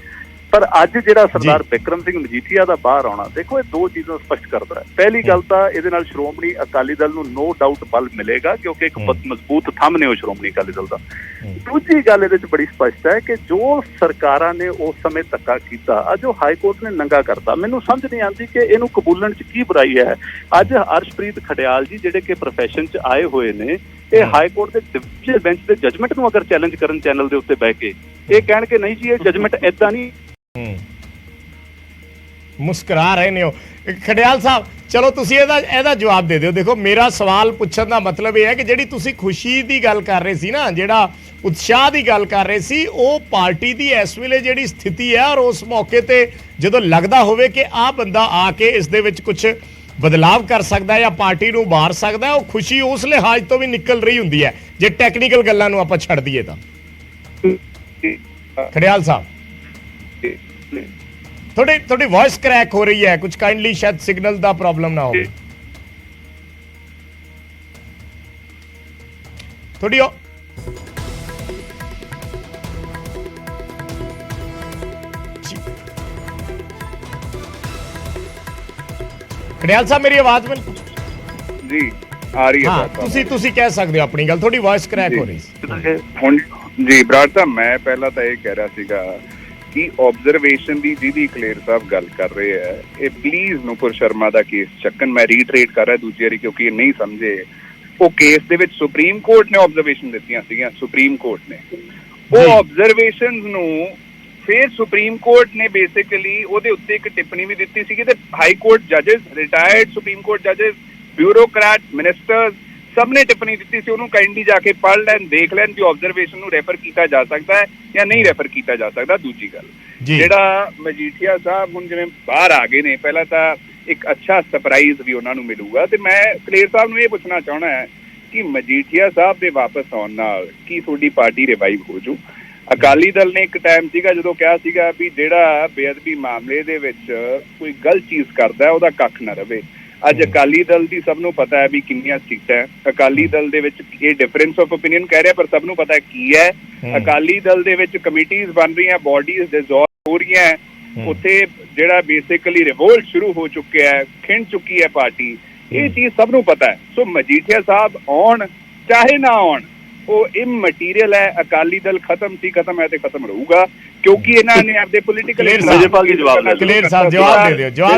ਪਰ ਅੱਜ ਜਿਹੜਾ ਸਰਦਾਰ ਵਿਕਰਮ ਸਿੰਘ ਮਜੀਠੀਆ ਦਾ ਬਾਹਰ ਆਉਣਾ, ਦੇਖੋ ਇਹ 2 ਚੀਜ਼ਾਂ ਸਪਸ਼ਟ ਕਰਦਾ ਹੈ। ਪਹਿਲੀ ਗੱਲ ਤਾਂ ਇਹਦੇ ਨਾਲ ਸ਼੍ਰੋਮਣੀ ਅਕਾਲੀ ਦਲ ਨੂੰ ਨੋ ਡਾਊਟ ਬਲ ਮਿਲੇਗਾ ਕਿਉਂਕਿ ਇੱਕ ਮਜ਼ਬੂਤ ਥੰਮ ਨੇ ਉਹ ਸ਼੍ਰੋਮਣੀ ਅਕਾਲੀ ਦਲ ਦਾ। ਦੂਜੀ ਗੱਲ ਇਹਦੇ 'ਚ ਬੜੀ ਸਪਸ਼ਟ ਹੈ ਕਿ ਜੋ ਸਰਕਾਰਾਂ ਨੇ ਉਸ ਸਮੇਂ ਧੱਕਾ ਕੀਤਾ, ਅੱਜ ਉਹ ਹਾਈ ਕੋਰਟ ਨੇ ਨੰਗਾ ਕਰਤਾ। ਮੈਨੂੰ ਸਮਝ ਨਹੀਂ ਆਉਂਦੀ ਕਿ ਇਹਨੂੰ ਕਬੂਲਣ 'ਚ ਕੀ ਬੁਰਾਈ ਹੈ। ਅੱਜ ਅਰਸ਼ਪ੍ਰੀਤ ਖੜਿਆਲ ਜੀ ਜਿਹੜੇ ਕਿ ਪ੍ਰੋਫੈਸ਼ਨ 'ਚ ਆਏ ਹੋਏ ਨੇ, ਇਹ ਹਾਈ ਕੋਰਟ ਦੇ ਡਿਵੀਜ਼ਨ ਬੈਂਚ ਦੇ ਜਜਮੈਂਟ ਨੂੰ ਅਗਰ ਚੈਲੰਜ ਕਰਨ ਚੈਨਲ ਦੇ ਉੱਤੇ ਬਹਿ ਕੇ, ਇਹ ਕਹਿਣ ਕਿ ਨਹੀਂ ਜੀ ਇਹ ਜਜਮੈਂਟ ਏਦਾਂ ਨਹੀਂ। ਮੁਸਕਰਾ ਰਹੇ ਨੇ ਉਹ ਖੜਿਆਲ ਸਾਹਿਬ। ਚਲੋ ਤੁਸੀਂ ਇਹਦਾ ਜਵਾਬ ਦੇ ਦਿਓ। ਦੇਖੋ, ਮੇਰਾ ਸਵਾਲ ਪੁੱਛਣ ਦਾ ਮਤਲਬ ਇਹ ਹੈ ਕਿ ਜਿਹੜੀ ਤੁਸੀਂ ਖੁਸ਼ੀ ਦੀ ਗੱਲ ਕਰ ਰਹੇ ਸੀ ਨਾ, ਜਿਹੜਾ ਉਤਸ਼ਾਹ ਦੀ ਗੱਲ ਕਰ ਰਹੇ ਸੀ, ਉਹ ਪਾਰਟੀ ਦੀ ਇਸ ਵੇਲੇ ਜਿਹੜੀ ਸਥਿਤੀ ਹੈ ਔਰ ਉਸ ਮੌਕੇ ਤੇ ਜਦੋਂ ਲੱਗਦਾ ਹੋਵੇ ਕਿ ਆਹ ਬੰਦਾ ਆ ਕੇ ਇਸ ਦੇ ਵਿੱਚ ਕੁਝ ਬਦਲਾਵ ਕਰ ਸਕਦਾ ਜਾਂ ਪਾਰਟੀ ਨੂੰ ਉਭਾਰ ਸਕਦਾ, ਉਹ ਖੁਸ਼ੀ ਉਸ ਲਿਹਾਜ਼ ਤੋਂ ਵੀ ਨਿਕਲ ਰਹੀ ਹੁੰਦੀ ਹੈ ਜੇ ਟੈਕਨੀਕਲ ਗੱਲਾਂ ਨੂੰ ਆਪਾਂ ਛੱਡ ਦਈਏ ਤਾਂ। ਖੜਿਆਲ ਸਾਹਿਬ, ਤੁਹਾਡੀ ਵੌਇਸ ਕ੍ਰੈਕ ਹੋ ਰਹੀ ਹੈ, ਕੁਝ ਕਾਈਂਡਲੀ ਸ਼ਾਇਦ ਸਿਗਨਲ ਦਾ ਪ੍ਰੋਬਲਮ ਨਾ ਹੋਵੇ ਤੁਹਾਡੀ। ਖੜਿਆਲ ਸਾਹਿਬ, ਮੇਰੀ ਆਵਾਜ਼ ਮਿਲ ਜੀ ਆ ਰਹੀ ਹੈ? ਤੁਸੀਂ ਕਹਿ ਸਕਦੇ ਹੋ ਆਪਣੀ ਗੱਲ, ਤੁਹਾਡੀ ਵੌਇਸ ਕ੍ਰੈਕ ਹੋ ਰਹੀ ਸੀ ਹੁਣ। ਜੀ ਬਰਾੜ ਸਾਹਿਬ, ਮੈਂ ਪਹਿਲਾਂ ਤਾਂ ਇਹ ਕਹਿ ਰਿਹਾ ਸੀਗਾ ਕਿ ਆਬਜ਼ਰਵੇਸ਼ਨ ਦੀ ਜਿਹਦੀ ਕਲੇਰ ਸਾਹਿਬ ਗੱਲ ਕਰ ਰਹੇ ਹੈ, ਇਹ please Nupur Sharma the case ਚੱਕਣ। ਮੈਂ ਰੀਟਰੇਟ ਕਰ ਰਿਹਾ ਦੂਜੀ ਵਾਰੀ ਕਿਉਂਕਿ ਇਹ ਨਹੀਂ ਸਮਝੇ। ਉਹ ਕੇਸ ਦੇ ਵਿੱਚ ਸੁਪਰੀਮ ਕੋਰਟ ਨੇ ਆਬਜ਼ਰਵੇਸ਼ਨ ਦਿੱਤੀਆਂ ਸੀਗੀਆਂ, ਸੁਪਰੀਮ ਕੋਰਟ ਨੇ ਉਹ ਆਬਜ਼ਰਵੇਸ਼ਨਸ ਨੂੰ ਫਿਰ ਸੁਪਰੀਮ ਕੋਰਟ ਨੇ ਬੇਸਿਕਲੀ ਉਹਦੇ ਉੱਤੇ ਇੱਕ ਟਿੱਪਣੀ ਵੀ ਦਿੱਤੀ ਸੀਗੀ ਤੇ high court ਜੱਜਸ, retired supreme court ਜੱਜਸ, bureaucrat, ministers ਸਭ ਨੇ ਟਿੱਪਣੀ ਦਿੱਤੀ ਸੀ। ਉਹਨੂੰ ਕਾਈਂਡਲੀ ਜਾ ਕੇ ਪੜ੍ਹ ਲੈਣ, ਦੇਖ ਲੈਣ ਕਿ ਆਬਜ਼ਰਵੇਸ਼ਨ ਨੂੰ ਰੈਫਰ ਕੀਤਾ ਜਾ ਸਕਦਾ ਹੈ ਜਾਂ ਨਹੀਂ ਰੈਫਰ ਕੀਤਾ ਜਾ ਸਕਦਾ। ਦੂਜੀ ਗੱਲ ਜਿਹੜਾ ਮਜੀਠੀਆ ਸਾਹਿਬ ਹੁਣ ਜਿਵੇਂ ਬਾਹਰ ਆ ਗਏ ਨੇ, ਪਹਿਲਾਂ ਤਾਂ ਇੱਕ ਅੱਛਾ ਸਰਪ੍ਰਾਈਜ਼ ਵੀ ਉਹਨਾਂ ਨੂੰ ਮਿਲੂਗਾ ਤੇ ਮੈਂ ਕਲੇਰ ਸਾਹਿਬ ਨੂੰ ਇਹ ਪੁੱਛਣਾ ਚਾਹੁੰਦਾ ਹੈ ਕਿ ਮਜੀਠੀਆ ਸਾਹਿਬ ਦੇ ਵਾਪਸ ਆਉਣ ਨਾਲ ਕੀ ਤੁਹਾਡੀ ਪਾਰਟੀ ਰਿਵਾਈਵ ਹੋ ਜੂ? ਅਕਾਲੀ ਦਲ ਨੇ ਇੱਕ ਟਾਈਮ ਸੀਗਾ ਜਦੋਂ ਕਿਹਾ ਸੀਗਾ ਵੀ ਜਿਹੜਾ ਬੇਅਦਬੀ ਮਾਮਲੇ ਦੇ ਵਿੱਚ ਕੋਈ ਗਲਤ ਚੀਜ਼ ਕਰਦਾ ਉਹਦਾ ਕੱਖ ਨਾ ਰਵੇ। ਅੱਜ ਅਕਾਲੀ ਦਲ ਦੀ ਸਭ ਨੂੰ ਪਤਾ ਹੈ ਵੀ ਕਿੰਨੀਆਂ ਸੀਟਾਂ ਹੈ। ਅਕਾਲੀ ਦਲ ਦੇ ਵਿੱਚ ਇਹ ਡਿਫਰੈਂਸ ਆਫ ਓਪੀਨੀਅਨ ਕਹਿ ਰਿਹਾ ਪਰ ਸਭ ਨੂੰ ਪਤਾ ਕੀ ਹੈ। ਅਕਾਲੀ ਦਲ ਦੇ ਵਿੱਚ ਕਮੇਟੀਜ਼ ਬਣ ਰਹੀਆਂ, ਬਾਡੀਜ਼ ਡਿਸੋਲਵ ਹੋ ਰਹੀਆਂ, ਉੱਥੇ ਜਿਹੜਾ ਬੇਸਿਕਲੀ ਰਿਵੋਲਟ ਸ਼ੁਰੂ ਹੋ ਚੁੱਕਿਆ ਹੈ, ਖਿੰਡ ਚੁੱਕੀ ਹੈ ਪਾਰਟੀ। ਇਹ ਚੀਜ਼ ਸਭ ਨੂੰ ਪਤਾ ਹੈ। ਸੋ ਮਜੀਠੀਆ ਸਾਹਿਬ ਆਉਣ ਚਾਹੇ ਨਾ ਆਉਣ ਉਹ ਇਮਟੀਰੀਅਲ ਹੈ। ਅਕਾਲੀ ਦਲ ਖਤਮ ਸੀ, ਖਤਮ ਹੈ ਤੇ ਖਤਮ ਰਹੂਗਾ ਕਿਉਂਕਿ ਇਹਨਾਂ ਨੇ ਆਪਦੇ ਪੋਲੀਟੀਕਲ ਵਿਜੇਪਾਲ ਜੀ ਜਵਾਬ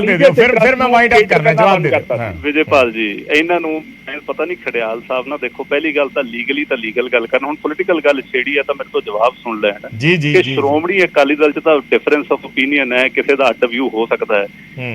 ਦੇ ਦਿਓ ਫਿਰ ਮੈਂ ਵਾਈਂਡ ਅਪ ਕਰਨਾ। ਜਵਾਬ ਦੇ ਦਿਓ ਵਿਜੇਪਾਲ ਜੀ। ਇਹਨਾਂ ਨੂੰ ਪਤਾ ਨਹੀਂ ਖੜਿਆਲ ਸਾਹਿਬ ਨਾਲ ਦੇਖੋ, ਪਹਿਲੀ ਗੱਲ ਤਾਂ ਲੀਗਲ ਗੱਲ ਕਰਨ, ਹੁਣ ਪੋਲੀਟੀਕਲ ਗੱਲ ਛੇੜੀ ਹੈ ਤਾਂ ਮੇਰੇ ਤੋਂ ਜਵਾਬ ਸੁਣ ਲੈਣ ਕਿ ਸ਼੍ਰੋਮਣੀ ਅਕਾਲੀ ਦਲ 'ਚ ਤਾਂ ਡਿਫਰੈਂਸ ਆਫ ਓਪੀਨੀਅਨ ਹੈ, ਕਿਸੇ ਦਾ ਅੱਡ ਵਿਊ ਹੋ ਸਕਦਾ ਹੈ।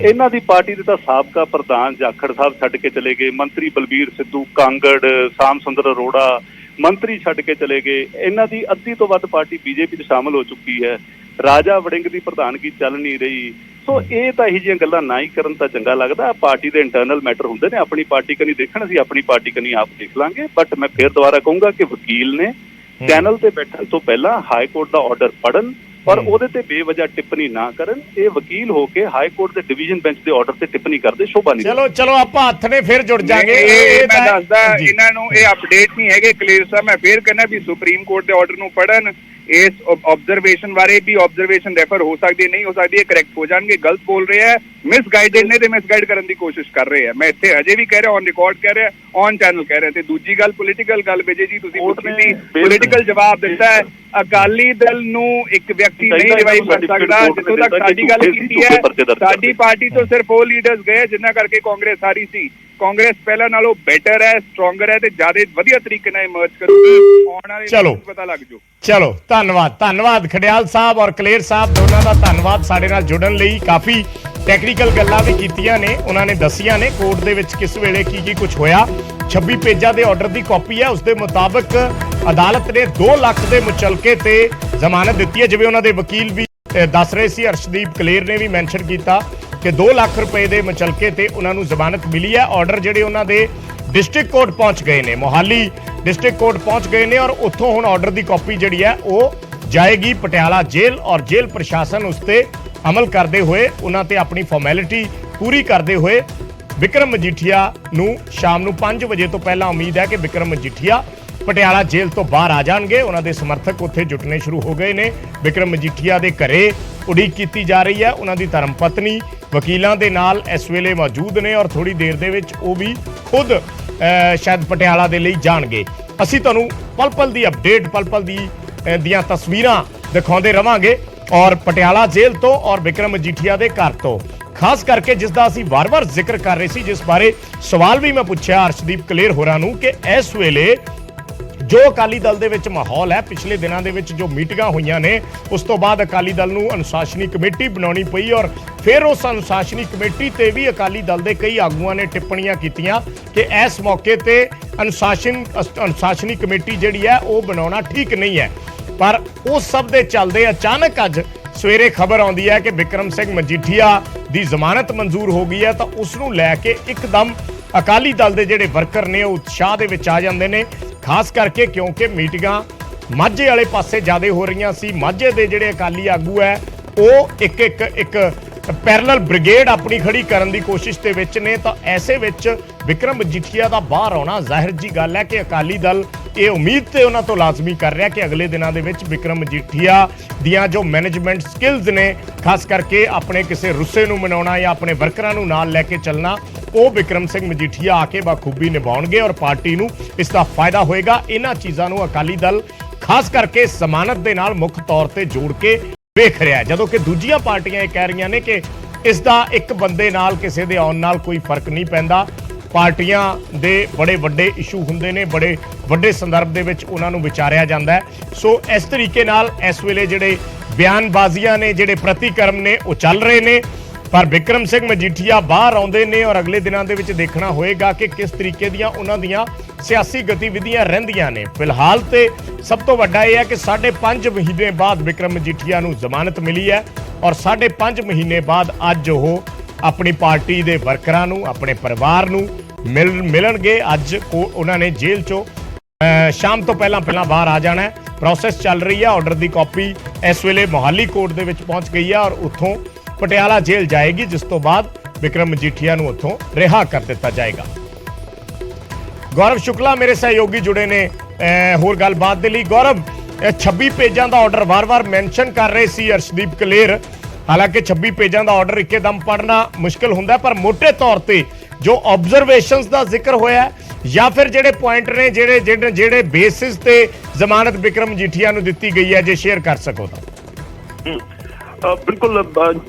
ਇਹਨਾਂ ਦੀ ਪਾਰਟੀ ਦੇ ਤਾਂ ਸਾਬਕਾ ਪ੍ਰਧਾਨ ਜਾਖੜ ਸਾਹਿਬ ਛੱਡ ਕੇ ਚਲੇ ਗਏ, ਮੰਤਰੀ ਬਲਬੀਰ ਸਿੱਧੂ, ਕਾਂਗੜ, ਸ਼ਾਮ ਸੁੰਦਰ ਅਰੋੜਾ ਮੰਤਰੀ ਛੱਡ ਕੇ ਚਲੇ ਗਏ। ਇਹਨਾਂ ਦੀ ਅੱਧੀ ਤੋਂ ਵੱਧ ਪਾਰਟੀ ਬੀਜੇਪੀ 'ਚ ਸ਼ਾਮਲ ਹੋ ਚੁੱਕੀ ਹੈ। ਰਾਜਾ ਵੜਿੰਗ ਦੀ ਪ੍ਰਧਾਨਗੀ ਚੱਲ ਨਹੀਂ ਰਹੀ। ਸੋ ਇਹ ਤਾਂ ਇਹੋ ਜਿਹੀਆਂ ਗੱਲਾਂ ਨਾ ਹੀ ਕਰਨ ਤਾਂ ਚੰਗਾ ਲੱਗਦਾ। ਪਾਰਟੀ ਦੇ ਇੰਟਰਨਲ ਮੈਟਰ ਹੁੰਦੇ ਨੇ, ਆਪਣੀ ਪਾਰਟੀ ਕਨੀ ਦੇਖਣ, ਅਸੀਂ ਆਪਣੀ ਪਾਰਟੀ ਕਨੀ ਆਪ ਦੇਖ ਲਾਂਗੇ। ਬਟ ਮੈਂ ਫਿਰ ਦੁਬਾਰਾ ਕਹੂੰਗਾ ਕਿ ਵਕੀਲ ਨੇ ਚੈਨਲ ਤੇ ਬੈਠਣ ਤੋਂ ਪਹਿਲਾਂ ਹਾਈ ਕੋਰਟ ਦਾ ਆਰਡਰ ਪੜ੍ਹਨ ਔਰ ਉਹਦੇ ਤੇ ਬੇਵਜ੍ਹਾ ਟਿੱਪਣੀ ਨਾ ਕਰਨ। ਇਹ ਵਕੀਲ ਹੋ ਕੇ ਹਾਈ ਕੋਰਟ ਦੇ ਡਿਵੀਜ਼ਨ ਬੈਂਚ ਦੇ ਆਰਡਰ ਤੇ ਟਿੱਪਣੀ ਕਰਦੇ ਸ਼ੋਭਾ ਨਹੀਂ। ਚਲੋ ਆਪਾਂ ਹੱਥ ਨੇ ਫਿਰ ਜੁੜ ਜਾਾਂਗੇ। ਮੈਂ ਦੱਸਦਾ ਇਹਨਾਂ ਨੂੰ ਇਹ ਅਪਡੇਟ ਨਹੀਂ ਹੈਗੇ ਕਲੀਅਰ ਸਾਹਿਬ। ਮੈਂ ਫੇਰ ਕਹਿੰਦਾ ਵੀ ਸੁਪਰੀਮ ਕੋਰਟ ਦੇ ਆਰਡਰ ਨੂੰ ਪੜ੍ਹਨ। ਇਸ ਆਬਜ਼ਰਵੇਸ਼ਨ ਬਾਰੇ ਵੀ ਆਬਜ਼ਰਵੇਸ਼ਨ ਰੈਫਰ ਹੋ ਸਕਦੀ ਨਹੀਂ ਹੋ ਸਕਦੀ, ਇਹ ਕਰੈਕਟ ਹੋ ਜਾਣਗੇ। ਗਲਤ ਬੋਲ ਰਹੇ ਹੈ, ਮਿਸਗਾਈਡਡ ਨੇ ਤੇ ਮਿਸਗਾਈਡ ਕਰਨ ਦੀ ਕੋਸ਼ਿਸ਼ ਕਰ ਰਹੇ ਹੈ। ਮੈਂ ਇੱਥੇ ਅਜੇ ਵੀ ਕਹਿ ਰਿਹਾ, ਔਨ ਰਿਕਾਰਡ ਕਹਿ ਰਿਹਾ, ਔਨ ਚੈਨਲ ਕਹਿ ਰਿਹਾ। ਤੇ ਦੂਜੀ ਗੱਲ ਪੋਲੀਟੀਕਲ ਗੱਲ ਵਿਜੇ ਜੀ ਤੁਸੀਂ ਪੁੱਛੀ ਸੀ, ਪੋਲੀਟੀਕਲ ਜਵਾਬ ਦਿੱਤਾ ਹੈ। ਅਕਾਲੀ ਦਲ ਨੂੰ ਇੱਕ ਵਿਅਕਤੀ ਨਹੀਂ ਰਿਵਾਈਵ ਕਰ ਸਕਦਾ। ਜਿੱਥੋਂ ਤੱਕ ਸਾਡੀ ਗੱਲ ਕੀਤੀ ਹੈ, ਸਾਡੀ ਪਾਰਟੀ ਤੋਂ ਸਿਰਫ ਉਹ ਲੀਡਰਸ ਗਏ ਜਿਨ੍ਹਾਂ ਕਰਕੇ ਕਾਂਗਰਸ ਹਾਰੀ ਸੀ। ਕਾਂਗਰਸ ਪਹਿਲਾਂ ਨਾਲੋਂ ਬੈਟਰ ਹੈ, ਸਟਰੋਂਗਰ ਹੈ ਤੇ ਜ਼ਿਆਦਾ ਵਧੀਆ ਤਰੀਕੇ ਨਾਲ ਇਮਰਜ ਕਰੂਗੀ। ਆਉਣ ਵਾਲੇ ਪਤਾ ਲੱਗ ਜੂ। ਚਲੋ ਧੰਨਵਾਦ ਖੜਿਆਲ ਸਾਹਿਬ ਔਰ ਕਲੇਰ ਸਾਹਿਬ ਦੋਨਾਂ ਦਾ ਧੰਨਵਾਦ ਸਾਡੇ ਨਾਲ ਜੁੜਨ ਲਈ। ਕਾਫੀ ਟੈਕਨੀਕਲ ਗੱਲਾਂ ਵੀ ਕੀਤੀਆਂ ਨੇ, ਉਹਨਾਂ ਨੇ ਦੱਸੀਆਂ ਨੇ ਕੋਰਟ ਦੇ ਵਿੱਚ ਕਿਸ ਵੇਲੇ ਕੀ ਕੁਝ ਹੋਇਆ। 26 ਪੇਜਾਂ ਦੇ ਆਰਡਰ ਦੀ ਕਾਪੀ ਹੈ, ਉਸ ਦੇ ਮੁਤਾਬਕ ਅਦਾਲਤ ਨੇ 2 ਲੱਖ ਦੇ ਮੁਚਲਕੇ ਤੇ ਜ਼ਮਾਨਤ ਦਿੱਤੀ ਹੈ। ਜਿਵੇਂ ਉਹਨਾਂ ਦੇ ਵਕੀਲ ਵੀ ਦੱਸ ਰਹੇ ਸੀ, ਅਰਸ਼ਦੀਪ ਕਲੇਰ ਨੇ ਵੀ ਮੈਂਸ਼ਨ ਕੀਤਾ ਕਿ 2 ਲੱਖ ਰੁਪਏ ਦੇ ਮੁਚਲਕੇ ਤੇ ਉਹਨਾਂ ਨੂੰ ਜ਼ਮਾਨਤ ਮਿਲੀ ਹੈ। ਆਰਡਰ ਜਿਹੜੇ ਉਹਨਾਂ ਦੇ ਡਿਸਟ੍ਰਿਕਟ ਕੋਰਟ ਪਹੁੰਚ ਗਏ ਨੇ, ਮੋਹਾਲੀ ਡਿਸਟ੍ਰਿਕਟ ਕੋਰਟ ਪਹੁੰਚ ਗਏ ਨੇ ਔਰ ਉੱਥੋਂ ਹੁਣ ਆਰਡਰ ਦੀ ਕਾਪੀ ਜਿਹੜੀ ਹੈ ਉਹ ਜਾਏਗੀ ਪਟਿਆਲਾ ਜੇਲ੍ਹ ਔਰ ਜੇਲ੍ਹ ਪ੍ਰਸ਼ਾਸਨ ਉਸ ਤੇ ਅਮਲ ਕਰਦੇ ਹੋਏ, ਉਹਨਾਂ ਤੇ ਆਪਣੀ ਫਾਰਮੈਲਿਟੀ ਪੂਰੀ ਕਰਦੇ ਹੋਏ ਵਿਕਰਮ ਮਜੀਠੀਆ ਨੂੰ ਸ਼ਾਮ ਨੂੰ 5 ਵਜੇ ਤੋਂ ਪਹਿਲਾਂ ਉਮੀਦ ਹੈ ਕਿ ਵਿਕਰਮ ਮਜੀਠੀਆ ਪਟਿਆਲਾ ਜੇਲ੍ਹ ਤੋਂ ਬਾਹਰ ਆ ਜਾਣਗੇ। ਉਹਨਾਂ ਦੇ ਸਮਰਥਕ ਉੱਥੇ ਜੁਟਣੇ ਸ਼ੁਰੂ ਹੋ ਗਏ ਨੇ। ਵਿਕਰਮ ਮਜੀਠੀਆ ਦੇ ਘਰੇ ਉਡੀਕ ਕੀਤੀ ਜਾ ਰਹੀ ਹੈ। ਉਹਨਾਂ ਦੀ ਧਰਮ ਪਤਨੀ ਵਕੀਲਾਂ ਦੇ ਨਾਲ ਇਸ ਵੇਲੇ ਮੌਜੂਦ ਨੇ ਔਰ ਥੋੜੀ ਦੇਰ ਦੇ ਵਿੱਚ ਉਹ ਵੀ ਖੁਦ ਸ਼ਾਇਦ ਪਟਿਆਲਾ ਦੇ ਲਈ ਜਾਣਗੇ। ਅਸੀਂ ਤੁਹਾਨੂੰ ਪਲ ਦੀ ਅਪਡੇਟ, ਪਲ ਦੀਆਂ ਤਸਵੀਰਾਂ ਦਿਖਾਉਂਦੇ ਰਵਾਂਗੇ ਔਰ ਪਟਿਆਲਾ ਜੇਲ੍ਹ ਤੋਂ ਔਰ ਵਿਕਰਮ ਮਜੀਠੀਆ ਦੇ ਘਰ ਤੋਂ, ਖਾਸ ਕਰਕੇ ਜਿਸ ਦਾ ਅਸੀਂ ਵਾਰ-ਵਾਰ ਜ਼ਿਕਰ ਕਰ ਰਹੇ ਸੀ, ਜਿਸ ਬਾਰੇ ਸਵਾਲ ਵੀ ਮੈਂ ਪੁੱਛਿਆ ਅਰਸ਼ਦੀਪ ਕਲੇਰ ਹੋਰਾਂ ਨੂੰ ਕਿ ਇਸ ਵੇਲੇ ਜੋ ਅਕਾਲੀ ਦਲ ਦੇ ਵਿੱਚ ਮਾਹੌਲ ਹੈ, ਪਿਛਲੇ ਦਿਨਾਂ ਦੇ ਵਿੱਚ ਜੋ ਮੀਟਿੰਗਾਂ ਹੋਈਆਂ ਨੇ ਉਸ ਤੋਂ ਬਾਅਦ ਅਕਾਲੀ ਦਲ ਨੂੰ ਅਨੁਸ਼ਾਸਨੀ ਕਮੇਟੀ ਬਣਾਉਣੀ ਪਈ ਔਰ ਫਿਰ ਉਸ ਅਨੁਸ਼ਾਸਨੀ ਕਮੇਟੀ ਤੇ ਵੀ ਅਕਾਲੀ ਦਲ ਦੇ ਕਈ ਆਗੂਆਂ ਨੇ ਟਿੱਪਣੀਆਂ ਕੀਤੀਆਂ ਕਿ ਇਸ ਮੌਕੇ ਤੇ ਅਨੁਸ਼ਾਸਨੀ ਕਮੇਟੀ ਜਿਹੜੀ ਹੈ ਉਹ ਬਣਾਉਣਾ ਠੀਕ ਨਹੀਂ ਹੈ। ਪਰ ਉਸ ਸਭ ਦੇ ਚੱਲਦੇ ਅਚਾਨਕ ਅੱਜ ਸਵੇਰੇ ਖਬਰ ਆਉਂਦੀ ਹੈ ਕਿ ਵਿਕਰਮ ਸਿੰਘ ਮਜੀਠੀਆ ਦੀ ਜ਼ਮਾਨਤ ਮਨਜ਼ੂਰ ਹੋ ਗਈ ਹੈ ਤਾਂ ਉਸ ਨੂੰ ਲੈ ਕੇ ਇੱਕਦਮ ਅਕਾਲੀ ਦਲ ਦੇ ਜਿਹੜੇ ਵਰਕਰ ਨੇ ਉਹ ਉਤਸ਼ਾਹ ਦੇ ਵਿੱਚ ਆ ਜਾਂਦੇ ਨੇ, ਖਾਸ ਕਰਕੇ ਕਿਉਂਕਿ ਮੀਟਿੰਗਾਂ ਮਾਝੇ ਵਾਲੇ ਪਾਸੇ ਜ਼ਿਆਦਾ ਹੋ ਰਹੀਆਂ ਸੀ। ਮਾਝੇ ਦੇ ਜਿਹੜੇ ਅਕਾਲੀ ਆਗੂ ਹੈ ਉਹ ਇੱਕ ਪੈਰਲਲ ਬ੍ਰਿਗੇਡ ਆਪਣੀ ਖੜੀ ਕਰਨ ਦੀ ਕੋਸ਼ਿਸ਼ ਦੇ ਵਿੱਚ ਨੇ। ਤਾਂ ਐਸੇ ਵਿੱਚ ਵਿਕਰਮ ਮਜੀਠੀਆ ਦਾ ਬਾਹਰ ਆਉਣਾ ਜ਼ਾਹਿਰ ਜੀ ਗੱਲ ਹੈ ਕਿ ਅਕਾਲੀ ਦਲ ਇਹ ਉਮੀਦ ਤੇ ਉਹਨਾਂ ਤੋਂ ਲਾਜ਼ਮੀ ਕਰ ਰਿਹਾ ਕਿ ਅਗਲੇ ਦਿਨਾਂ ਦੇ ਵਿੱਚ ਵਿਕਰਮ ਮਜੀਠੀਆ ਦੀਆਂ ਜੋ ਮੈਨੇਜਮੈਂਟ ਸਕਿੱਲਸ ਨੇ, ਖਾਸ ਕਰਕੇ ਆਪਣੇ ਕਿਸੇ ਰੁੱਸੇ ਨੂੰ ਮਨਾਉਣਾ ਜਾਂ ਆਪਣੇ ਵਰਕਰਾਂ ਨੂੰ ਨਾਲ ਲੈ ਕੇ ਚੱਲਣਾ, ਉਹ ਵਿਕਰਮ ਸਿੰਘ ਮਜੀਠੀਆ ਆ ਕੇ ਬਾਖੂਬੀ ਨਿਭਾਉਣਗੇ ਔਰ ਪਾਰਟੀ ਨੂੰ ਇਸ ਦਾ ਫਾਇਦਾ ਹੋਏਗਾ। ਇਹਨਾਂ ਚੀਜ਼ਾਂ ਨੂੰ ਅਕਾਲੀ ਦਲ ਖਾਸ ਕਰਕੇ ਜ਼ਮਾਨਤ ਦੇ ਨਾਲ ਮੁੱਖ ਤੌਰ ਤੇ ਜੋੜ ਕੇ ਵੇਖ ਰਿਹਾ, ਜਦੋਂ ਕਿ ਦੂਜੀਆਂ ਪਾਰਟੀਆਂ ਇਹ ਕਹਿ ਰਹੀਆਂ ਨੇ ਕਿ ਇਸ ਦਾ ਇੱਕ ਬੰਦੇ ਨਾਲ ਕਿਸੇ ਦੇ ਆਉਣ ਨਾਲ ਕੋਈ ਫਰਕ ਨਹੀਂ ਪੈਂਦਾ। ਪਾਰਟੀਆਂ ਦੇ ਬੜੇ ਵੱਡੇ ਇਸ਼ੂ ਹੁੰਦੇ ਨੇ, ਬੜੇ ਵੱਡੇ ਸੰਦਰਭ ਦੇ ਵਿੱਚ ਉਹਨਾਂ ਨੂੰ ਵਿਚਾਰਿਆ ਜਾਂਦਾ ਹੈ। ਸੋ ਇਸ ਤਰੀਕੇ ਨਾਲ ਇਸ ਵੇਲੇ ਜਿਹੜੇ ਬਿਆਨਬਾਜ਼ੀਆਂ ਨੇ, ਜਿਹੜੇ ਪ੍ਰਤੀਕਰਮ ਨੇ, ਉਹ ਚੱਲ ਰਹੇ ਨੇ। ਪਰ ਬਿਕਰਮ ਸਿੰਘ ਮਜੀਠੀਆ ਬਾਹਰ ਆਉਂਦੇ ਨੇ ਔਰ ਅਗਲੇ ਦਿਨਾਂ ਦੇ ਵਿੱਚ ਦੇਖਣਾ ਹੋਏਗਾ ਕਿ ਕਿਸ ਤਰੀਕੇ ਦੀਆਂ ਉਹਨਾਂ ਦੀਆਂ ਸਿਆਸੀ ਗਤੀਵਿਧੀਆਂ ਰਹਿੰਦੀਆਂ ਨੇ। ਫਿਲਹਾਲ ਤੇ ਸਭ ਤੋਂ ਵੱਡਾ ਇਹ ਹੈ ਕਿ 5.5 ਮਹੀਨੇ ਬਾਅਦ ਬਿਕਰਮ ਮਜੀਠੀਆ ਨੂੰ ਜ਼ਮਾਨਤ ਮਿਲੀ ਹੈ ਔਰ 5.5 ਮਹੀਨੇ ਬਾਅਦ ਅੱਜ ਉਹ ਆਪਣੀ ਪਾਰਟੀ ਦੇ ਵਰਕਰਾਂ ਨੂੰ, ਆਪਣੇ ਪਰਿਵਾਰ ਨੂੰ ਮਿਲਣਗੇ। ਅੱਜ ਉਹਨਾਂ ਨੇ ਜੇਲ੍ਹ ਚੋਂ ਸ਼ਾਮ ਤੋਂ ਪਹਿਲਾਂ ਬਾਹਰ ਆ ਜਾਣਾ ਹੈ। ਪ੍ਰੋਸੈਸ ਚੱਲ ਰਹੀ ਹੈ। ਆਰਡਰ ਦੀ ਕਾਪੀ ਇਸ ਵੇਲੇ ਮੋਹਾਲੀ ਕੋਰਟ ਦੇ ਵਿੱਚ ਪਹੁੰਚ ਗਈ ਹੈ ਔਰ ਉੱਥੋਂ ਪਟਿਆਲਾ ਜੇਲ੍ਹ ਜਾਏਗੀ, ਜਿਸ ਤੋਂ ਬਾਅਦ ਬਿਕਰਮ ਮਜੀਠੀਆ ਨੂੰ ਉੱਥੋਂ ਰਿਹਾ ਕਰ ਦਿੱਤਾ ਜਾਏਗਾ। ਗੌਰਵ ਸ਼ੁਕਲਾ ਮੇਰੇ ਸਹਿਯੋਗੀ ਜੁੜੇ ਨੇ ਹੋਰ ਗੱਲਬਾਤ ਦੇ ਲਈ। ਗੌਰਵ, 26 ਪੇਜਾਂ ਦਾ ਆਰਡਰ ਵਾਰ-ਵਾਰ ਮੈਂਸ਼ਨ ਕਰ ਰਹੇ ਸੀ ਅਰਸ਼ਦੀਪ ਕਲੇਰ। ਹਾਲਾਂਕਿ 26 ਪੇਜਾਂ ਦਾ ਆਰਡਰ ਇੱਕਦਮ ਪੜ੍ਹਨਾ ਮੁਸ਼ਕਲ ਹੁੰਦਾ, ਪਰ ਮੋਟੇ ਤੌਰ ਤੇ ਜੋ ਆਬਜ਼ਰਵੇਸ਼ਨਸ ਦਾ ਜ਼ਿਕਰ ਹੋਇਆ ਜਾਂ ਫਿਰ ਜਿਹੜੇ ਪੁਆਇੰਟ ਨੇ, ਜਿਹੜੇ ਬੇਸਿਸ ਤੇ ਜ਼ਮਾਨਤ ਬਿਕਰਮ ਮਜੀਠੀਆ ਨੂੰ ਦਿੱਤੀ ਗਈ ਹੈ, ਜੇ ਸ਼ੇਅਰ ਕਰ ਸਕੋ ਤਾਂ। ਬਿਲਕੁਲ,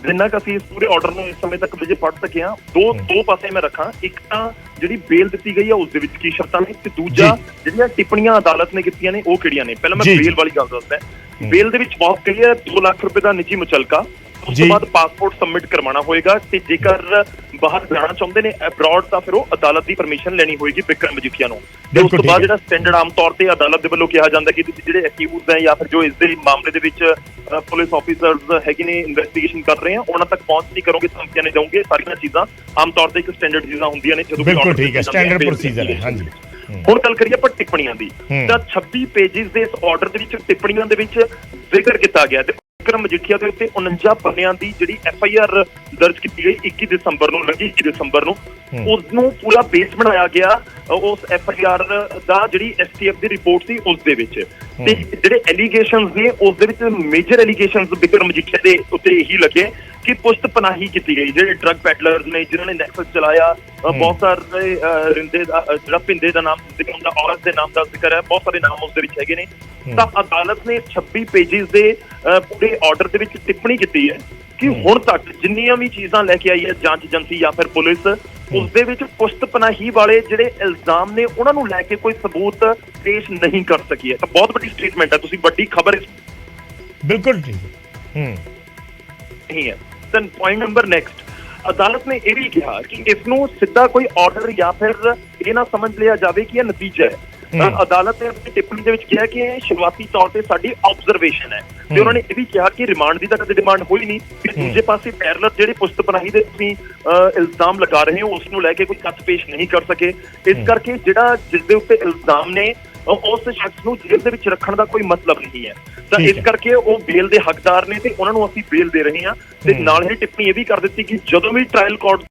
ਜਿੰਨਾ ਕਿ ਅਸੀਂ ਇਸ ਪੂਰੇ ਆਰਡਰ ਨੂੰ ਇਸ ਸਮੇਂ ਤੱਕ ਵਿਜੇ ਪੜ੍ਹ ਸਕੇ ਹਾਂ, ਦੋ ਪਾਸੇ ਮੈਂ ਰੱਖਾਂ। ਇੱਕ ਤਾਂ ਜਿਹੜੀ ਬੇਲ ਦਿੱਤੀ ਗਈ ਆ ਉਸ ਦੇ ਵਿੱਚ ਕੀ ਸ਼ਰਤਾਂ ਨੇ, ਤੇ ਦੂਜਾ ਜਿਹੜੀਆਂ ਟਿੱਪਣੀਆਂ ਅਦਾਲਤ ਨੇ ਕੀਤੀਆਂ ਨੇ ਉਹ ਕਿਹੜੀਆਂ ਨੇ। ਪਹਿਲਾਂ ਮੈਂ ਬੇਲ ਵਾਲੀ ਗੱਲ ਦੱਸਦਾ। ਬੇਲ ਦੇ ਵਿੱਚ ਬਹੁਤ ਕਲੀਅਰ 2 ਲੱਖ ਰੁਪਏ ਦਾ ਨਿੱਜੀ ਮੁਚਲਕਾ, ਉਸ ਤੋਂ ਬਾਅਦ ਪਾਸਪੋਰਟ ਸਬਮਿਟ ਕਰਵਾਉਣਾ ਹੋਏਗਾ, ਤੇ ਜੇਕਰ ਬਾਹਰ ਜਾਣਾ ਚਾਹੁੰਦੇ ਨੇ ਅਬਰੋਡ ਤਾਂ ਫਿਰ ਉਹ ਅਦਾਲਤ ਦੀ ਪਰਮਿਸ਼ਨ ਲੈਣੀ ਹੋਏਗੀ ਬਿਕਰਮ ਮਜੀਠੀਆ ਨੂੰ। ਤੇ ਉਸ ਤੋਂ ਬਾਅਦ ਜਿਹੜਾ ਸਟੈਂਡਰਡ ਆਮ ਤੌਰ ਤੇ ਅਦਾਲਤ ਦੇ ਵੱਲੋਂ ਕਿਹਾ ਜਾਂਦਾ ਕਿ ਤੁਸੀਂ ਜਿਹੜੇ ਅਕਿਊਜ਼ਡ ਹੈ ਜਾਂ ਫਿਰ ਜੋ ਇਸ ਦੇ ਮਾਮਲੇ ਦੇ ਵਿੱਚ ਪੁਲਿਸ ਆਫੀਸਰਸ ਹੈਗੇ ਨੇ, ਇਨਵੈਸਟੀਗੇਸ਼ਨ ਕਰ ਰਹੇ ਆ, ਉਹਨਾਂ ਤੱਕ ਪਹੁੰਚ ਨਹੀਂ ਕਰੋਗੇ, ਧਮਕੀਆਂ ਨਹੀਂ ਜਾਓਗੇ। ਸਾਰੀਆਂ ਚੀਜ਼ਾਂ ਆਮ ਤੌਰ ਤੇ ਇੱਕ ਸਟੈਂਡਰਡ ਚੀਜ਼ਾਂ ਹੁੰਦੀਆਂ ਨੇ ਜਦੋਂ ਬਿਲਕੁਲ ਠੀਕ ਹੈ, ਸਟੈਂਡਰਡ ਪ੍ਰੋਸੀਜਰ ਹੈ। ਹਾਂਜੀ, ਹੁਣ ਗੱਲ ਕਰੀਏ ਆਪਾਂ ਟਿੱਪਣੀਆਂ ਦੀ, ਤਾਂ 26 ਪੇਜਿਸ ਦੇ ਇਸ ਆਰਡਰ ਦੇ ਵਿੱਚ ਟਿੱਪਣੀਆਂ ਦੇ ਵਿੱਚ ਜ਼ਿਕਰ ਕੀਤਾ ਗਿਆ ਬਿਕਰਮ ਮਜੀਠੀਆ ਦੇ ਉੱਤੇ 49 ਪੰਨਿਆਂ ਦੀ ਜਿਹੜੀ FIR ਦਰਜ ਕੀਤੀ ਗਈ 21 ਦਸੰਬਰ ਨੂੰ ਲੱਗੀ, 21 ਦਸੰਬਰ ਨੂੰ ਉਸ ਨੂੰ ਪੂਰਾ ਬੇਸ ਬਣਾਇਆ ਗਿਆ ਉਸ FIR ਦਾ, ਜਿਹੜੀ STF ਦੀ ਰਿਪੋਰਟ ਸੀ ਉਸ ਦੇ ਵਿੱਚ। ਤੇ ਜਿਹੜੇ ਐਲੀਗੇਸ਼ਨਸ ਨੇ ਉਸ ਦੇ ਵਿੱਚ ਮੇਜਰ ਐਲੀਗੇਸ਼ਨਸ ਬਿਕਰਮ ਮਜੀਠੀਆ ਦੇ ਉੱਤੇ ਇਹੀ ਲੱਗੇ ਕਿ ਪੁਸ਼ਤ ਪਨਾਹੀ ਕੀਤੀ ਗਈ। ਜਿਹੜੇ ਡਰੱਗ ਪੈਡਲਰਸ ਨੇ ਜਿਨ੍ਹਾਂ ਨੇ ਨੈਕਸਸ ਚਲਾਇਆ, ਬਹੁਤ ਸਾਰੇ ਰਿੰਦੇ ਦਾ, ਜਿਹੜਾ ਭਿੰਦੇ ਦਾ ਨਾਮ ਜ਼ਿਕਰ ਹੁੰਦਾ, ਔਰਤ ਦੇ ਨਾਮ ਦਾ ਜ਼ਿਕਰ ਹੈ, ਬਹੁਤ ਸਾਰੇ ਨਾਮ ਉਸ ਦੇ ਵਿੱਚ ਹੈਗੇ ਨੇ। ਤਾਂ ਅਦਾਲਤ ਨੇ 26 ਪੇਜਿਸ ਦੇ ਪੂਰੇ ਆਰਡਰ ਦੇ ਵਿੱਚ ਟਿੱਪਣੀ ਕੀਤੀ ਹੈ ਕਿ ਹੁਣ ਤੱਕ ਜਿੰਨੀਆਂ ਵੀ ਚੀਜ਼ਾਂ ਲੈ ਕੇ ਆਈ ਹੈ ਜਾਂਚ ਏਜੰਸੀ ਜਾਂ ਫਿਰ ਪੁਲਿਸ, ਉਸ ਦੇ ਵਿੱਚ ਪੁਸ਼ਤ ਪਨਾਹੀ ਵਾਲੇ ਜਿਹੜੇ ਇਲਜ਼ਾਮ ਨੇ ਉਹਨਾਂ ਨੂੰ ਲੈ ਕੇ ਕੋਈ ਸਬੂਤ ਪੇਸ਼ ਨਹੀਂ ਕਰ ਸਕੀ ਹੈ। ਤਾਂ ਬਹੁਤ ਵੱਡੀ ਸਟੇਟਮੈਂਟ ਹੈ, ਤੁਸੀਂ ਵੱਡੀ ਖਬਰ ਬਿਲਕੁਲ ਠੀਕ ਨਹੀਂ ਹੈ। ਤਾਂ ਪੁਆਇੰਟ ਨੰਬਰ ਨੈਕਸਟ, ਅਦਾਲਤ ਨੇ ਇਹ ਵੀ ਕਿਹਾ ਕਿ ਇਸ ਨੂੰ ਸਿੱਧਾ ਕੋਈ ਆਰਡਰ ਜਾਂ ਫਿਰ ਇਹ ਨਾ ਸਮਝ ਲਿਆ ਜਾਵੇ ਕਿ ਇਹ ਨਤੀਜਾ ਹੈ। ਅਦਾਲਤ ਨੇ ਆਪਣੀ ਟਿੱਪਣੀ ਦੇ ਵਿੱਚ ਕਿਹਾ ਕਿ ਇਹ ਸ਼ੁਰੂਆਤੀ ਤੌਰ ਤੇ ਸਾਡੀ ਆਬਜ਼ਰਵੇਸ਼ਨ ਹੈ, ਤੇ ਉਹਨਾਂ ਨੇ ਇਹ ਵੀ ਕਿਹਾ ਕਿ ਰਿਮਾਂਡ ਦੀ ਤਾਂ ਕਦੇ ਡਿਮਾਂਡ ਹੋਈ ਨਹੀਂ। ਕਿ ਦੂਜੇ ਪਾਸੇ ਪੈਰਲਰ ਜਿਹੜੇ ਪੁਸ਼ਤ ਪਨਾਹੀ ਦੇ ਤੁਸੀਂ ਇਲਜ਼ਾਮ ਲਗਾ ਰਹੇ ਹੋ ਉਸ ਨੂੰ ਲੈ ਕੇ ਕੋਈ ਤੱਥ ਪੇਸ਼ ਨਹੀਂ ਕਰ ਸਕੇ। ਇਸ ਕਰਕੇ ਜਿਹੜਾ ਜਿਸ ਦੇ ਉੱਤੇ ਇਲਜ਼ਾਮ ਨੇ ਉਸ ਸ਼ਖਸ ਨੂੰ ਜੇਲ੍ਹ ਦੇ ਵਿੱਚ ਰੱਖਣ ਦਾ ਕੋਈ ਮਤਲਬ ਨਹੀਂ ਹੈ। ਤਾਂ ਇਸ ਕਰਕੇ ਉਹ ਬੇਲ ਦੇ ਹੱਕਦਾਰ ਨੇ ਤੇ ਉਹਨਾਂ ਨੂੰ ਅਸੀਂ ਬੇਲ ਦੇ ਰਹੇ ਹਾਂ। ਤੇ ਨਾਲ ਹੀ ਟਿੱਪਣੀ ਇਹ ਵੀ ਕਰ ਦਿੱਤੀ ਕਿ ਜਦੋਂ ਵੀ ਟ੍ਰਾਇਲ ਕੋਰਟ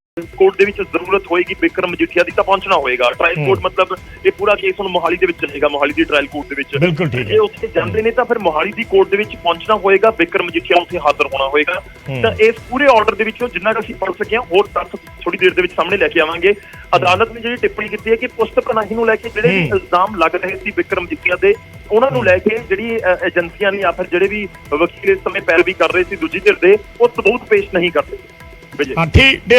ਦੇ ਵਿੱਚ ਜ਼ਰੂਰਤ ਹੋਏਗੀ ਬਿਕਰਮ ਮਜੀਠੀਆ ਦੀ ਤਾਂ ਪਹੁੰਚਣਾ ਹੋਏਗਾ। ਟ੍ਰਾਇਲ ਕੋਰਟ ਮਤਲਬ ਇਹ ਪੂਰਾ ਕੇਸ ਹੁਣ ਮੋਹਾਲੀ ਦੇ ਵਿੱਚ ਚੱਲੇਗਾ, ਮੋਹਾਲੀ ਦੀ ਟ੍ਰਾਇਲ ਕੋਰਟ ਦੇ ਵਿੱਚ। ਬਿਲਕੁਲ ਠੀਕ ਹੈ। ਜੇ ਉੱਥੇ ਜਾਂਦੇ ਨੇ ਤਾਂ ਫਿਰ ਮੋਹਾਲੀ ਦੀ ਕੋਰਟ ਦੇ ਵਿੱਚ ਪਹੁੰਚਣਾ ਹੋਏਗਾ, ਬਿਕਰਮ ਮਜੀਠੀਆ ਉੱਥੇ ਹਾਜ਼ਰ ਹੋਣਾ ਹੋਏਗਾ। ਤਾਂ ਇਸ ਪੂਰੇ ਆਰਡਰ ਦੇ ਵਿੱਚੋਂ ਜਿੰਨਾ ਕੁ ਅਸੀਂ ਪੜ੍ਹ ਸਕੇ ਹੋਰ ਤੱਥ ਥੋੜੀ ਦੇਰ ਦੇ ਵਿੱਚ ਸਾਹਮਣੇ ਲੈ ਕੇ ਆਵਾਂਗੇ। ਅਦਾਲਤ ਨੇ ਜਿਹੜੀ ਟਿੱਪਣੀ ਕੀਤੀ ਹੈ ਕਿ ਪੁਸ਼ਤ ਪਨਾਹੀ ਨੂੰ ਲੈ ਕੇ ਜਿਹੜੇ ਵੀ ਇਲਜ਼ਾਮ ਲੱਗ ਰਹੇ ਸੀ ਬਿਕਰਮ ਮਜੀਠੀਆ ਦੇ, ਉਹਨਾਂ ਨੂੰ ਲੈ ਕੇ ਜਿਹੜੀ ਏਜੰਸੀਆਂ ਨੇ ਜਾਂ ਫਿਰ ਜਿਹੜੇ ਵੀ ਵਕੀਲ ਇਸ ਸਮੇਂ ਪੈਰਵੀ ਕਰ ਰਹੇ ਸੀ ਦੂਜੀ ਧਿਰ ਦੇ, ਉਹ ਸਬੂਤ ਪੇਸ਼ ਨਹੀਂ ਕਰਦੇ। ਹਾਂ ਠੀਕ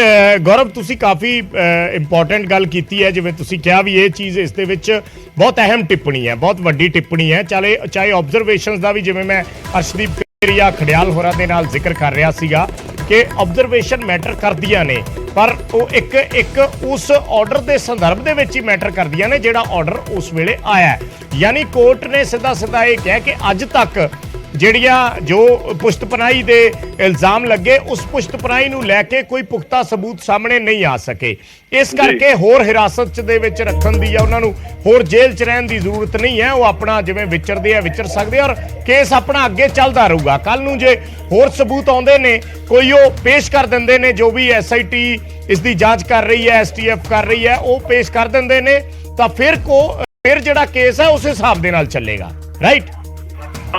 ਗੌਰਵ, ਤੁਸੀਂ ਕਾਫੀ ਇੰਪੋਰਟੈਂਟ ਗੱਲ ਕੀਤੀ ਹੈ। ਜਿਵੇਂ ਤੁਸੀਂ ਕਿਹਾ ਵੀ ਇਹ ਚੀਜ਼ ਇਸ ਦੇ ਵਿੱਚ ਬਹੁਤ ਅਹਿਮ ਟਿੱਪਣੀ ਹੈ, ਬਹੁਤ ਵੱਡੀ ਟਿੱਪਣੀ ਹੈ। ਚਾਹੇ ਆਬਜ਼ਰਵੇਸ਼ਨਸ ਦਾ ਵੀ, ਜਿਵੇਂ ਮੈਂ ਅਰਸ਼ਦੀਪ ਕਲੇਰ ਖੜਿਆਲ ਹੋਰਾਂ ਦੇ ਨਾਲ ਜ਼ਿਕਰ ਕਰ ਰਿਹਾ ਸੀਗਾ ਕਿ ਆਬਜ਼ਰਵੇਸ਼ਨ ਮੈਟਰ ਕਰਦੀਆਂ ਨੇ, ਪਰ ਉਹ ਇੱਕ ਉਸ ਆਰਡਰ ਦੇ ਸੰਦਰਭ ਦੇ ਵਿੱਚ ਹੀ ਮੈਟਰ ਕਰਦੀਆਂ ਨੇ ਜਿਹੜਾ ਆਰਡਰ ਉਸ ਵੇਲੇ ਆਇਆ। ਯਾਨੀ ਕੋਰਟ ਨੇ ਸਿੱਧਾ ਇਹ ਕਿਹਾ ਕਿ ਅੱਜ ਤੱਕ ਜਿਹੜੀਆਂ ਜੋ ਪੁਸ਼ਤ ਪਨਾਹੀ ਦੇ ਇਲਜ਼ਾਮ ਲੱਗੇ ਉਸ ਪੁਸ਼ਤ ਪਨਾਹੀ ਨੂੰ ਲੈ ਕੇ ਕੋਈ ਪੁਖਤਾ ਸਬੂਤ ਸਾਹਮਣੇ ਨਹੀਂ ਆ ਸਕੇ। ਇਸ ਕਰਕੇ ਹੋਰ ਹਿਰਾਸਤ ਦੇ ਵਿੱਚ ਰੱਖਣ ਦੀ ਜਾਂ ਉਹਨਾਂ ਨੂੰ ਹੋਰ ਜੇਲ੍ਹ 'ਚ ਰਹਿਣ ਦੀ ਜ਼ਰੂਰਤ ਨਹੀਂ ਹੈ। ਉਹ ਆਪਣਾ ਜਿਵੇਂ ਵਿਚਰਦੇ ਆ ਵਿਚਰ ਸਕਦੇ ਔਰ ਕੇਸ ਆਪਣਾ ਅੱਗੇ ਚੱਲਦਾ ਰਹੂਗਾ। ਕੱਲ ਨੂੰ ਜੇ ਹੋਰ ਸਬੂਤ ਆਉਂਦੇ ਨੇ ਕੋਈ ਉਹ ਪੇਸ਼ ਕਰ ਦਿੰਦੇ ਨੇ, ਜੋ ਵੀ SIT ਇਸ ਦੀ ਜਾਂਚ ਕਰ ਰਹੀ ਹੈ, STF ਕਰ ਰਹੀ ਹੈ, ਉਹ ਪੇਸ਼ ਕਰ ਦਿੰਦੇ ਨੇ, ਤਾਂ ਫਿਰ ਜਿਹੜਾ ਕੇਸ ਹੈ ਉਸ ਹਿਸਾਬ ਦੇ ਨਾਲ ਚੱਲੇਗਾ। ਰਾਈਟ।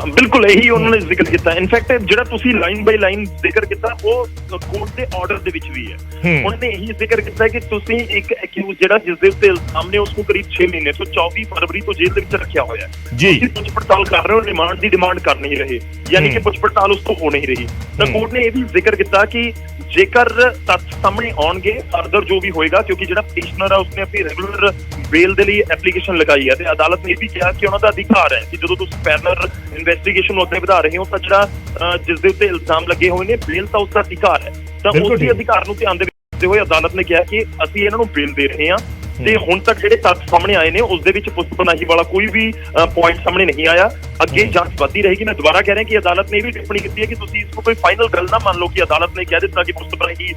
ਬਿਲਕੁਲ ਇਹੀ ਉਹਨਾਂ ਨੇ ਜ਼ਿਕਰ ਕੀਤਾ। ਇਨਫੈਕਟ ਜਿਹੜਾ ਤੁਸੀਂ ਲਾਈਨ ਬਾਈ ਲਾਈਨ ਜ਼ਿਕਰ ਕੀਤਾ ਉਹ ਕੋਰਟ ਦੇ ਆਰਡਰ ਦੇ ਵਿੱਚ ਵੀ ਹੈ। ਉਹਨਾਂ ਨੇ ਇਹੀ ਜ਼ਿਕਰ ਕੀਤਾ ਕਿ ਤੁਸੀਂ ਇੱਕ ਅਕਿਊਜ਼ ਜਿਹੜਾ ਜਿਸ ਦੇ ਉੱਤੇ ਇਲਜ਼ਾਮ ਨੇ ਉਸ ਨੂੰ ਕਰੀਬ 6 ਮਹੀਨੇ ਤੋਂ 24 ਫਰਵਰੀ ਤੋਂ ਜੇਲ੍ਹ ਦੇ ਵਿੱਚ ਰੱਖਿਆ ਹੋਇਆ ਹੈ ਜੀ। ਤੁਸੀਂ ਪੁੱਛ ਪੜਤਾਲ ਕਰ ਰਹੇ ਹੋ, ਰਿਮਾਂਡ ਦੀ ਡਿਮਾਂਡ ਕਰ ਨਹੀਂ ਰਹੇ, ਯਾਨੀ ਕਿ ਪੁੱਛ ਪੜਤਾਲ ਉਸ ਤੋਂ ਹੋ ਨਹੀਂ ਰਹੀ। ਤਾਂ ਕੋਰਟ ਨੇ ਇਹ ਵੀ ਜ਼ਿਕਰ ਕੀਤਾ ਕਿ ਜੇਕਰ ਤੱਥ ਸਾਹਮਣੇ ਆਉਣਗੇ ਫਰਦਰ ਜੋ ਵੀ ਹੋਏਗਾ, ਕਿਉਂਕਿ ਜਿਹੜਾ ਪਟੀਸ਼ਨਰ ਹੈ ਉਸਨੇ ਆਪਣੀ ਰੈਗੂਲਰ ਬੇਲ ਦੇ ਲਈ ਐਪਲੀਕੇਸ਼ਨ ਲਗਾਈ ਹੈ ਤੇ ਅਦਾਲਤ ਨੇ ਇਹ ਵੀ ਕਿਹਾ ਕਿ ਉਹਨਾਂ ਦਾ ਅਧਿਕਾਰ ਹੈ ਕਿ ਜਦੋਂ ਤੁਸੀਂ ਪੈਰਲਲ ਇਨਵੈਸਟੀਗੇਸ਼ਨ ਨੂੰ ਅੱਗੇ ਵਧਾ ਰਹੇ ਹੋ ਤਾਂ ਜਿਹੜਾ ਜਿਸ ਦੇ ਉੱਤੇ ਇਲਜ਼ਾਮ ਲੱਗੇ ਹੋਏ ਨੇ ਬੇਲ ਤਾਂ ਉਸ ਦਾ ਅਧਿਕਾਰ ਹੈ। ਤਾਂ ਉਸੇ ਅਧਿਕਾਰ ਨੂੰ ਧਿਆਨ ਦੇ ਵਿੱਚ ਰੱਖਦੇ ਹੋਏ ਅਦਾਲਤ ਨੇ ਕਿਹਾ ਕਿ ਅਸੀਂ ਇਹਨਾਂ ਨੂੰ ਬੇਲ ਦੇ ਰਹੇ ਹਾਂ ਤੇ ਹੁਣ ਤੱਕ ਜਿਹੜੇ ਤੱਥ ਸਾਹਮਣੇ ਆਏ ਨੇ ਉਸ ਦੇ ਵਿੱਚ ਪੁਸ਼ਤਪਨਾਹੀ ਵਾਲਾ ਕੋਈ ਵੀ ਪੁਆਇੰਟ ਸਾਹਮਣੇ ਨਹੀਂ ਆਇਆ। ਅੱਗੇ ਜਾਂਚ ਵੱਧਦੀ ਰਹੇਗੀ। ਮੈਂ ਦੁਬਾਰਾ ਕਹਿ ਰਿਹਾ ਕਿ ਅਦਾਲਤ ਨੇ ਇਹ ਵੀ ਟਿੱਪਣੀ ਕੀਤੀ ਹੈ ਕਿ ਤੁਸੀਂ ਇਸ ਨੂੰ ਕੋਈ ਫਾਈਨਲ ਗੱਲ ਨਾ ਮੰਨ ਲਓ ਕਿ ਅਦਾਲਤ ਨੇ ਕਹਿ ਦਿੱਤਾ ਕਿ ਪੁਸ਼ਤਪਨਾਹੀ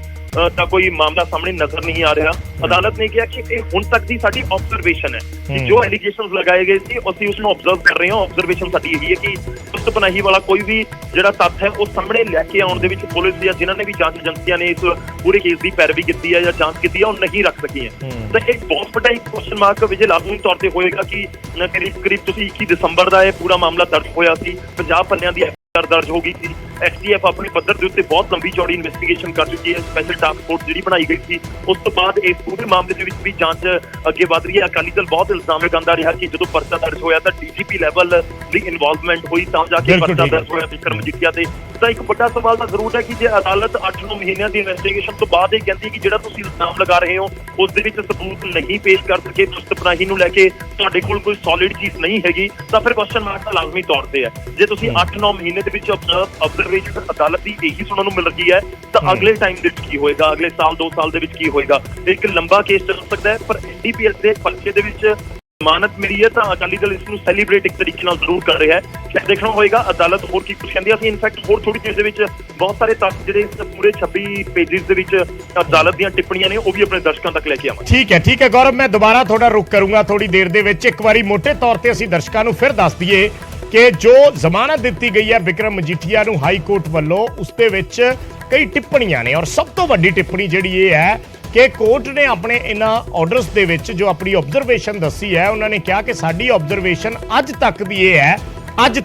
ਦਾ ਕੋਈ ਮਾਮਲਾ ਸਾਹਮਣੇ ਨਜ਼ਰ ਨਹੀਂ ਆ ਰਿਹਾ। ਅਦਾਲਤ ਨੇ ਕਿਹਾ ਕਿ ਇਹ ਹੁਣ ਤੱਕ ਦੀ ਸਾਡੀ ਆਬਜ਼ਰਵੇਸ਼ਨ ਹੈ ਕਿ ਜੋ ਐਲੀਗੇਸ਼ਨਸ ਲਗਾਏ ਗਏ ਸੀ ਅਸੀਂ ਉਸ ਨੂੰ ਆਬਜ਼ਰਵ ਕਰ ਰਹੇ ਹਾਂ। ਆਬਜ਼ਰਵੇਸ਼ਨ ਸਾਡੀ ਇਹੀ ਹੈ ਕਿ ਪੁਸ਼ਤਪਨਾਹੀ ਵਾਲਾ ਕੋਈ ਵੀ ਜਿਹੜਾ ਤੱਥ ਹੈ ਉਹ ਸਾਹਮਣੇ ਲੈ ਕੇ ਆਉਣ ਦੇ ਵਿੱਚ ਪੁਲਿਸ ਜਾਂ ਜਿਨ੍ਹਾਂ ਨੇ ਵੀ ਜਾਂਚ ਏਜੰਸੀਆਂ ਨੇ ਇਸ ਪੂਰੇ ਕੇਸ ਦੀ ਪੈਰਵੀ ਕੀਤੀ ਹੈ ਜਾਂ ਜਾਂਚ ਕੀਤੀ ਹੈ ਉਹ ਨਹੀਂ ਰੱਖ ਸਕੀਆਂ। ਤਾਂ ਇੱਕ ਬਹੁਤ ਵੱਡਾ ਇੱਕ ਕੁਐਸਚਨ ਮਾਰਕ ਵਿਜੇ ਲਾਜ਼ਮੀ ਤੌਰ ਤੇ ਹੋਏਗਾ ਕਿ ਕਰੀਬ ਤੁਸੀਂ 21 ਦਸੰਬਰ ਦਾ ਇਹ ਪੂਰਾ ਮਾਮਲਾ ਦਰਜ ਹੋਇਆ ਸੀ। 50 ਪੰਨਿਆਂ ਦੀ ਦਰਜ ਹੋ ਗਈ ਸੀ। ਐਸਟੀਐਫ ਆਪਣੇ ਪੱਧਰ ਦੇ ਉੱਤੇ ਬਹੁਤ ਲੰਬੀ ਚੌੜੀ ਇਨਵੈਸਟੀਗੇਸ਼ਨ ਕਰ ਚੁੱਕੀ ਹੈ। ਸਪੈਸ਼ਲ ਟਾਸਕ ਫੋਰਸ ਜਿਹੜੀ ਬਣਾਈ ਗਈ ਸੀ ਉਸ ਤੋਂ ਬਾਅਦ ਇਸ ਪੂਰੇ ਮਾਮਲੇ ਦੇ ਵਿੱਚ ਵੀ ਜਾਂਚ ਅੱਗੇ ਵਧ ਰਹੀ ਹੈ। ਅਕਾਲੀ ਦਲ ਬਹੁਤ ਇਲਜ਼ਾਮ ਲਗਾਉਂਦਾ ਰਿਹਾ ਕਿ ਜਦੋਂ ਪਰਚਾ ਦਰਜ ਹੋਇਆ ਤਾਂ ਡੀਜੀਪੀ ਲੈਵਲ ਦੀ ਇਨਵੋਲਵਮੈਂਟ ਹੋਈ ਤਾਂ ਜਾ ਕੇ ਪਰਚਾ ਦਰਜ ਹੋਇਆ ਵਿਕਰਮ ਮਜੀਠੀਆ ਤੇ। ਤਾਂ ਇੱਕ ਵੱਡਾ ਸਵਾਲ ਤਾਂ ਜ਼ਰੂਰ ਹੈ ਕਿ ਜੇ ਅਦਾਲਤ 8-9 ਮਹੀਨਿਆਂ ਦੀ ਇਨਵੈਸਟੀਗੇਸ਼ਨ ਤੋਂ ਬਾਅਦ ਇਹ ਕਹਿੰਦੀ ਕਿ ਜਿਹੜਾ ਤੁਸੀਂ ਇਲਜ਼ਾਮ ਲਗਾ ਰਹੇ ਹੋ ਉਸ ਦੇ ਵਿੱਚ ਸਬੂਤ ਨਹੀਂ ਪੇਸ਼ ਕਰ ਸਕੇ, ਪੁਸ਼ਤਪਨਾਹੀ ਨੂੰ ਲੈ ਕੇ ਤੁਹਾਡੇ ਕੋਲ ਕੋਈ ਸੋਲਿਡ ਚੀਜ਼ ਨਹੀਂ ਹੈਗੀ, ਤਾਂ ਫਿਰ ਕੁਐਸਚਨ ਮਾਰਕ ਤਾਂ ਲਾਜ਼ਮੀ ਤੌਰ ਤੇ ਹੈ। ਜੇ ਤੁਸੀਂ 8-9 ਮਹੀਨੇ ਦੇ ਵਿੱਚ ਆਬਜ਼ਰਵੇਸ਼ਨ ਅਦਾਲਤ ਦੀ ਇਹੀ ਸੁਣਨ ਨੂੰ ਮਿਲ ਰਹੀ ਹੈ ਤਾਂ ਅਗਲੇ ਟਾਈਮ ਦੇ ਵਿੱਚ ਕੀ ਹੋਏਗਾ, ਅਗਲੇ ਸਾਲ 2 ਸਾਲ ਦੇ ਵਿੱਚ ਕੀ ਹੋਏਗਾ। ਇੱਕ ਲੰਬਾ ਕੇਸ ਚੱਲ ਸਕਦਾ ਹੈ। ਪਰ ਐਨਡੀਪੀਐਸ ਦੇ ਪਰਚੇ ਦੇ ਵਿੱਚ ਜ਼ਮਾਨਤ ਮਿਲੀ ਹੈ ਤਾਂ ਅਕਾਲੀ ਦਲ ਇਸ ਨੂੰ ਸੈਲੀਬ੍ਰੇਟ ਇੱਕ ਤਰੀਕੇ ਨਾਲ ਜ਼ਰੂਰ ਕਰ ਰਿਹਾ ਹੈ। ਕਿਆ ਦੇਖਣਾ ਹੋਏਗਾ ਅਦਾਲਤ ਹੋਰ ਕੀ ਕੁਝ ਕਹਿੰਦੀ ਹੈ। ਅਸੀਂ ਇਨਫੈਕਟ ਹੋਰ ਥੋੜੀ ਦੇਰ ਦੇ ਵਿੱਚ ਬਹੁਤ ਸਾਰੇ ਤੱਥ ਜਿਹੜੇ ਇਸ ਪੂਰੇ 26 ਪੇਜਿਸ ਦੇ ਵਿੱਚ ਅਦਾਲਤ ਦੀਆਂ ਟਿੱਪਣੀਆਂ ਨੇ ਉਹ ਵੀ ਆਪਣੇ ਦਰਸ਼ਕਾਂ ਤੱਕ ਲੈ ਕੇ ਆਵਾਂਗੇ। ਠੀਕ ਹੈ ਗੌਰਵ, ਮੈਂ ਦੁਬਾਰਾ ਤੁਹਾਡਾ ਰੁਕ ਕਰੂੰਗਾ ਥੋੜੀ ਦੇਰ ਦੇ ਵਿੱਚ। ਇੱਕ ਵਾਰੀ ਮੋٹے ਤੌਰ ਤੇ ਅਸੀਂ ਦਰਸ਼ਕਾਂ ਨੂੰ ਫਿਰ ਦੱਸ ਦਈਏ ਕਿ ਜੋ ਜ਼ਮਾਨਤ ਦਿੱਤੀ ਗਈ ਹੈ ਵਿਕਰਮ ਮਜੀਠੀਆ ਨੂੰ ਹਾਈ ਕੋਰਟ ਵੱਲੋਂ ਉਸ ਦੇ ਵਿੱਚ ਕਈ ਟਿੱਪਣੀਆਂ ਨੇ ਔਰ ਸਭ ਤੋਂ ਵੱਡੀ ਟਿੱਪਣੀ ਜਿਹੜੀ ਇਹ ਹੈ ਕਿ ਕੋਰਟ ਨੇ ਆਪਣੇ ਇਹਨਾਂ ਆਰਡਰਸ ਦੇ ਵਿੱਚ ਜੋ ਆਪਣੀ ਆਬਜ਼ਰਵੇਸ਼ਨ ਦੱਸੀ ਹੈ ਉਹਨਾਂ ਨੇ ਕਿਹਾ ਕਿ ਸਾਡੀ ਆਬਜ਼ਰਵੇਸ਼ਨ ਅੱਜ ਤੱਕ ਦੀ ਇਹ ਹੈ, ਅੱਜ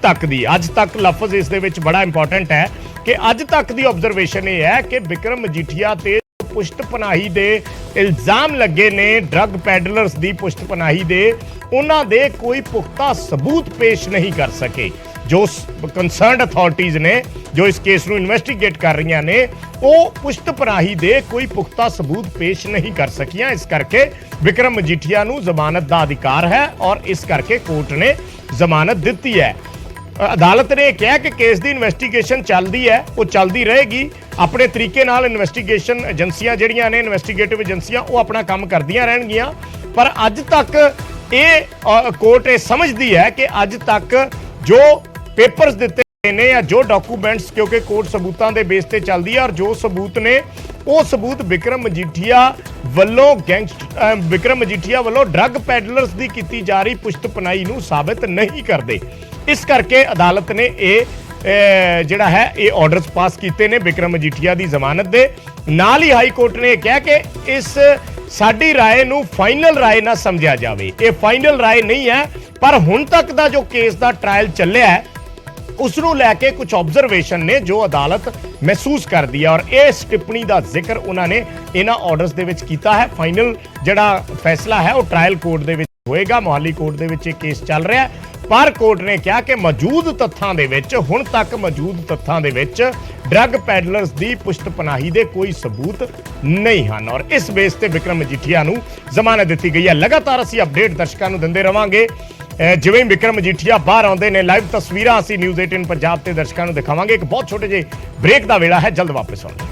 ਤੱਕ ਲਫ਼ਜ਼ ਇਸ ਦੇ ਵਿੱਚ ਬੜਾ ਇੰਪੋਰਟੈਂਟ ਹੈ ਕਿ ਅੱਜ ਤੱਕ ਦੀ ਆਬਜ਼ਰਵੇਸ਼ਨ ਇਹ ਹੈ ਕਿ ਵਿਕਰਮ ਮਜੀਠੀਆ ਤੇ ਪੁਸ਼ਤਪਨਾਹੀ ਦੇ ਇਲਜ਼ਾਮ ਲੱਗੇ ਨੇ, ਡਰੱਗ ਪੈਡਲਰਸ ਦੀ ਪੁਸ਼ਤਪਨਾਹੀ ਦੇ, ਉਹਨਾਂ ਦੇ ਕੋਈ ਪੁਖਤਾ ਸਬੂਤ ਪੇਸ਼ ਨਹੀਂ ਕਰ ਸਕੇ। ਜੋ ਕੰਸਰਨਡ ਅਥਾਰਟੀਜ਼ ਨੇ ਜੋ ਇਸ ਕੇਸ ਨੂੰ ਇਨਵੈਸਟੀਗੇਟ ਕਰ ਰਹੀਆਂ ਨੇ ਉਹ ਪੁਸ਼ਤਪਨਾਹੀ ਦੇ ਕੋਈ ਪੁਖਤਾ ਸਬੂਤ ਪੇਸ਼ ਨਹੀਂ ਕਰ ਸਕੀਆਂ। ਇਸ ਕਰਕੇ ਵਿਕਰਮ ਮਜੀਠੀਆ ਨੂੰ ਜ਼ਮਾਨਤ ਦਾ ਅਧਿਕਾਰ ਹੈ ਔਰ ਇਸ ਕਰਕੇ ਕੋਰਟ ਨੇ ਜ਼ਮਾਨਤ ਦਿੱਤੀ ਹੈ। ਅਦਾਲਤ ਨੇ ਕਿਹਾ ਕਿ ਕੇਸ ਦੀ ਇਨਵੈਸਟੀਗੇਸ਼ਨ ਚੱਲਦੀ ਹੈ, ਉਹ ਚੱਲਦੀ ਰਹੇਗੀ। ਆਪਣੇ ਤਰੀਕੇ ਨਾਲ ਇਨਵੈਸਟੀਗੇਸ਼ਨ ਏਜੰਸੀਆਂ ਜਿਹੜੀਆਂ ਨੇ ਇਨਵੈਸਟੀਗੇਟਿਵ ਏਜੰਸੀਆਂ ਉਹ ਆਪਣਾ ਕੰਮ ਕਰਦੀਆਂ ਰਹਿਣਗੀਆਂ। ਪਰ ਅੱਜ ਤੱਕ ਇਹ ਕੋਰਟ ਇਹ ਸਮਝਦੀ ਹੈ ਕਿ ਅੱਜ ਤੱਕ ਜੋ ਪੇਪਰਸ ਦਿੱਤੇ ਨੇ ਜਾਂ ਜੋ ਡਾਕੂਮੈਂਟਸ, ਕਿਉਂਕਿ ਕੋਰਟ ਸਬੂਤਾਂ ਦੇ ਬੇਸ ਤੇ ਚੱਲਦੀ ਹੈ ਔਰ ਜੋ ਸਬੂਤ ਨੇ ਉਹ ਸਬੂਤ ਵਿਕਰਮ ਮਜੀਠੀਆ ਵੱਲੋਂ ਡਰੱਗ ਪੈਡਲਰਸ ਦੀ ਕੀਤੀ ਜਾ ਰਹੀ ਪੁਸ਼ਤਪਨਾਹੀ ਨੂੰ ਸਾਬਿਤ ਨਹੀਂ ਕਰਦੇ। ਇਸ ਕਰਕੇ ਅਦਾਲਤ ਨੇ ਇਹ ਜਿਹੜਾ ਹੈ ਇਹ ਆਰਡਰਸ ਪਾਸ ਕੀਤੇ ਨੇ ਵਿਕਰਮ ਮਜੀਠੀਆ ਦੀ ਜ਼ਮਾਨਤ ਦੇ। ਨਾਲ ਹੀ ਹਾਈ ਕੋਰਟ ਨੇ ਕਿਹਾ ਕਿ ਇਸ ਸਾਡੀ ਰਾਏ ਨੂੰ ਫਾਈਨਲ ਰਾਏ ਨਾ ਸਮਝਿਆ ਜਾਵੇ। ਇਹ ਫਾਈਨਲ ਰਾਏ ਨਹੀਂ ਹੈ, ਪਰ ਹੁਣ ਤੱਕ ਦਾ ਜੋ ਕੇਸ ਦਾ ਟ੍ਰਾਇਲ ਚੱਲਿਆ ਹੈ ਉਸ ਨੂੰ ਲੈ ਕੇ ਕੁਝ ਆਬਜ਼ਰਵੇਸ਼ਨ ਨੇ ਜੋ ਅਦਾਲਤ ਮਹਿਸੂਸ ਕਰਦੀ ਹੈ ਔਰ ਇਸ ਟਿੱਪਣੀ ਦਾ ਜ਼ਿਕਰ ਉਹਨਾਂ ਨੇ ਇਹਨਾਂ ਆਰਡਰਸ ਦੇ ਵਿੱਚ ਕੀਤਾ ਹੈ। ਫਾਈਨਲ ਜਿਹੜਾ ਫੈਸਲਾ ਹੈ ਉਹ ਟ੍ਰਾਇਲ ਕੋਰਟ ਦੇ ਵਿੱਚ ਹੋਏਗਾ। ਮੋਹਾਲੀ ਕੋਰਟ ਦੇ ਵਿੱਚ ਇਹ ਕੇਸ ਚੱਲ ਰਿਹਾ ਹੈ, ਪਰ ਕੋਰਟ ਨੇ ਕਿਹਾ ਕਿ ਮੌਜੂਦ ਤੱਥਾਂ ਦੇ ਵਿੱਚ, ਹੁਣ ਤੱਕ ਮੌਜੂਦ ਤੱਥਾਂ ਦੇ ਵਿੱਚ ਡਰੱਗ ਪੈਡਲਰਸ ਦੀ ਪੁਸ਼ਤਪਨਾਹੀ ਦੇ ਕੋਈ ਸਬੂਤ ਨਹੀਂ ਹਨ ਔਰ ਇਸ ਬੇਸ ਤੇ ਵਿਕਰਮ ਮਜੀਠੀਆ ਨੂੰ ਜ਼ਮਾਨਤ ਦਿੱਤੀ ਗਈ ਹੈ। ਲਗਾਤਾਰ ਅਸੀਂ ਅਪਡੇਟ ਦਰਸ਼ਕਾਂ ਨੂੰ ਦਿੰਦੇ ਰਵਾਂਗੇ। ਜਿਵੇਂ ਵਿਕਰਮ ਮਜੀਠੀਆ ਬਾਹਰ ਆਉਂਦੇ ਨੇ ਲਾਈਵ ਤਸਵੀਰਾਂ ਅਸੀਂ ਨਿਊਜ਼ 18 ਪੰਜਾਬ ਤੇ ਦਰਸ਼ਕਾਂ ਨੂੰ ਦਿਖਾਵਾਂਗੇ। ਇੱਕ ਬਹੁਤ ਛੋਟੇ ਜਿਹੇ ਬ੍ਰੇਕ ਦਾ ਵੇਲਾ ਹੈ, ਜਲਦ ਵਾਪਸ ਆਉਂਦੇ।